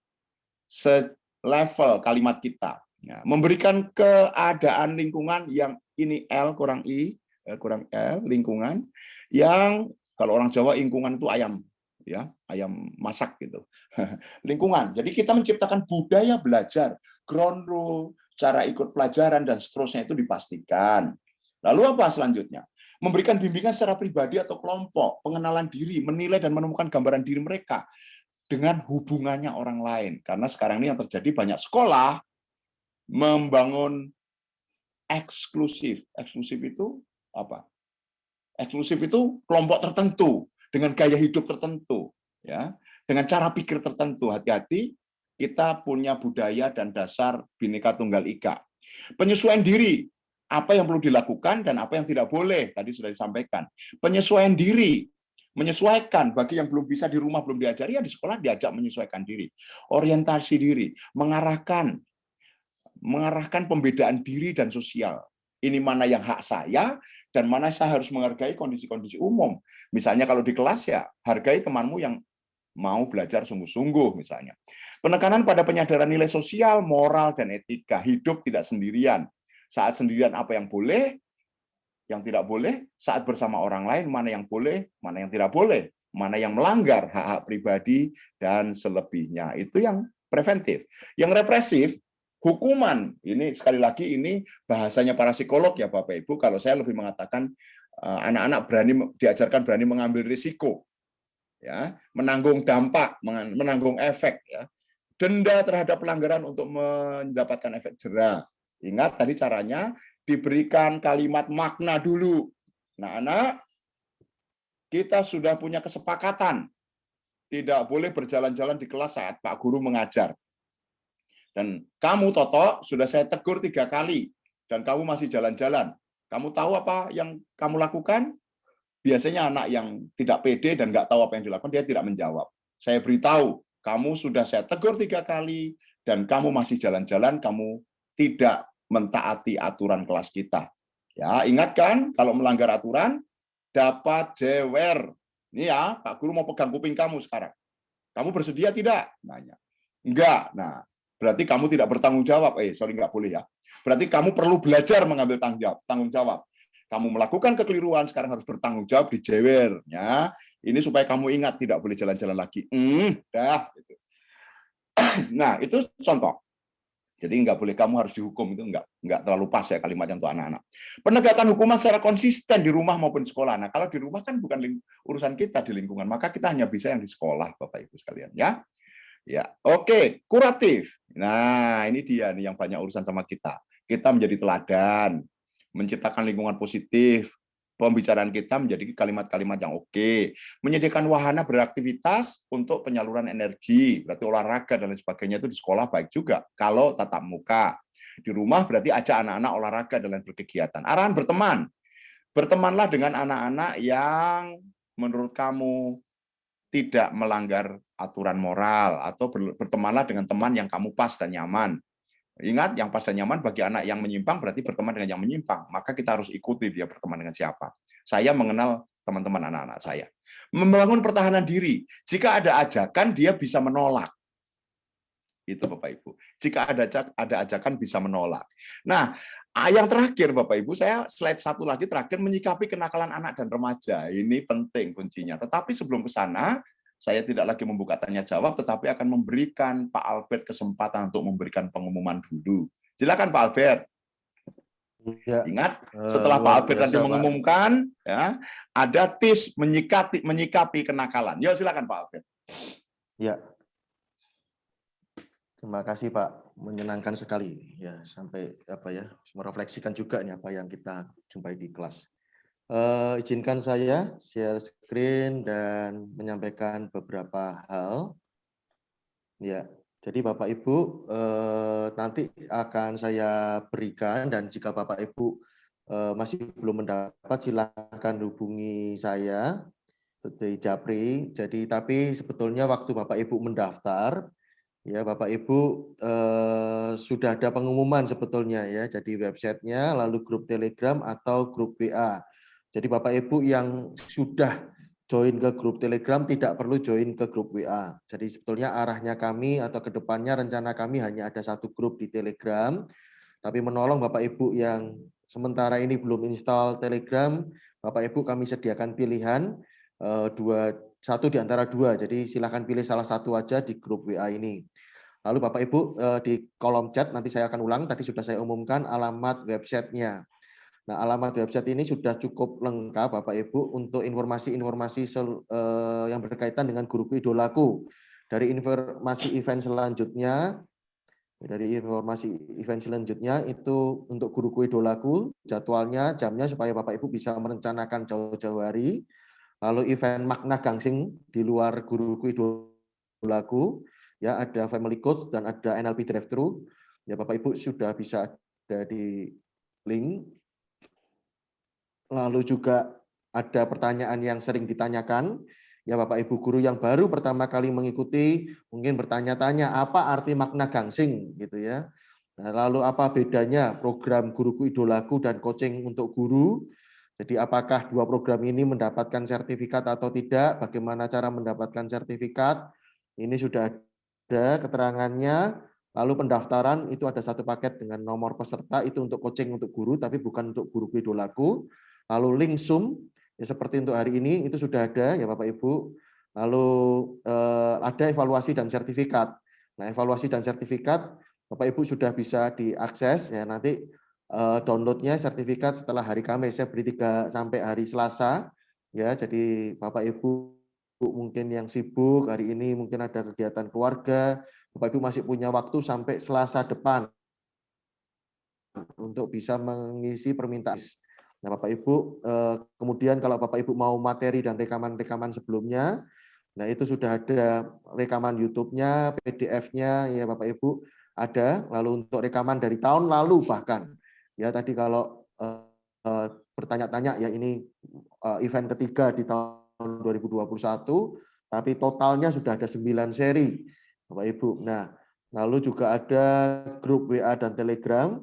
Selevel kalimat kita. Ya, memberikan keadaan lingkungan yang ini L kurang I, kurang L, lingkungan yang kalau orang Jawa lingkungan itu ayam, ya, ayam masak gitu. Lingkungan. Jadi kita menciptakan budaya belajar, ground rule, cara ikut pelajaran dan seterusnya itu dipastikan. Lalu apa selanjutnya? Memberikan bimbingan secara pribadi atau kelompok, pengenalan diri, menilai dan menemukan gambaran diri mereka dengan hubungannya orang lain. Karena sekarang ini yang terjadi banyak sekolah membangun eksklusif. Eksklusif itu apa? Eksklusif itu kelompok tertentu dengan gaya hidup tertentu. Ya, dengan cara pikir tertentu, hati-hati kita punya budaya dan dasar Bhinneka Tunggal Ika. Penyesuaian diri, apa yang perlu dilakukan dan apa yang tidak boleh, tadi sudah disampaikan. Penyesuaian diri, menyesuaikan bagi yang belum bisa di rumah, belum diajari, ya di sekolah diajak menyesuaikan diri. Orientasi diri, mengarahkan pembedaan diri dan sosial. Ini mana yang hak saya, dan mana saya harus menghargai kondisi-kondisi umum. Misalnya kalau di kelas ya, hargai temanmu yang mau belajar sungguh-sungguh misalnya. Penekanan pada penyadaran nilai sosial, moral, dan etika. Hidup tidak sendirian. Saat sendirian apa yang boleh, yang tidak boleh. Saat bersama orang lain, mana yang boleh, mana yang tidak boleh. Mana yang melanggar hak-hak pribadi, dan selebihnya. Itu yang preventif. Yang represif, hukuman. Ini sekali lagi ini bahasanya para psikolog ya Bapak Ibu. Kalau saya lebih mengatakan anak-anak diajarkan berani mengambil risiko. Ya, menanggung dampak, menanggung efek, ya. Denda terhadap pelanggaran untuk mendapatkan efek jera. Ingat tadi caranya diberikan kalimat makna dulu. Nah, anak, kita sudah punya kesepakatan tidak boleh berjalan-jalan di kelas saat Pak Guru mengajar. Dan kamu Toto sudah saya tegur 3 kali dan kamu masih jalan-jalan. Kamu tahu apa yang kamu lakukan? Biasanya anak yang tidak pede dan nggak tahu apa yang dilakukan, dia tidak menjawab. Saya beritahu, kamu sudah saya tegur 3 kali, dan kamu masih jalan-jalan, kamu tidak mentaati aturan kelas kita. Ya, ingat kan, kalau melanggar aturan, dapat jewer. Ini ya, Pak Guru mau pegang kuping kamu sekarang. Kamu bersedia tidak? Nanya. Enggak. Nah, berarti kamu tidak bertanggung jawab. Sorry, nggak boleh ya. Berarti kamu perlu belajar mengambil tanggung jawab. Kamu melakukan kekeliruan, sekarang harus bertanggung jawab, dijewer. Ya. Ini supaya kamu ingat, tidak boleh jalan-jalan lagi. Dah. Gitu. Nah, itu contoh. Jadi nggak boleh kamu harus dihukum, itu nggak terlalu pas ya kalimatnya untuk anak-anak. Penegakan hukuman secara konsisten di rumah maupun di sekolah. Nah, kalau di rumah kan bukan urusan kita di lingkungan, maka kita hanya bisa yang di sekolah, Bapak Ibu sekalian. Ya, ya, oke, kuratif. Nah, ini dia nih yang banyak urusan sama kita. Kita menjadi teladan, menciptakan lingkungan positif, pembicaraan kita menjadi kalimat-kalimat yang oke, menyediakan wahana beraktivitas untuk penyaluran energi, berarti olahraga dan lain sebagainya itu di sekolah baik juga. Kalau tatap muka, di rumah berarti ajak anak-anak olahraga dan lain berkegiatan. Arahan berteman, bertemanlah dengan anak-anak yang menurut kamu tidak melanggar aturan moral, atau bertemanlah dengan teman yang kamu pas dan nyaman. Ingat, yang pas dan nyaman bagi anak yang menyimpang berarti berteman dengan yang menyimpang. Maka kita harus ikuti dia berteman dengan siapa. Saya mengenal teman-teman anak-anak saya. Membangun pertahanan diri. Jika ada ajakan, dia bisa menolak. Itu Bapak Ibu. Jika ada ajakan, bisa menolak. Nah, yang terakhir Bapak Ibu, saya slide 1 lagi terakhir, menyikapi kenakalan anak dan remaja. Ini penting kuncinya. Tetapi sebelum ke sana, saya tidak lagi membuka tanya jawab, tetapi akan memberikan Pak Albert kesempatan untuk memberikan pengumuman dulu. Silakan Pak Albert. Ya. Ingat, setelah Pak Albert nanti mengumumkan, ya, ada tips menyikapi kenakalan. Yuk silakan Pak Albert. Ya. Terima kasih Pak, menyenangkan sekali ya, sampai merefleksikan juga nih apa yang kita jumpai di kelas. Izinkan saya share screen dan menyampaikan beberapa hal. Ya, jadi Bapak Ibu nanti akan saya berikan, dan jika Bapak Ibu masih belum mendapat, silakan hubungi saya di Japri. Jadi tapi sebetulnya waktu Bapak Ibu mendaftar, ya Bapak Ibu sudah ada pengumuman sebetulnya ya, jadi websitenya, lalu grup Telegram atau grup WA. Jadi Bapak Ibu yang sudah join ke grup Telegram tidak perlu join ke grup WA. Jadi sebetulnya arahnya kami atau ke depannya rencana kami hanya ada 1 grup di Telegram. Tapi menolong Bapak Ibu yang sementara ini belum install Telegram, Bapak Ibu kami sediakan pilihan 1 di antara 2. Jadi silakan pilih salah 1 aja di grup WA ini. Lalu Bapak Ibu di kolom chat nanti saya akan ulang, tadi sudah saya umumkan alamat websitenya. Nah, alamat website ini sudah cukup lengkap Bapak Ibu untuk informasi-informasi yang berkaitan dengan guruku idolaku. Dari informasi event selanjutnya, itu untuk guruku idolaku, jadwalnya, jamnya supaya Bapak Ibu bisa merencanakan jauh-jauh hari. Lalu event makna gangsing di luar guruku idolaku, ya ada family coach dan ada NLP drive-thru. Ya Bapak Ibu sudah bisa ada di link. Lalu juga ada pertanyaan yang sering ditanyakan. Ya Bapak Ibu guru yang baru pertama kali mengikuti mungkin bertanya-tanya apa arti makna gangsing gitu ya. Nah, lalu apa bedanya program Guruku Idolaku dan coaching untuk guru? Jadi apakah dua program ini mendapatkan sertifikat atau tidak? Bagaimana cara mendapatkan sertifikat? Ini sudah ada keterangannya. Lalu pendaftaran itu ada satu paket dengan nomor peserta itu untuk coaching untuk guru tapi bukan untuk Guruku Idolaku. Lalu link Zoom ya seperti untuk hari ini itu sudah ada ya Bapak Ibu. Lalu ada evaluasi dan sertifikat. Nah, evaluasi dan sertifikat Bapak Ibu sudah bisa diakses ya nanti downloadnya sertifikat setelah hari Kamis saya beri 3 sampai hari Selasa ya. Jadi Bapak Ibu mungkin yang sibuk hari ini mungkin ada kegiatan keluarga, Bapak Ibu masih punya waktu sampai Selasa depan untuk bisa mengisi permintaan. Nah, Bapak Ibu, kemudian kalau Bapak Ibu mau materi dan rekaman-rekaman sebelumnya, nah itu sudah ada rekaman YouTube-nya, PDF-nya, ya Bapak Ibu ada. Lalu untuk rekaman dari tahun lalu bahkan, ya tadi kalau bertanya-tanya, ya ini event ketiga di tahun 2021, tapi totalnya sudah ada 9 seri, Bapak Ibu. Nah, lalu juga ada grup WA dan Telegram,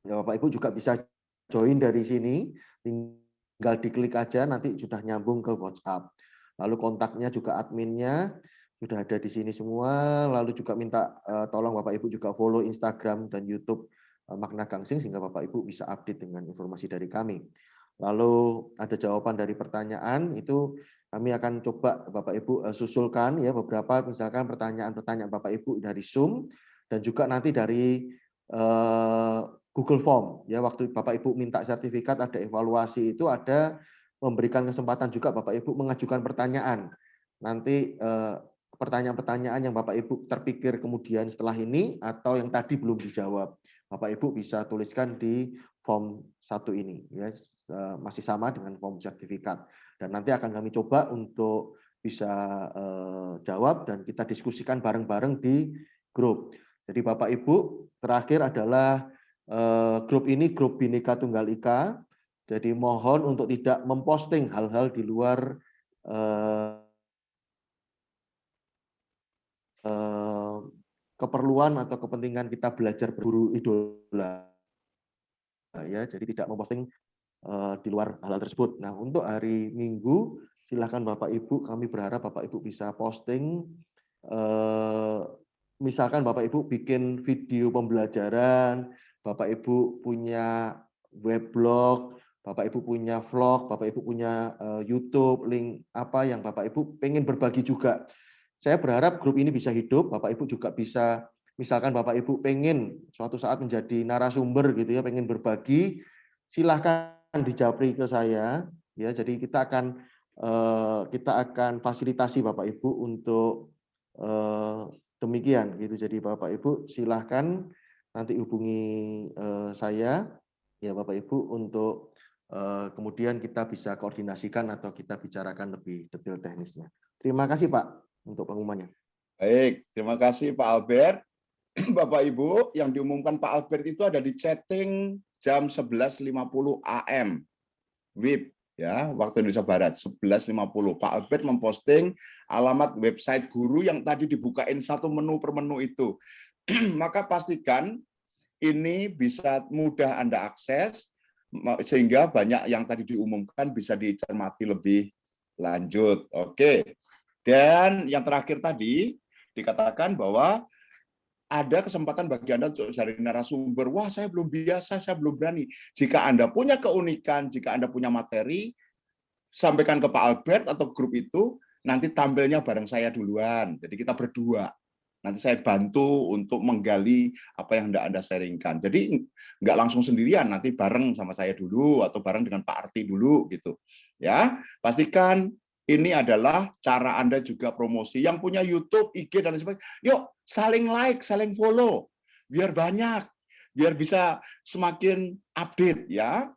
ya Bapak Ibu juga bisa join dari sini, tinggal diklik aja nanti sudah nyambung ke WhatsApp. Lalu kontaknya juga adminnya sudah ada di sini semua. Lalu juga minta tolong Bapak Ibu juga follow Instagram dan YouTube Makna Gangsing sehingga Bapak Ibu bisa update dengan informasi dari kami. Lalu ada jawaban dari pertanyaan itu kami akan coba Bapak Ibu susulkan ya beberapa misalkan pertanyaan-pertanyaan Bapak Ibu dari Zoom dan juga nanti dari Google Form ya waktu Bapak Ibu minta sertifikat ada evaluasi itu ada memberikan kesempatan juga Bapak Ibu mengajukan pertanyaan. Nanti pertanyaan-pertanyaan yang Bapak Ibu terpikir kemudian setelah ini atau yang tadi belum dijawab. Bapak Ibu bisa tuliskan di form 1 ini ya masih sama dengan form sertifikat dan nanti akan kami coba untuk bisa jawab dan kita diskusikan bareng-bareng di grup. Jadi Bapak Ibu terakhir adalah grup ini grup Bhinneka Tunggal Ika. Jadi mohon untuk tidak memposting hal-hal di luar keperluan atau kepentingan kita belajar guru idola. Ya, jadi tidak memposting di luar hal-hal tersebut. Nah, untuk hari Minggu silakan Bapak Ibu, kami berharap Bapak Ibu bisa posting misalkan Bapak Ibu bikin video pembelajaran, Bapak Ibu punya weblog, Bapak Ibu punya vlog, Bapak Ibu punya YouTube, link apa yang Bapak Ibu pengen berbagi juga. Saya berharap grup ini bisa hidup, Bapak Ibu juga bisa, misalkan Bapak Ibu pengen suatu saat menjadi narasumber gitu ya, pengen berbagi, silahkan dijapri ke saya. Ya, jadi kita akan fasilitasi Bapak Ibu untuk demikian gitu. Jadi Bapak Ibu silahkan nanti hubungi saya ya Bapak Ibu untuk kemudian kita bisa koordinasikan atau kita bicarakan lebih detail teknisnya. Terima kasih Pak untuk pengumumannya. Baik, terima kasih Pak Albert. Bapak Ibu, yang diumumkan Pak Albert itu ada di chatting jam 11.50 AM WIB ya, waktu Indonesia Barat 11.50. Pak Albert memposting alamat website guru yang tadi dibukain satu menu per menu itu. Maka pastikan ini bisa mudah Anda akses sehingga banyak yang tadi diumumkan bisa dicermati lebih lanjut. Oke. Dan yang terakhir tadi dikatakan bahwa ada kesempatan bagi Anda untuk cari narasumber. Wah, saya belum biasa, saya belum berani. Jika Anda punya keunikan, jika Anda punya materi, sampaikan ke Pak Albert atau grup itu, nanti tampilnya bareng saya duluan. Jadi kita berdua. Nanti saya bantu untuk menggali apa yang Anda sharingkan. Jadi nggak langsung sendirian, nanti bareng sama saya dulu atau bareng dengan Pak Arti dulu gitu. Ya, pastikan ini adalah cara Anda juga promosi. Yang punya YouTube, IG, dan lain sebagainya. Yuk, saling like, saling follow. Biar banyak. Biar bisa semakin update. Ya.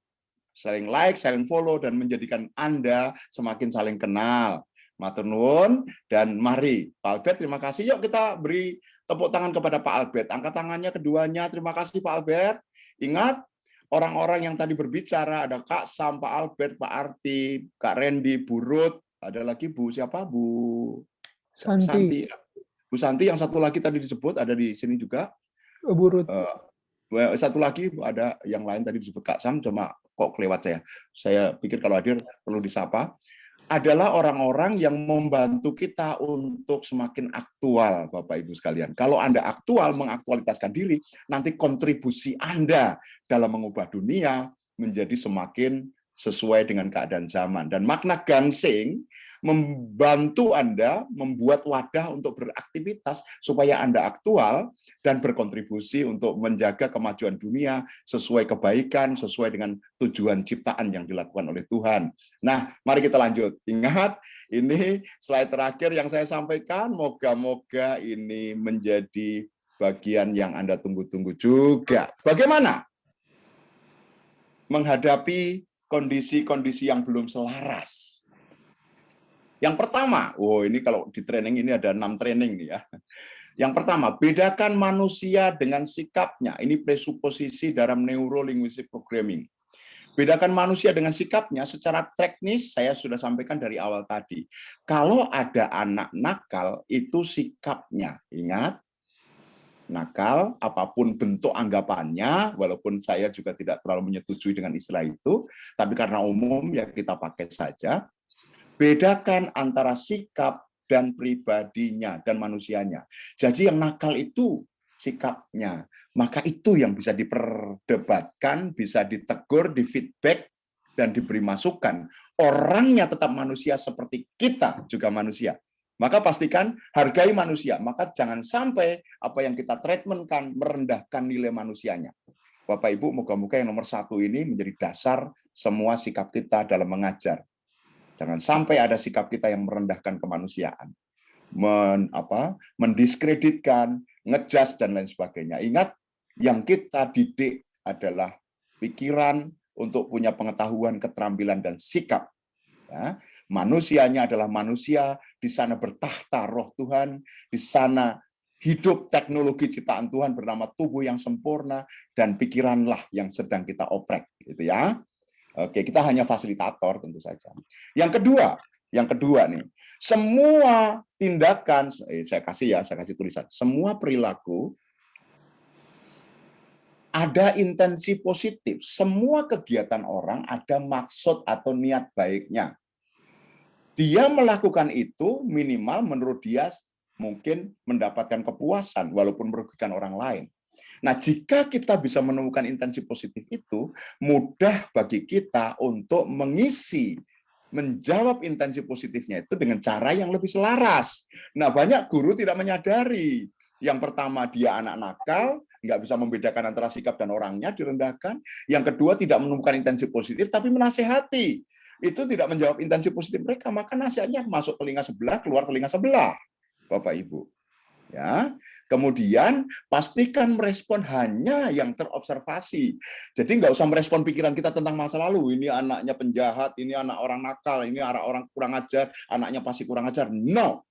saling like, saling follow, dan menjadikan Anda semakin saling kenal. Matur nuwun, dan mari Pak Albert, terima kasih. Yuk kita beri tepuk tangan kepada Pak Albert. Angkat tangannya keduanya. Terima kasih Pak Albert. Ingat, orang-orang yang tadi berbicara, ada Kak Sam, Pak Albert, Pak Arti, Kak Randy, Bu Ruth, ada lagi Bu siapa? Bu Santi. Bu Santi, yang satu lagi tadi disebut, ada di sini juga. Burut. Satu lagi ada yang lain tadi disebut Kak Sam, cuma kok kelewat saya. Saya pikir kalau hadir perlu disapa. Adalah orang-orang yang membantu kita untuk semakin aktual, Bapak Ibu sekalian. Kalau Anda aktual, mengaktualitaskan diri, nanti kontribusi Anda dalam mengubah dunia menjadi semakin sesuai dengan keadaan zaman. Dan makna gangsing membantu Anda membuat wadah untuk beraktivitas supaya Anda aktual dan berkontribusi untuk menjaga kemajuan dunia sesuai kebaikan, sesuai dengan tujuan ciptaan yang dilakukan oleh Tuhan. Nah, mari kita lanjut. Ingat, ini slide terakhir yang saya sampaikan, moga-moga ini menjadi bagian yang Anda tunggu-tunggu juga. Bagaimana menghadapi kondisi-kondisi yang belum selaras? Yang pertama, ini kalau di training ini ada 6 training nih ya. Yang pertama, bedakan manusia dengan sikapnya. Ini presuposisi dalam neuro-linguistic programming. Bedakan manusia dengan sikapnya secara teknis saya sudah sampaikan dari awal tadi. Kalau ada anak nakal, itu sikapnya. Ingat, nakal, apapun bentuk anggapannya, walaupun saya juga tidak terlalu menyetujui dengan istilah itu, tapi karena umum ya kita pakai saja. Bedakan antara sikap dan pribadinya dan manusianya. Jadi yang nakal itu sikapnya, maka itu yang bisa diperdebatkan, bisa ditegur, difeedback, dan diberi masukan. Orangnya tetap manusia seperti kita juga manusia. Maka pastikan hargai manusia, maka jangan sampai apa yang kita treatmentkan merendahkan nilai manusianya. Bapak Ibu, moga-moga yang nomor 1 ini menjadi dasar semua sikap kita dalam mengajar. Jangan sampai ada sikap kita yang merendahkan kemanusiaan, mendiskreditkan, ngejudge, dan lain sebagainya. Ingat, yang kita didik adalah pikiran untuk punya pengetahuan, keterampilan, dan sikap. Ya, manusianya adalah manusia, di sana bertahta roh Tuhan, di sana hidup teknologi ciptaan Tuhan bernama tubuh yang sempurna, dan pikiranlah yang sedang kita oprek, gitu ya. Oke, kita hanya fasilitator tentu saja. Yang kedua nih, semua tindakan, saya kasih tulisan, semua perilaku ada intensi positif. Semua kegiatan orang ada maksud atau niat baiknya. Dia melakukan itu minimal menurut dia mungkin mendapatkan kepuasan walaupun merugikan orang lain. Nah, jika kita bisa menemukan intensi positif itu, mudah bagi kita untuk mengisi, menjawab intensi positifnya itu dengan cara yang lebih selaras. Nah, banyak guru tidak menyadari. Yang pertama, dia anak nakal, nggak bisa membedakan antara sikap dan orangnya, direndahkan. Yang kedua, tidak menemukan intensi positif, tapi menasehati. Itu tidak menjawab intensi positif mereka, maka nasihatnya masuk telinga sebelah, keluar telinga sebelah, Bapak Ibu. Ya, kemudian pastikan merespon hanya yang terobservasi. Jadi nggak usah merespon pikiran kita tentang masa lalu. Ini anaknya penjahat, ini anak orang nakal, ini anak orang kurang ajar, anaknya pasti kurang ajar. No,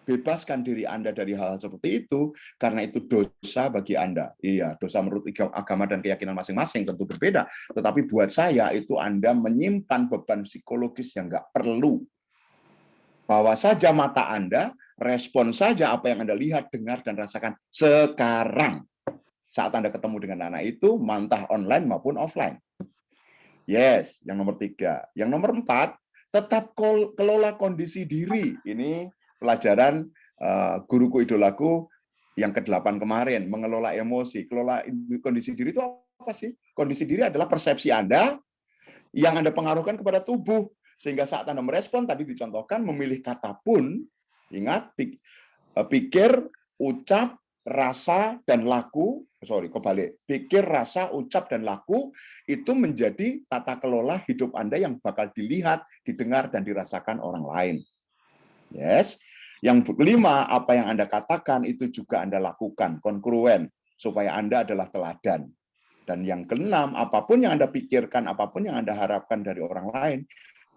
bebaskan diri Anda dari hal-hal seperti itu, karena itu dosa bagi Anda. Iya, dosa menurut agama dan keyakinan masing-masing tentu berbeda. Tetapi buat saya itu Anda menyimpan beban psikologis yang nggak perlu. Bawa saja mata Anda, respon saja apa yang Anda lihat, dengar, dan rasakan sekarang. Saat Anda ketemu dengan anak itu, mantah online maupun offline. Yes, yang nomor 3. Yang nomor 4, tetap kelola kondisi diri. Ini pelajaran guruku idolaku yang ke-8 kemarin, mengelola emosi. Kelola kondisi diri itu apa sih? Kondisi diri adalah persepsi Anda yang Anda pengaruhkan kepada tubuh. Sehingga saat Anda merespon, tadi dicontohkan, memilih kata pun, ingat, pikir, ucap, rasa, dan laku, pikir, rasa, ucap, dan laku, itu menjadi tata kelola hidup Anda yang bakal dilihat, didengar, dan dirasakan orang lain. Yes. Yang kelima, apa yang Anda katakan, itu juga Anda lakukan, kongruen, supaya Anda adalah teladan. Dan yang keenam, apapun yang Anda pikirkan, apapun yang Anda harapkan dari orang lain,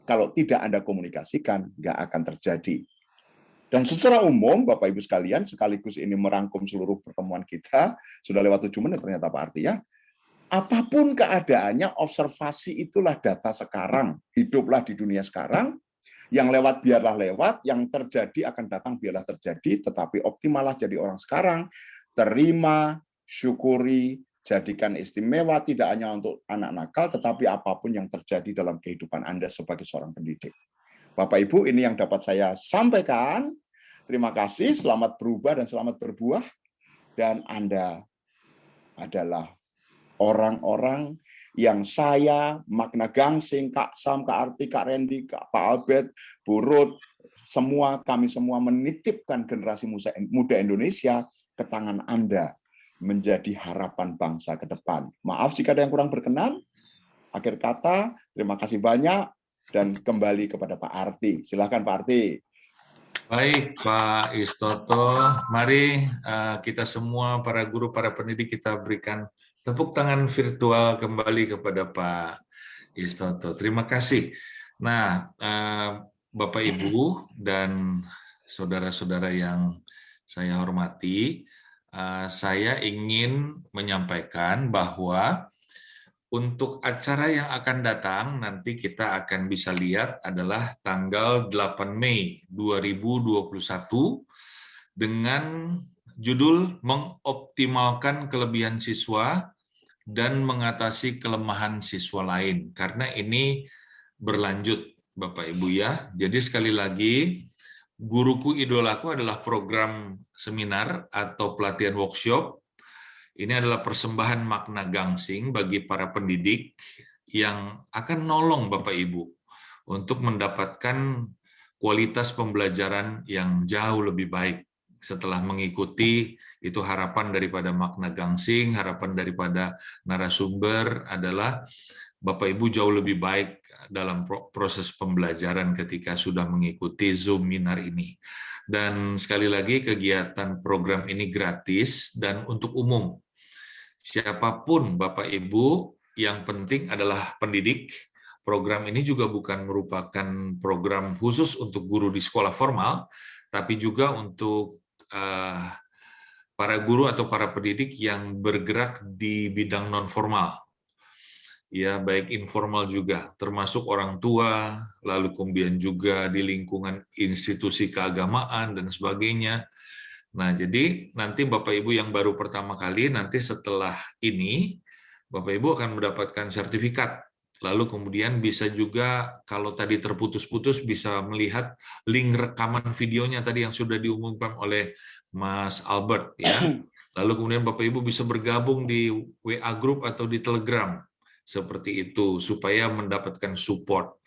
kalau tidak Anda komunikasikan, nggak akan terjadi. Dan secara umum, Bapak Ibu sekalian, sekaligus ini merangkum seluruh pertemuan kita, sudah lewat 7 menit ternyata Pak Arti ya, apapun keadaannya, observasi itulah data sekarang, hiduplah di dunia sekarang, yang lewat biarlah lewat, yang terjadi akan datang biarlah terjadi, tetapi optimalah jadi orang sekarang, terima, syukuri, jadikan istimewa tidak hanya untuk anak nakal, tetapi apapun yang terjadi dalam kehidupan Anda sebagai seorang pendidik. Bapak Ibu, ini yang dapat saya sampaikan. Terima kasih, selamat berubah dan selamat berbuah. Dan Anda adalah orang-orang yang saya, Makna Gangsing, Kak Sam, Kak Arti, Kak Randy, Pak Albert, Bu Ruth, kami semua menitipkan generasi muda Indonesia ke tangan Anda menjadi harapan bangsa ke depan. Maaf jika ada yang kurang berkenan. Akhir kata, terima kasih banyak. Dan kembali kepada Pak Arti. Silakan Pak Arti. Baik, Pak Istoto. Mari kita semua, para guru, para pendidik, kita berikan tepuk tangan virtual kembali kepada Pak Istoto. Terima kasih. Nah, Bapak, Ibu, dan saudara-saudara yang saya hormati, saya ingin menyampaikan bahwa untuk acara yang akan datang, nanti kita akan bisa lihat adalah tanggal 8 Mei 2021 dengan judul Mengoptimalkan Kelebihan Siswa dan Mengatasi Kelemahan Siswa Lain. Karena ini berlanjut, Bapak Ibu ya. Jadi sekali lagi, Guruku Idolaku adalah program seminar atau pelatihan workshop. Ini adalah persembahan Makna Gangsing bagi para pendidik yang akan nolong Bapak Ibu untuk mendapatkan kualitas pembelajaran yang jauh lebih baik setelah mengikuti. Itu harapan daripada Makna Gangsing, harapan daripada narasumber adalah Bapak Ibu jauh lebih baik dalam proses pembelajaran ketika sudah mengikuti Zoom Minar ini. Dan sekali lagi, kegiatan program ini gratis dan untuk umum. Siapapun Bapak Ibu, yang penting adalah pendidik. Program ini juga bukan merupakan program khusus untuk guru di sekolah formal, tapi juga untuk para guru atau para pendidik yang bergerak di bidang non-formal. Ya, baik informal juga, termasuk orang tua, lalu kemudian juga di lingkungan institusi keagamaan dan sebagainya. Nah, jadi nanti Bapak Ibu yang baru pertama kali, nanti setelah ini, Bapak Ibu akan mendapatkan sertifikat. Lalu kemudian bisa juga, kalau tadi terputus-putus, bisa melihat link rekaman videonya tadi yang sudah diumumkan oleh Mas Albert. Ya. Lalu kemudian Bapak Ibu bisa bergabung di WA Group atau di Telegram. Seperti itu, supaya mendapatkan support.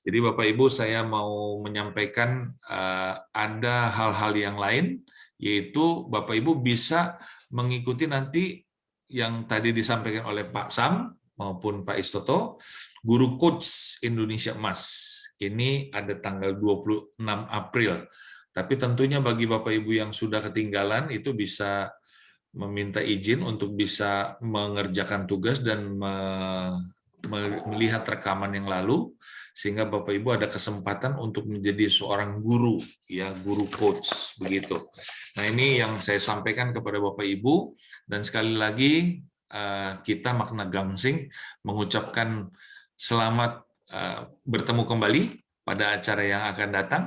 Jadi Bapak Ibu, saya mau menyampaikan ada hal-hal yang lain, yaitu Bapak Ibu bisa mengikuti nanti yang tadi disampaikan oleh Pak Sam maupun Pak Istoto, Guru Coach Indonesia Emas. Ini ada tanggal 26 April. Tapi tentunya bagi Bapak Ibu yang sudah ketinggalan, itu bisa meminta izin untuk bisa mengerjakan tugas dan melihat rekaman yang lalu, sehingga Bapak Ibu ada kesempatan untuk menjadi seorang guru, ya, guru coach begitu. Nah, ini yang saya sampaikan kepada Bapak Ibu, dan sekali lagi kita Makna Gangsing mengucapkan selamat bertemu kembali pada acara yang akan datang.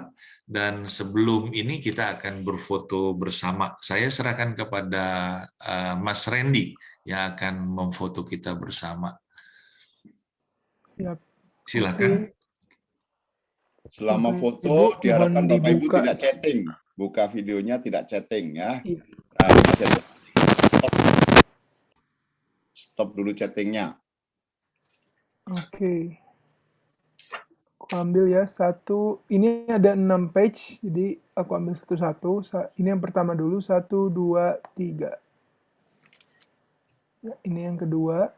Dan sebelum ini kita akan berfoto bersama. Saya serahkan kepada Mas Randy yang akan memfoto kita bersama. Siap. Silakan. Selama Oke, foto, Ibu, diharapkan mohon Bapak Ibu dibuka. tidak chatting. Buka videonya tidak chatting ya. Iya. Stop dulu chattingnya. Oke. Aku ambil ya satu. Ini ada 6 page, jadi aku ambil satu-satu. Ini yang pertama dulu, 1, 2, 3. Ya, ini yang kedua.